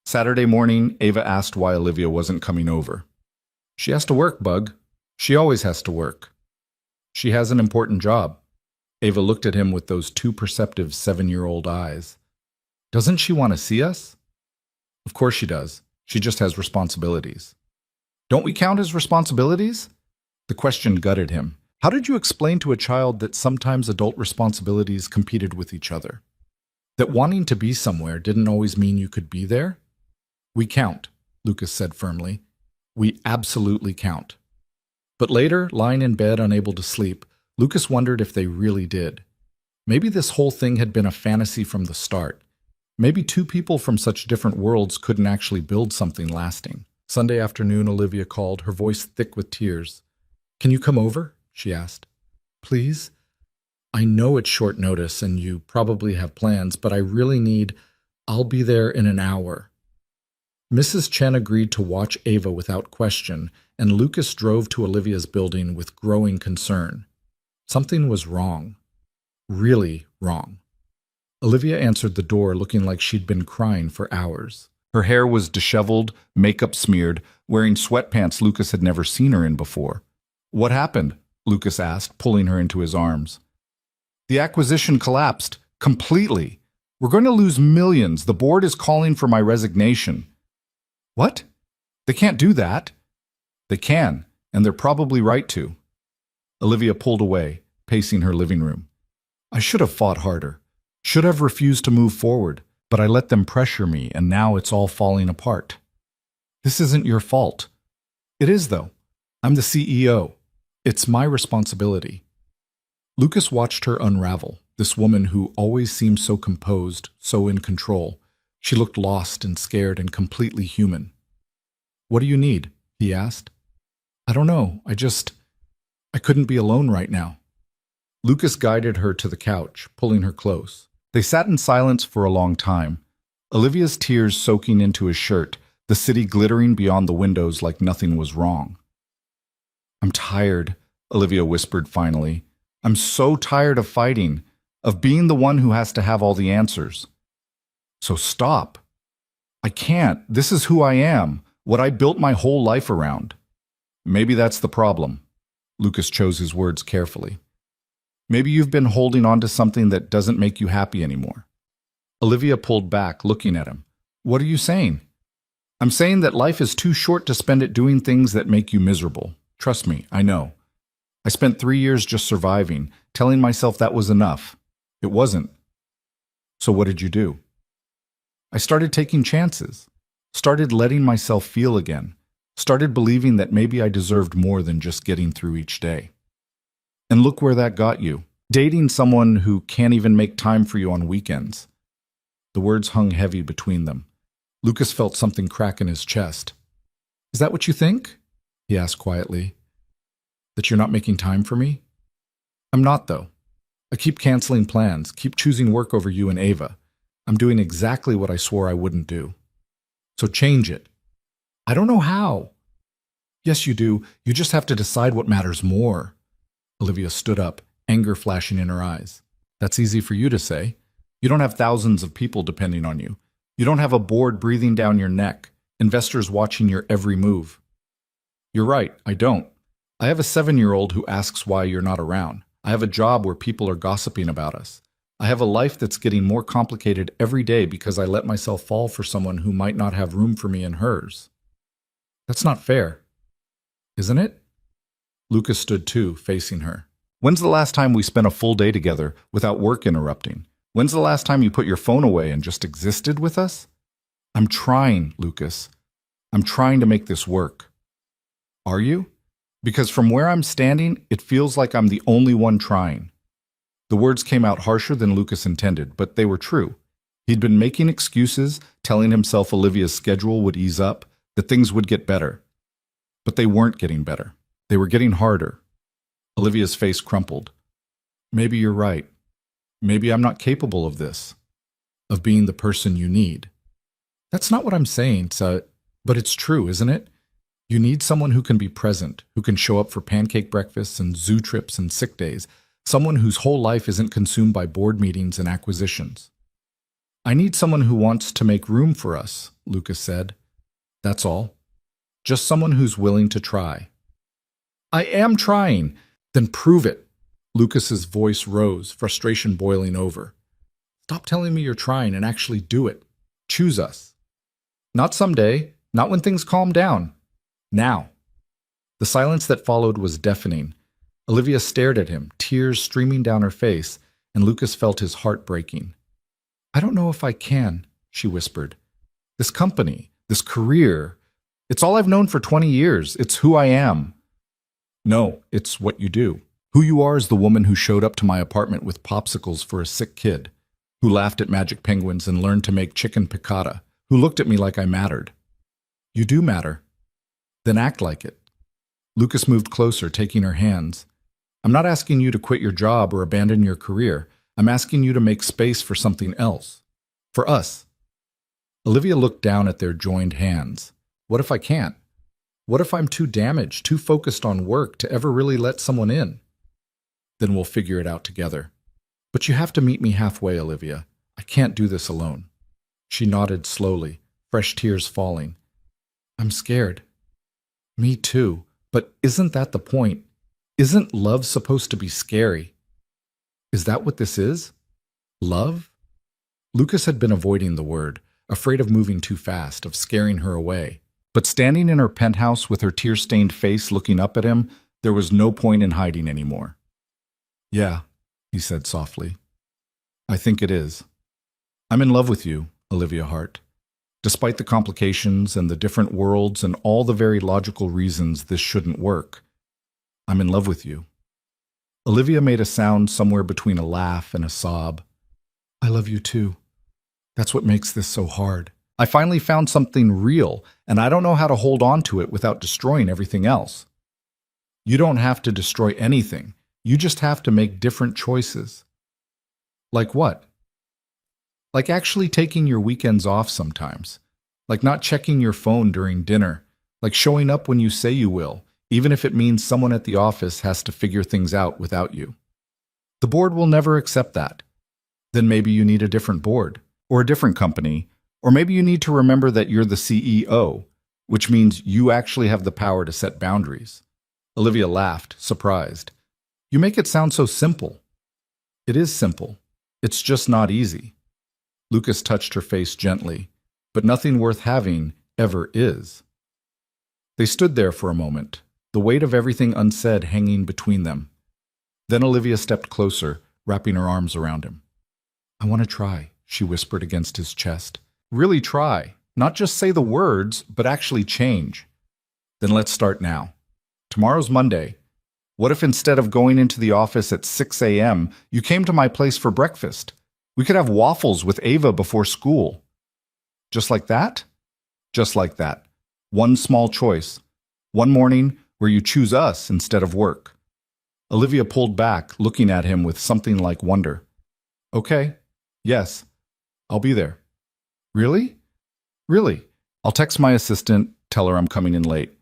[SPEAKER 1] Saturday morning, Ava asked why Olivia wasn't coming over. "She has to work, Bug. She always has to work." "She has an important job." Ava looked at him with those too perceptive 7-year-old eyes. "Doesn't she want to see us?" "Of course she does. She just has responsibilities." "Don't we count as responsibilities?" The question gutted him. How did you explain to a child that sometimes adult responsibilities competed with each other? That wanting to be somewhere didn't always mean you could be there? "We count," Lucas said firmly. "We absolutely count." But later, lying in bed unable to sleep, Lucas wondered if they really did. Maybe this whole thing had been a fantasy from the start. Maybe two people from such different worlds couldn't actually build something lasting. Sunday afternoon, Olivia called, her voice thick with tears. "Can you come over?" she asked. "Please? I know it's short notice and you probably have plans, but I really need... I'll be there in an hour." Mrs. Chen agreed to watch Ava without question, and Lucas drove to Olivia's building with growing concern. Something was wrong. Really wrong. Olivia answered the door looking like she'd been crying for hours. Her hair was disheveled, makeup smeared, wearing sweatpants Lucas had never seen her in before. "What happened?" Lucas asked, pulling her into his arms. "The acquisition collapsed. Completely. We're going to lose millions. The board is calling for my resignation." "What? They can't do that." "They can, and they're probably right to." Olivia pulled away, pacing her living room. "I should have fought harder. Should have refused to move forward, but I let them pressure me, and now it's all falling apart." "This isn't your fault." "It is, though. I'm the CEO. It's my responsibility." Lucas watched her unravel, this woman who always seemed so composed, so in control. She looked lost and scared and completely human. "What do you need?" he asked. "I don't know. I couldn't be alone right now." Lucas guided her to the couch, pulling her close. They sat in silence for a long time, Olivia's tears soaking into his shirt, the city glittering beyond the windows like nothing was wrong. "I'm tired," Olivia whispered finally. "I'm so tired of fighting, of being the one who has to have all the answers." "So stop." "I can't. This is who I am, what I built my whole life around." "Maybe that's the problem." Lucas chose his words carefully. "Maybe you've been holding on to something that doesn't make you happy anymore." Olivia pulled back, looking at him. "What are you saying?" I'm saying that life is too short to spend it doing things that make you miserable. Trust me, I know. I spent 3 years just surviving, telling myself that was enough. It wasn't. So what did you do? I started taking chances, started letting myself feel again, started believing that maybe I deserved more than just getting through each day. And look where that got you. Dating someone who can't even make time for you on weekends. The words hung heavy between them. Lucas felt something crack in his chest. Is that what you think? He asked quietly. That you're not making time for me? I'm not, though. I keep canceling plans, keep choosing work over you and Ava. I'm doing exactly what I swore I wouldn't do. So change it. I don't know how. Yes, you do. You just have to decide what matters more. Olivia stood up, anger flashing in her eyes. That's easy for you to say. You don't have thousands of people depending on you. You don't have a board breathing down your neck, investors watching your every move. You're right, I don't. I have a 7-year-old who asks why you're not around. I have a job where people are gossiping about us. I have a life that's getting more complicated every day because I let myself fall for someone who might not have room for me in hers. That's not fair, isn't it? Lucas stood too, facing her. When's the last time we spent a full day together without work interrupting? When's the last time you put your phone away and just existed with us? I'm trying, Lucas. I'm trying to make this work. Are you? Because from where I'm standing, it feels like I'm the only one trying. The words came out harsher than Lucas intended, but they were true. He'd been making excuses, telling himself Olivia's schedule would ease up, that things would get better. But they weren't getting better. They were getting harder. Olivia's face crumpled. Maybe you're right. Maybe I'm not capable of this, of being the person you need. That's not what I'm saying, but it's true, isn't it? You need someone who can be present, who can show up for pancake breakfasts and zoo trips and sick days, someone whose whole life isn't consumed by board meetings and acquisitions. I need someone who wants to make room for us, Lucas said. That's all. Just someone who's willing to try. I am trying. Then prove it. Lucas's voice rose, frustration boiling over. Stop telling me you're trying and actually do it. Choose us. Not someday, not when things calm down. Now. The silence that followed was deafening. Olivia stared at him, tears streaming down her face, and Lucas felt his heart breaking. I don't know if I can, she whispered. This company, this career, it's all I've known for 20 years. It's who I am. No, it's what you do. Who you are is the woman who showed up to my apartment with popsicles for a sick kid, who laughed at magic penguins and learned to make chicken piccata, who looked at me like I mattered. You do matter. Then act like it. Lucas moved closer, taking her hands. I'm not asking you to quit your job or abandon your career. I'm asking you to make space for something else. For us. Olivia looked down at their joined hands. What if I can't? What if I'm too damaged, too focused on work to ever really let someone in? Then we'll figure it out together. But you have to meet me halfway, Olivia. I can't do this alone. She nodded slowly, fresh tears falling. I'm scared. Me too. But isn't that the point? Isn't love supposed to be scary? Is that what this is? Love? Lucas had been avoiding the word, afraid of moving too fast, of scaring her away. But standing in her penthouse with her tear-stained face looking up at him, there was no point in hiding anymore. Yeah, he said softly. I think it is. I'm in love with you, Olivia Hart. Despite the complications and the different worlds and all the very logical reasons this shouldn't work, I'm in love with you. Olivia made a sound somewhere between a laugh and a sob. I love you too. That's what makes this so hard. I finally found something real, and I don't know how to hold on to it without destroying everything else. You don't have to destroy anything. You just have to make different choices. Like what? Like actually taking your weekends off sometimes. Like not checking your phone during dinner. Like showing up when you say you will, even if it means someone at the office has to figure things out without you. The board will never accept that. Then maybe you need a different board, or a different company, or maybe you need to remember that you're the CEO, which means you actually have the power to set boundaries. Olivia laughed, surprised. You make it sound so simple. It is simple. It's just not easy. Lucas touched her face gently, but nothing worth having ever is. They stood there for a moment, the weight of everything unsaid hanging between them. Then Olivia stepped closer, wrapping her arms around him. "I want to try," she whispered against his chest. "Really try. Not just say the words, but actually change." "Then let's start now. Tomorrow's Monday. What if instead of going into the office at 6 a.m., you came to my place for breakfast? We could have waffles with Ava before school." "Just like that?" "Just like that. One small choice. One morning where you choose us instead of work." Olivia pulled back, looking at him with something like wonder. "Okay. Yes. I'll be there." "Really?" "Really. I'll text my assistant, tell her I'm coming in late.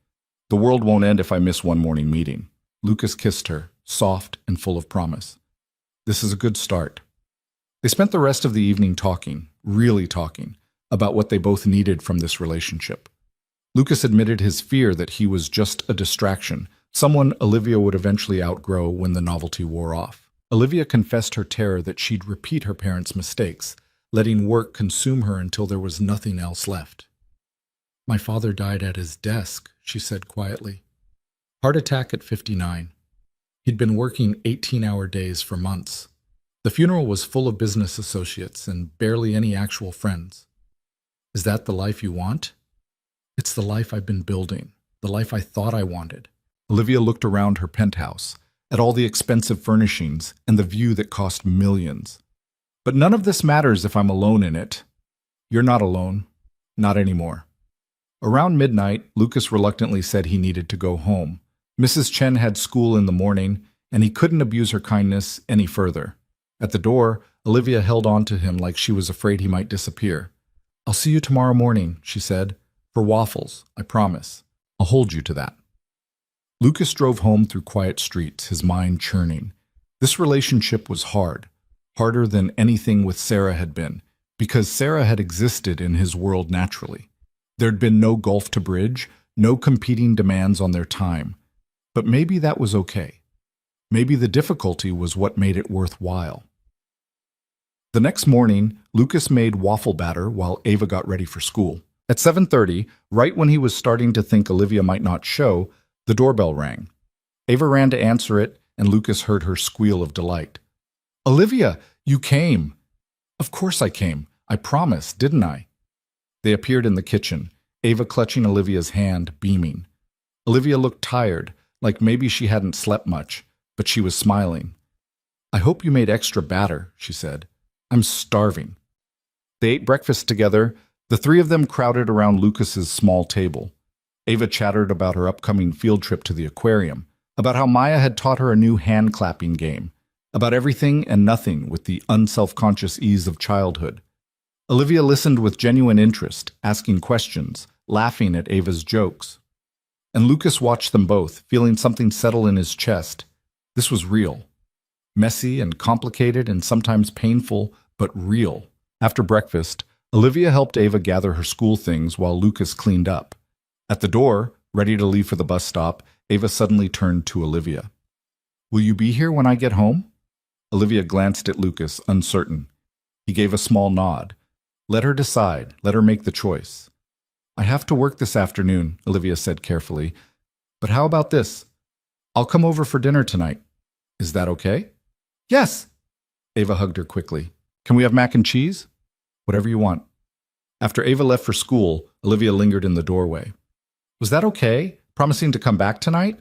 [SPEAKER 1] The world won't end if I miss one morning meeting." Lucas kissed her, soft and full of promise. "This is a good start." They spent the rest of the evening talking, really talking, about what they both needed from this relationship. Lucas admitted his fear that he was just a distraction, someone Olivia would eventually outgrow when the novelty wore off. Olivia confessed her terror that she'd repeat her parents' mistakes, letting work consume her until there was nothing else left. "My father died at his desk," she said quietly. "Heart attack at 59. He'd been working 18-hour days for months. The funeral was full of business associates and barely any actual friends." "Is that the life you want?" "It's the life I've been building, the life I thought I wanted." Olivia looked around her penthouse, at all the expensive furnishings and the view that cost millions. "But none of this matters if I'm alone in it." "You're not alone. Not anymore." Around midnight, Lucas reluctantly said he needed to go home. Mrs. Chen had school in the morning, and he couldn't abuse her kindness any further. At the door, Olivia held on to him like she was afraid he might disappear. "I'll see you tomorrow morning," she said. "For waffles, I promise. I'll hold you to that." Lucas drove home through quiet streets, his mind churning. This relationship was hard, harder than anything with Sarah had been, because Sarah had existed in his world naturally. There'd been no gulf to bridge, no competing demands on their time. But maybe that was okay. Maybe the difficulty was what made it worthwhile. The next morning, Lucas made waffle batter while Ava got ready for school. At 7:30, right when he was starting to think Olivia might not show, the doorbell rang. Ava ran to answer it, and Lucas heard her squeal of delight. "Olivia, you came!" "Of course I came. I promised, didn't I?" They appeared in the kitchen, Ava clutching Olivia's hand, beaming. Olivia looked tired, like maybe she hadn't slept much, but she was smiling. "I hope you made extra batter," she said. "I'm starving." They ate breakfast together. The three of them crowded around Lucas's small table. Ava chattered about her upcoming field trip to the aquarium, about how Maya had taught her a new hand-clapping game, about everything and nothing with the unself-conscious ease of childhood. Olivia listened with genuine interest, asking questions, laughing at Ava's jokes. And Lucas watched them both, feeling something settle in his chest. This was real. Messy and complicated and sometimes painful, but real. After breakfast, Olivia helped Ava gather her school things while Lucas cleaned up. At the door, ready to leave for the bus stop, Ava suddenly turned to Olivia. "Will you be here when I get home?" Olivia glanced at Lucas, uncertain. He gave a small nod. Let her decide. Let her make the choice. "I have to work this afternoon," Olivia said carefully. "But how about this? I'll come over for dinner tonight. Is that okay?" "Yes!" Ava hugged her quickly. "Can we have mac and cheese?" "Whatever you want." After Ava left for school, Olivia lingered in the doorway. "Was that okay? Promising to come back tonight?"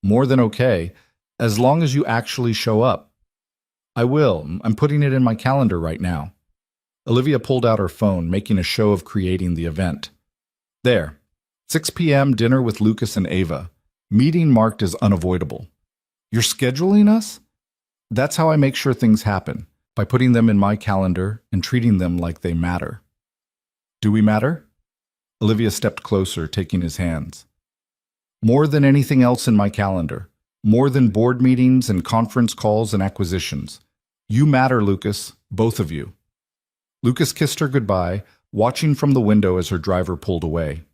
[SPEAKER 1] "More than okay, as long as you actually show up." "I will. I'm putting it in my calendar right now." Olivia pulled out her phone, making a show of creating the event. There. 6 p.m. dinner with Lucas and Ava. Meeting marked as unavoidable. "You're scheduling us?" "That's how I make sure things happen, by putting them in my calendar and treating them like they matter." "Do we matter?" Olivia stepped closer, taking his hands. "More than anything else in my calendar. More than board meetings and conference calls and acquisitions. You matter, Lucas, both of you." Lucas kissed her goodbye, watching from the window as her driver pulled away.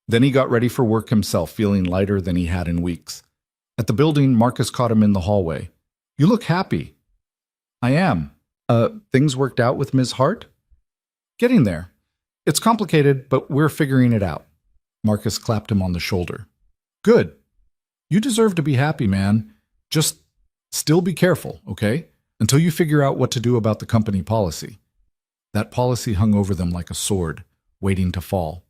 [SPEAKER 1] Then he got ready for work himself, feeling lighter than he had in weeks. At the building, Marcus caught him in the hallway. "You look happy." "I am. Things worked out with Ms. Hart?" "Getting there. It's complicated, but we're figuring it out. Marcus clapped him on the shoulder. Good. You deserve to be happy, man. Just still be careful, okay? Until you figure out what to do about the company policy. That policy hung over them like a sword, waiting to fall.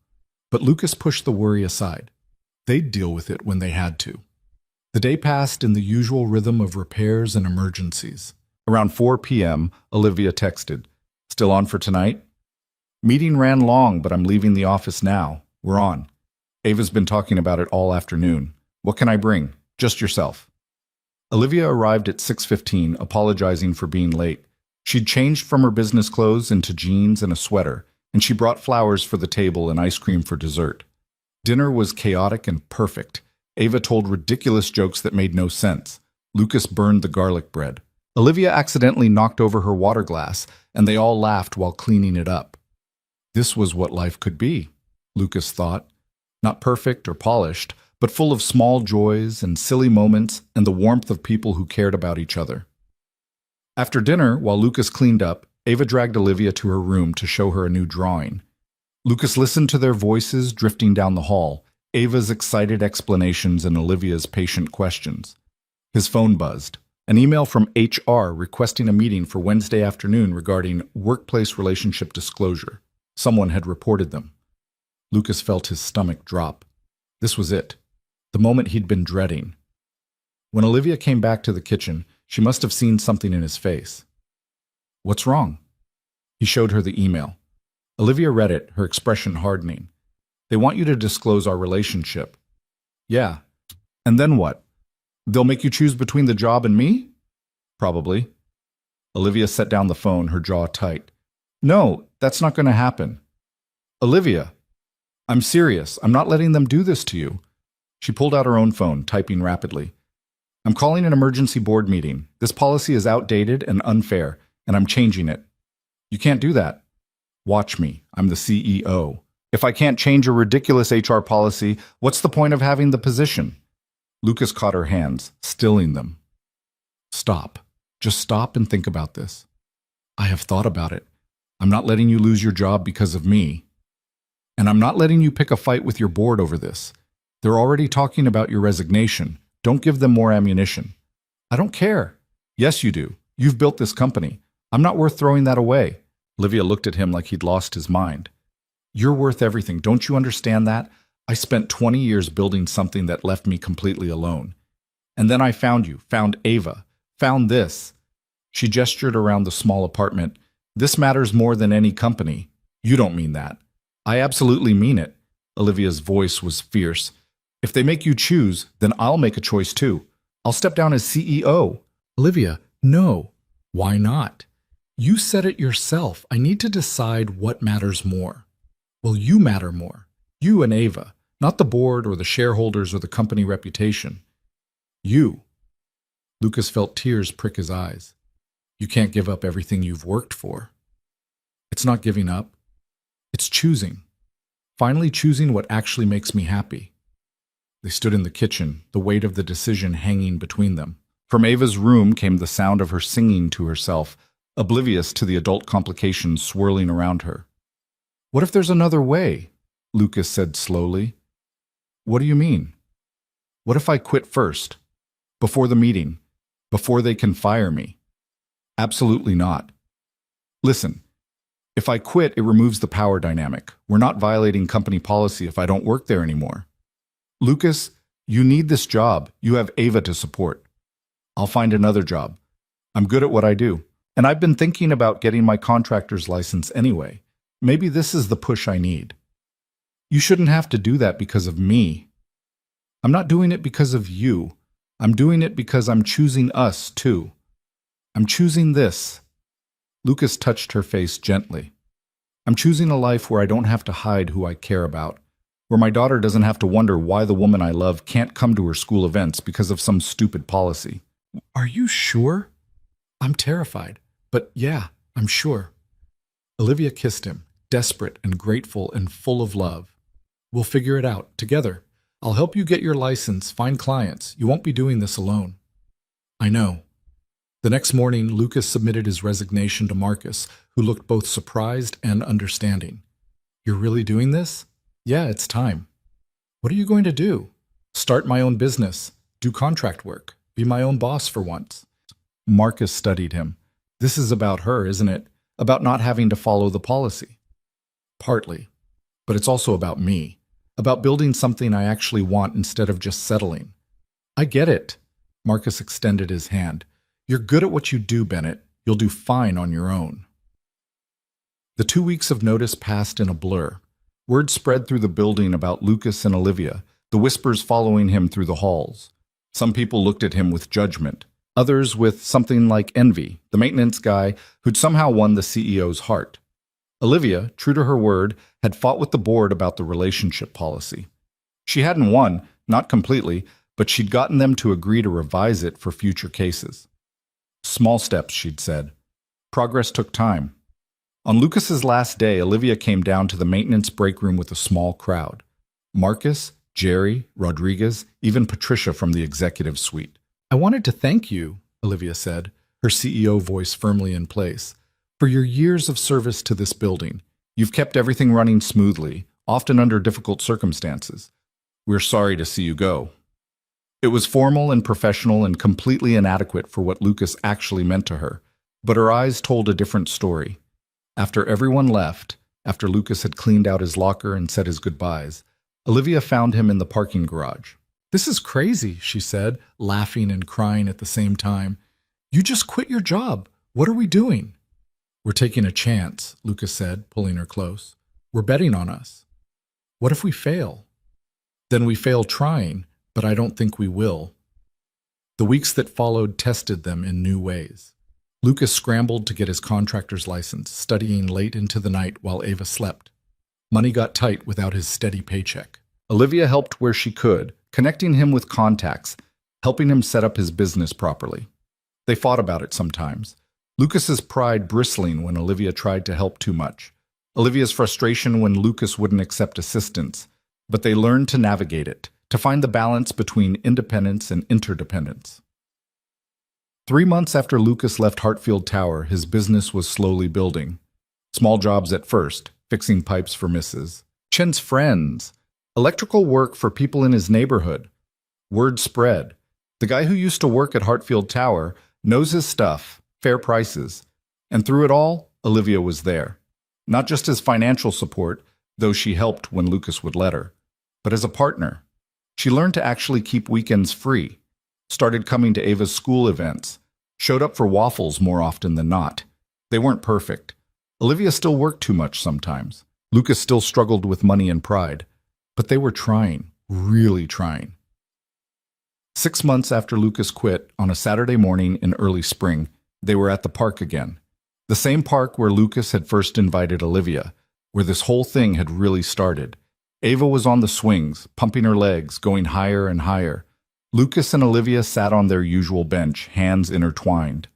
[SPEAKER 1] But Lucas pushed the worry aside. They'd deal with it when they had to. The day passed in the usual rhythm of repairs and emergencies. Around 4 p.m., Olivia texted, "Still on for tonight?" "Meeting ran long, but I'm leaving the office now. We're on. Ava's been talking about it all afternoon. What can I bring? Just yourself." Olivia arrived at 6:15, apologizing for being late. She'd changed from her business clothes into jeans and a sweater, and she brought flowers for the table and ice cream for dessert. Dinner was chaotic and perfect. Ava told ridiculous jokes that made no sense. Lucas burned the garlic bread. Olivia accidentally knocked over her water glass, and they all laughed while cleaning it up. This was what life could be, Lucas thought. Not perfect or polished, but full of small joys and silly moments and the warmth of people who cared about each other. After dinner, while Lucas cleaned up, Ava dragged Olivia to her room to show her a new drawing. Lucas listened to their voices drifting down the hall, Ava's excited explanations and Olivia's patient questions. His phone buzzed. An email from HR requesting a meeting for Wednesday afternoon regarding workplace relationship disclosure. Someone had reported them. Lucas felt his stomach drop. This was it, the moment he'd been dreading. When Olivia came back to the kitchen, she must have seen something in his face. "What's wrong?" He showed her the email. Olivia read it, her expression hardening. "They want you to disclose our relationship." "Yeah. And then what? They'll make you choose between the job and me?" "Probably." Olivia set down the phone, her jaw tight. "No, that's not going to happen." "Olivia, I'm serious. I'm not letting them do this to you." She pulled out her own phone, typing rapidly. "I'm calling an emergency board meeting. This policy is outdated and unfair, and I'm changing it." "You can't do that." "Watch me. I'm the CEO. If I can't change a ridiculous HR policy, what's the point of having the position?" Lucas caught her hands, stilling them. "Stop. Just stop and think about this." "I have thought about it. I'm not letting you lose your job because of me. And I'm not letting you pick a fight with your board over this. They're already talking about your resignation. Don't give them more ammunition." "I don't care." "Yes, you do. You've built this company. I'm not worth throwing that away." Olivia looked at him like he'd lost his mind. "You're worth everything. Don't you understand that? I spent 20 years building something that left me completely alone. And then I found you, found Ava, found this." She gestured around the small apartment. "This matters more than any company." "You don't mean that." "I absolutely mean it." Olivia's voice was fierce. "If they make you choose, then I'll make a choice too. I'll step down as CEO." "Olivia, no." "Why not?" "You said it yourself. I need to decide what matters more." "Well, you matter more. You and Ava, not the board or the shareholders or the company reputation. You." Lucas felt tears prick his eyes. "You can't give up everything you've worked for." "It's not giving up. It's choosing. Finally choosing what actually makes me happy." They stood in the kitchen, the weight of the decision hanging between them. From Ava's room came the sound of her singing to herself, oblivious to the adult complications swirling around her. "What if there's another way?" Lucas said slowly. "What do you mean?" "What if I quit first? Before the meeting? Before they can fire me?" "Absolutely not." "Listen, if I quit, it removes the power dynamic. We're not violating company policy if I don't work there anymore." "Lucas, you need this job. You have Ava to support." "I'll find another job. I'm good at what I do. And I've been thinking about getting my contractor's license anyway. Maybe this is the push I need." "You shouldn't have to do that because of me." "I'm not doing it because of you. I'm doing it because I'm choosing us, too. I'm choosing this." Lucas touched her face gently. "I'm choosing a life where I don't have to hide who I care about, where my daughter doesn't have to wonder why the woman I love can't come to her school events because of some stupid policy." "Are you sure?" "I'm terrified, but yeah, I'm sure." Olivia kissed him, desperate and grateful and full of love. "We'll figure it out, together. I'll help you get your license, find clients. You won't be doing this alone." "I know." The next morning, Lucas submitted his resignation to Marcus, who looked both surprised and understanding. You're really doing this? Yeah, it's time. What are you going to do? Start my own business, do contract work, be my own boss for once. Marcus studied him. This is about her, isn't it? About not having to follow the policy. Partly. But it's also about me. About building something I actually want instead of just settling. I get it. Marcus extended his hand. You're good at what you do, Bennett. You'll do fine on your own. The 2 weeks of notice passed in a blur. Word spread through the building about Lucas and Olivia, the whispers following him through the halls. Some people looked at him with judgment, others with something like envy, the maintenance guy who'd somehow won the CEO's heart. Olivia, true to her word, had fought with the board about the relationship policy. She hadn't won, not completely, but she'd gotten them to agree to revise it for future cases. Small steps, she'd said. Progress took time. On Lucas's last day, Olivia came down to the maintenance break room with a small crowd. Marcus, Jerry, Rodriguez, even Patricia from the executive suite. I wanted to thank you, Olivia said, her CEO voice firmly in place, for your years of service to this building. You've kept everything running smoothly, often under difficult circumstances. We're sorry to see you go. It was formal and professional and completely inadequate for what Lucas actually meant to her, but her eyes told a different story. After everyone left, after Lucas had cleaned out his locker and said his goodbyes, Olivia found him in the parking garage. This is crazy, she said, laughing and crying at the same time. You just quit your job. What are we doing? We're taking a chance, Lucas said, pulling her close. We're betting on us. What if we fail? Then we fail trying, but I don't think we will. The weeks that followed tested them in new ways. Lucas scrambled to get his contractor's license, studying late into the night while Ava slept. Money got tight without his steady paycheck. Olivia helped where she could, connecting him with contacts, helping him set up his business properly. They fought about it sometimes. Lucas's pride bristling when Olivia tried to help too much. Olivia's frustration when Lucas wouldn't accept assistance. But they learned to navigate it, to find the balance between independence and interdependence. 3 months after Lucas left Hartfield Tower, his business was slowly building. Small jobs at first, fixing pipes for Mrs. Chen's friends, electrical work for people in his neighborhood. Word spread. The guy who used to work at Hartfield Tower knows his stuff, fair prices. And through it all, Olivia was there. Not just as financial support, though she helped when Lucas would let her, but as a partner. She learned to actually keep weekends free, started coming to Ava's school events, showed up for waffles more often than not. They weren't perfect. Olivia still worked too much sometimes. Lucas still struggled with money and pride. But they were trying, really trying. 6 months after Lucas quit, on a Saturday morning in early spring, they were at the park again. The same park where Lucas had first invited Olivia, where this whole thing had really started. Ava was on the swings, pumping her legs, going higher and higher. Lucas and Olivia sat on their usual bench, hands intertwined.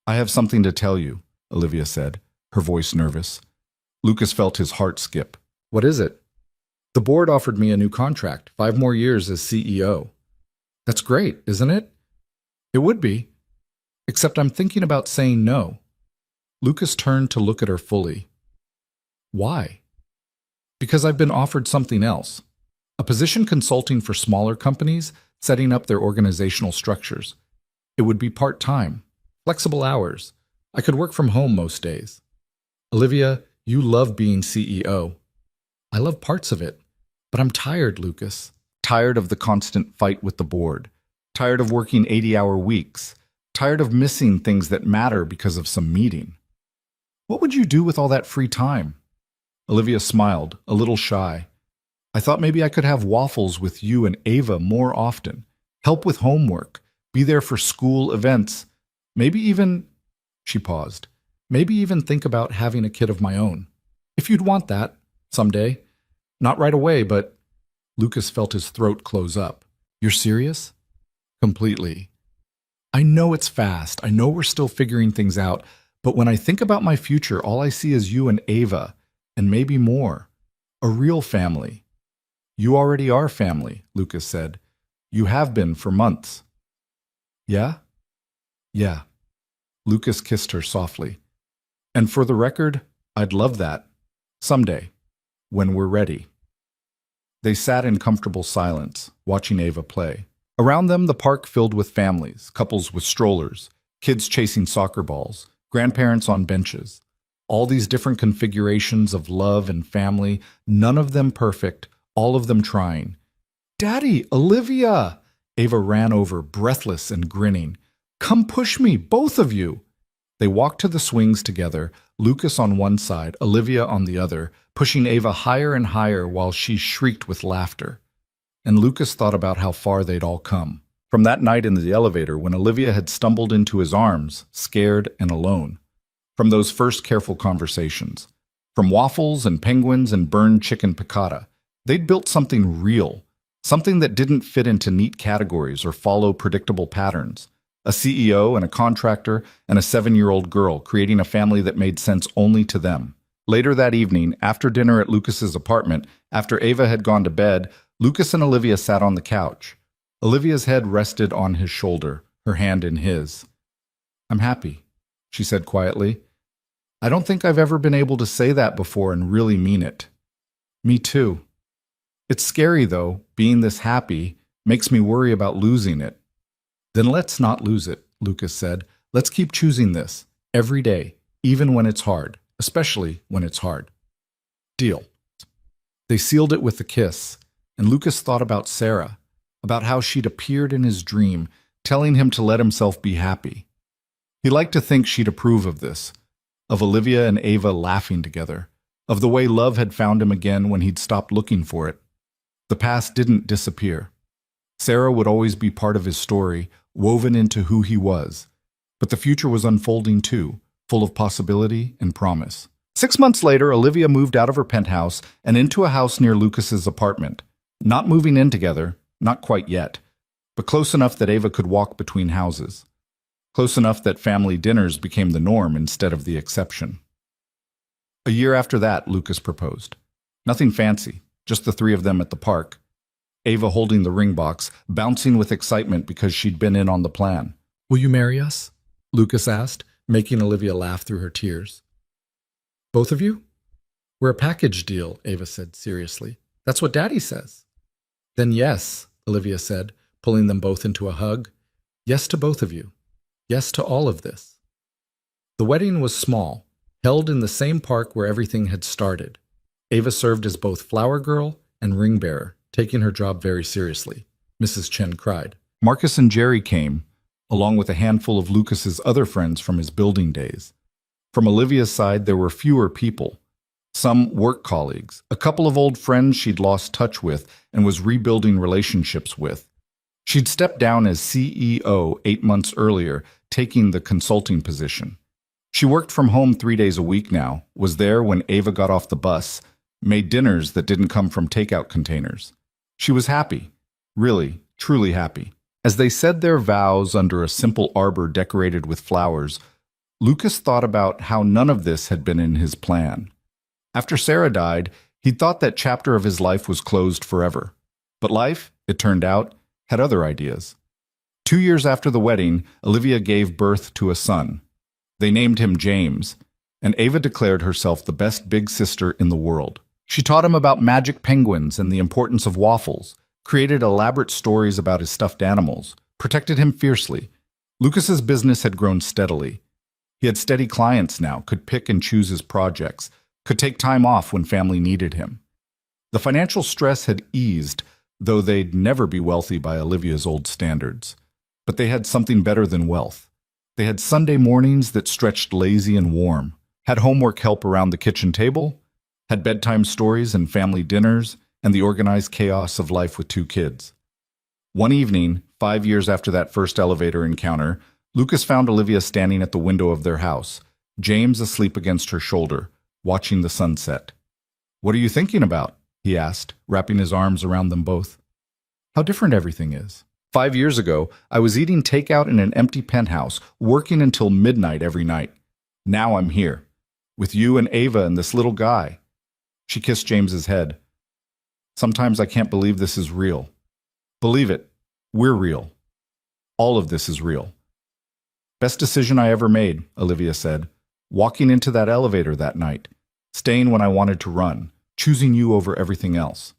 [SPEAKER 1] I have something to tell you, Olivia said, her voice nervous. Lucas felt his heart skip. What is it? The board offered me a new contract, 5 more years as CEO. That's great, isn't it? It would be. Except I'm thinking about saying no. Lucas turned to look at her fully. Why? Because I've been offered something else. A position consulting for smaller companies, setting up their organizational structures. It would be part-time, flexible hours. I could work from home most days. Olivia, you love being CEO. I love parts of it, but I'm tired, Lucas. Tired of the constant fight with the board. Tired of working 80-hour weeks. Tired of missing things that matter because of some meeting. What would you do with all that free time? Olivia smiled, a little shy. I thought maybe I could have waffles with you and Ava more often, help with homework, be there for school events, maybe even, she paused, maybe even think about having a kid of my own. If you'd want that, someday. Not right away, but Lucas felt his throat close up. You're serious? Completely. I know it's fast. I know we're still figuring things out, but when I think about my future, all I see is you and Ava, and maybe more. A real family. You already are family, Lucas said. You have been for months. Yeah? Yeah. Lucas kissed her softly. And for the record, I'd love that. Someday, when we're ready. They sat in comfortable silence, watching Ava play. Around them, the park filled with families, couples with strollers, kids chasing soccer balls, grandparents on benches. All these different configurations of love and family, none of them perfect, all of them trying. "Daddy, Olivia!" Ava ran over, breathless and grinning. "Come push me, both of you!" They walked to the swings together, Lucas on one side, Olivia on the other, pushing Ava higher and higher while she shrieked with laughter. And Lucas thought about how far they'd all come. From that night in the elevator when Olivia had stumbled into his arms, scared and alone. From those first careful conversations. From waffles and penguins and burned chicken piccata. They'd built something real, something that didn't fit into neat categories or follow predictable patterns. A CEO and a contractor and a 7-year-old girl creating a family that made sense only to them. Later that evening, after dinner at Lucas's apartment, after Ava had gone to bed, Lucas and Olivia sat on the couch. Olivia's head rested on his shoulder, her hand in his. "I'm happy," she said quietly. "I don't think I've ever been able to say that before and really mean it." "Me too. It's scary, though. Being this happy makes me worry about losing it." "Then let's not lose it," Lucas said. "Let's keep choosing this, every day, even when it's hard, especially when it's hard." "Deal." They sealed it with a kiss, and Lucas thought about Sarah, about how she'd appeared in his dream, telling him to let himself be happy. He liked to think she'd approve of this, of Olivia and Ava laughing together, of the way love had found him again when he'd stopped looking for it. The past didn't disappear. Sarah would always be part of his story, woven into who he was. But the future was unfolding too, full of possibility and promise. 6 months later, Olivia moved out of her penthouse and into a house near Lucas's apartment. Not moving in together, not quite yet, but close enough that Ava could walk between houses. Close enough that family dinners became the norm instead of the exception. A year after that, Lucas proposed. Nothing fancy, just the three of them at the park. Ava holding the ring box, bouncing with excitement because she'd been in on the plan. "Will you marry us?" Lucas asked, making Olivia laugh through her tears. "Both of you?" "We're a package deal," Ava said seriously. "That's what Daddy says." "Then yes," Olivia said, pulling them both into a hug. "Yes to both of you. Yes to all of this." The wedding was small, held in the same park where everything had started. Ava served as both flower girl and ring bearer, taking her job very seriously. Mrs. Chen cried. Marcus and Jerry came, along with a handful of Lucas's other friends from his building days. From Olivia's side, there were fewer people. Some work colleagues, a couple of old friends she'd lost touch with and was rebuilding relationships with. She'd stepped down as CEO 8 months earlier, taking the consulting position. She worked from home 3 days a week now, was there when Ava got off the bus, made dinners that didn't come from takeout containers. She was happy, really, truly happy. As they said their vows under a simple arbor decorated with flowers, Lucas thought about how none of this had been in his plan. After Sarah died, he'd thought that chapter of his life was closed forever. But life, it turned out, had other ideas. 2 years after the wedding, Olivia gave birth to a son. They named him James, and Ava declared herself the best big sister in the world. She taught him about magic penguins and the importance of waffles, created elaborate stories about his stuffed animals, protected him fiercely. Lucas's business had grown steadily. He had steady clients now, could pick and choose his projects, could take time off when family needed him. The financial stress had eased, though they'd never be wealthy by Olivia's old standards. But they had something better than wealth. They had Sunday mornings that stretched lazy and warm, had homework help around the kitchen table, had bedtime stories and family dinners, and the organized chaos of life with 2 kids. One evening, 5 years after that first elevator encounter, Lucas found Olivia standing at the window of their house, James asleep against her shoulder, watching the sunset. "What are you thinking about?" he asked, wrapping his arms around them both. "How different everything is. 5 years ago, I was eating takeout in an empty penthouse, working until midnight every night. Now I'm here, with you and Ava and this little guy." She kissed James's head. "Sometimes I can't believe this is real." "Believe it. We're real. All of this is real." "Best decision I ever made," Olivia said, walking into that elevator that night, Staying when I wanted to run, choosing you over everything else.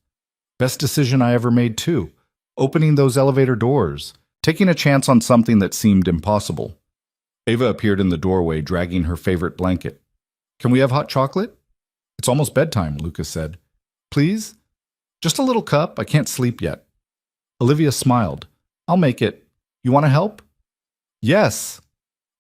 [SPEAKER 1] Best decision I ever made, too. Opening those elevator doors, taking a chance on something that seemed impossible. Ava appeared in the doorway, dragging her favorite blanket. Can we have hot chocolate? It's almost bedtime, Lucas said. Please? Just a little cup. I can't sleep yet. Olivia smiled. I'll make it. You want to help? Yes.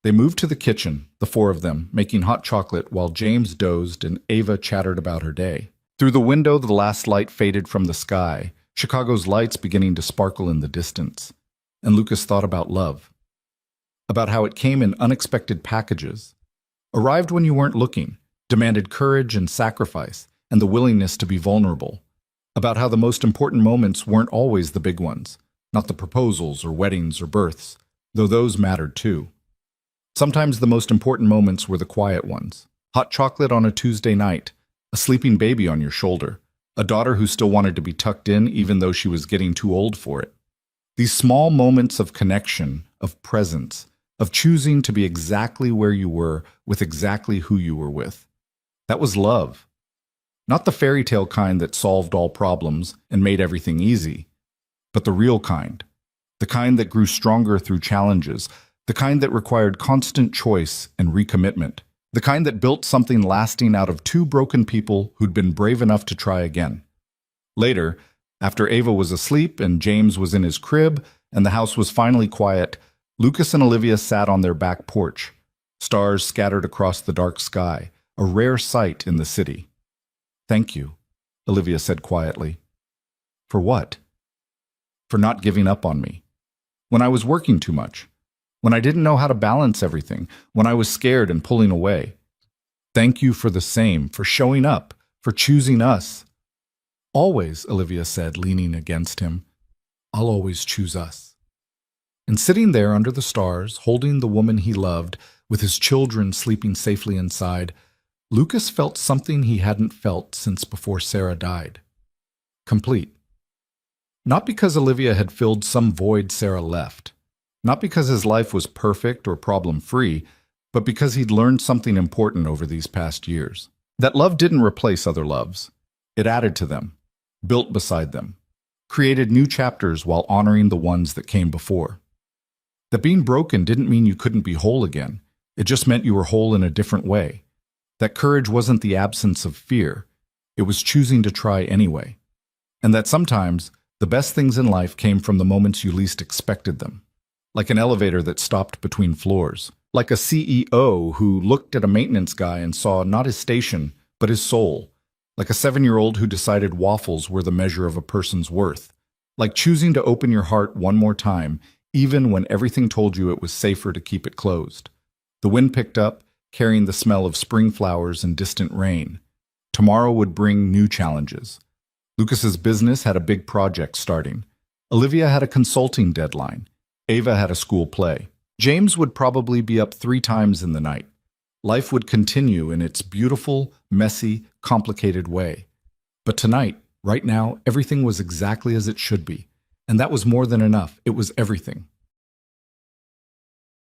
[SPEAKER 1] They moved to the kitchen, the four of them, making hot chocolate while James dozed and Ava chattered about her day. Through the window, the last light faded from the sky, Chicago's lights beginning to sparkle in the distance. And Lucas thought about love. About how it came in unexpected packages. Arrived when you weren't looking, demanded courage and sacrifice, and the willingness to be vulnerable. About how the most important moments weren't always the big ones, not the proposals or weddings or births, though those mattered too. Sometimes the most important moments were the quiet ones. Hot chocolate on a Tuesday night, a sleeping baby on your shoulder, a daughter who still wanted to be tucked in even though she was getting too old for it. These small moments of connection, of presence, of choosing to be exactly where you were with exactly who you were with. That was love. Not the fairy tale kind that solved all problems and made everything easy, but the real kind. The kind that grew stronger through challenges, the kind that required constant choice and recommitment, the kind that built something lasting out of two broken people who'd been brave enough to try again. Later, after Ava was asleep and James was in his crib and the house was finally quiet, Lucas and Olivia sat on their back porch, stars scattered across the dark sky, a rare sight in the city. Thank you, Olivia said quietly. For what? For not giving up on me. When I was working too much. When I didn't know how to balance everything. When I was scared and pulling away. Thank you for the same, for showing up, for choosing us. Always, Olivia said, leaning against him. I'll always choose us. And sitting there under the stars, holding the woman he loved, with his children sleeping safely inside, Lucas felt something he hadn't felt since before Sarah died. Complete. Not because Olivia had filled some void Sarah left. Not because his life was perfect or problem-free, but because he'd learned something important over these past years. That love didn't replace other loves. It added to them, built beside them, created new chapters while honoring the ones that came before. That being broken didn't mean you couldn't be whole again. It just meant you were whole in a different way. That courage wasn't the absence of fear. It was choosing to try anyway. And that sometimes the best things in life came from the moments you least expected them. Like an elevator that stopped between floors. Like a CEO who looked at a maintenance guy and saw not his station, but his soul. Like a 7-year-old who decided waffles were the measure of a person's worth. Like choosing to open your heart one more time, even when everything told you it was safer to keep it closed. The wind picked up, carrying the smell of spring flowers and distant rain. Tomorrow would bring new challenges. Lucas's business had a big project starting. Olivia had a consulting deadline. Ava had a school play. James would probably be up 3 times in the night. Life would continue in its beautiful, messy, complicated way. But tonight, right now, everything was exactly as it should be. And that was more than enough. It was everything.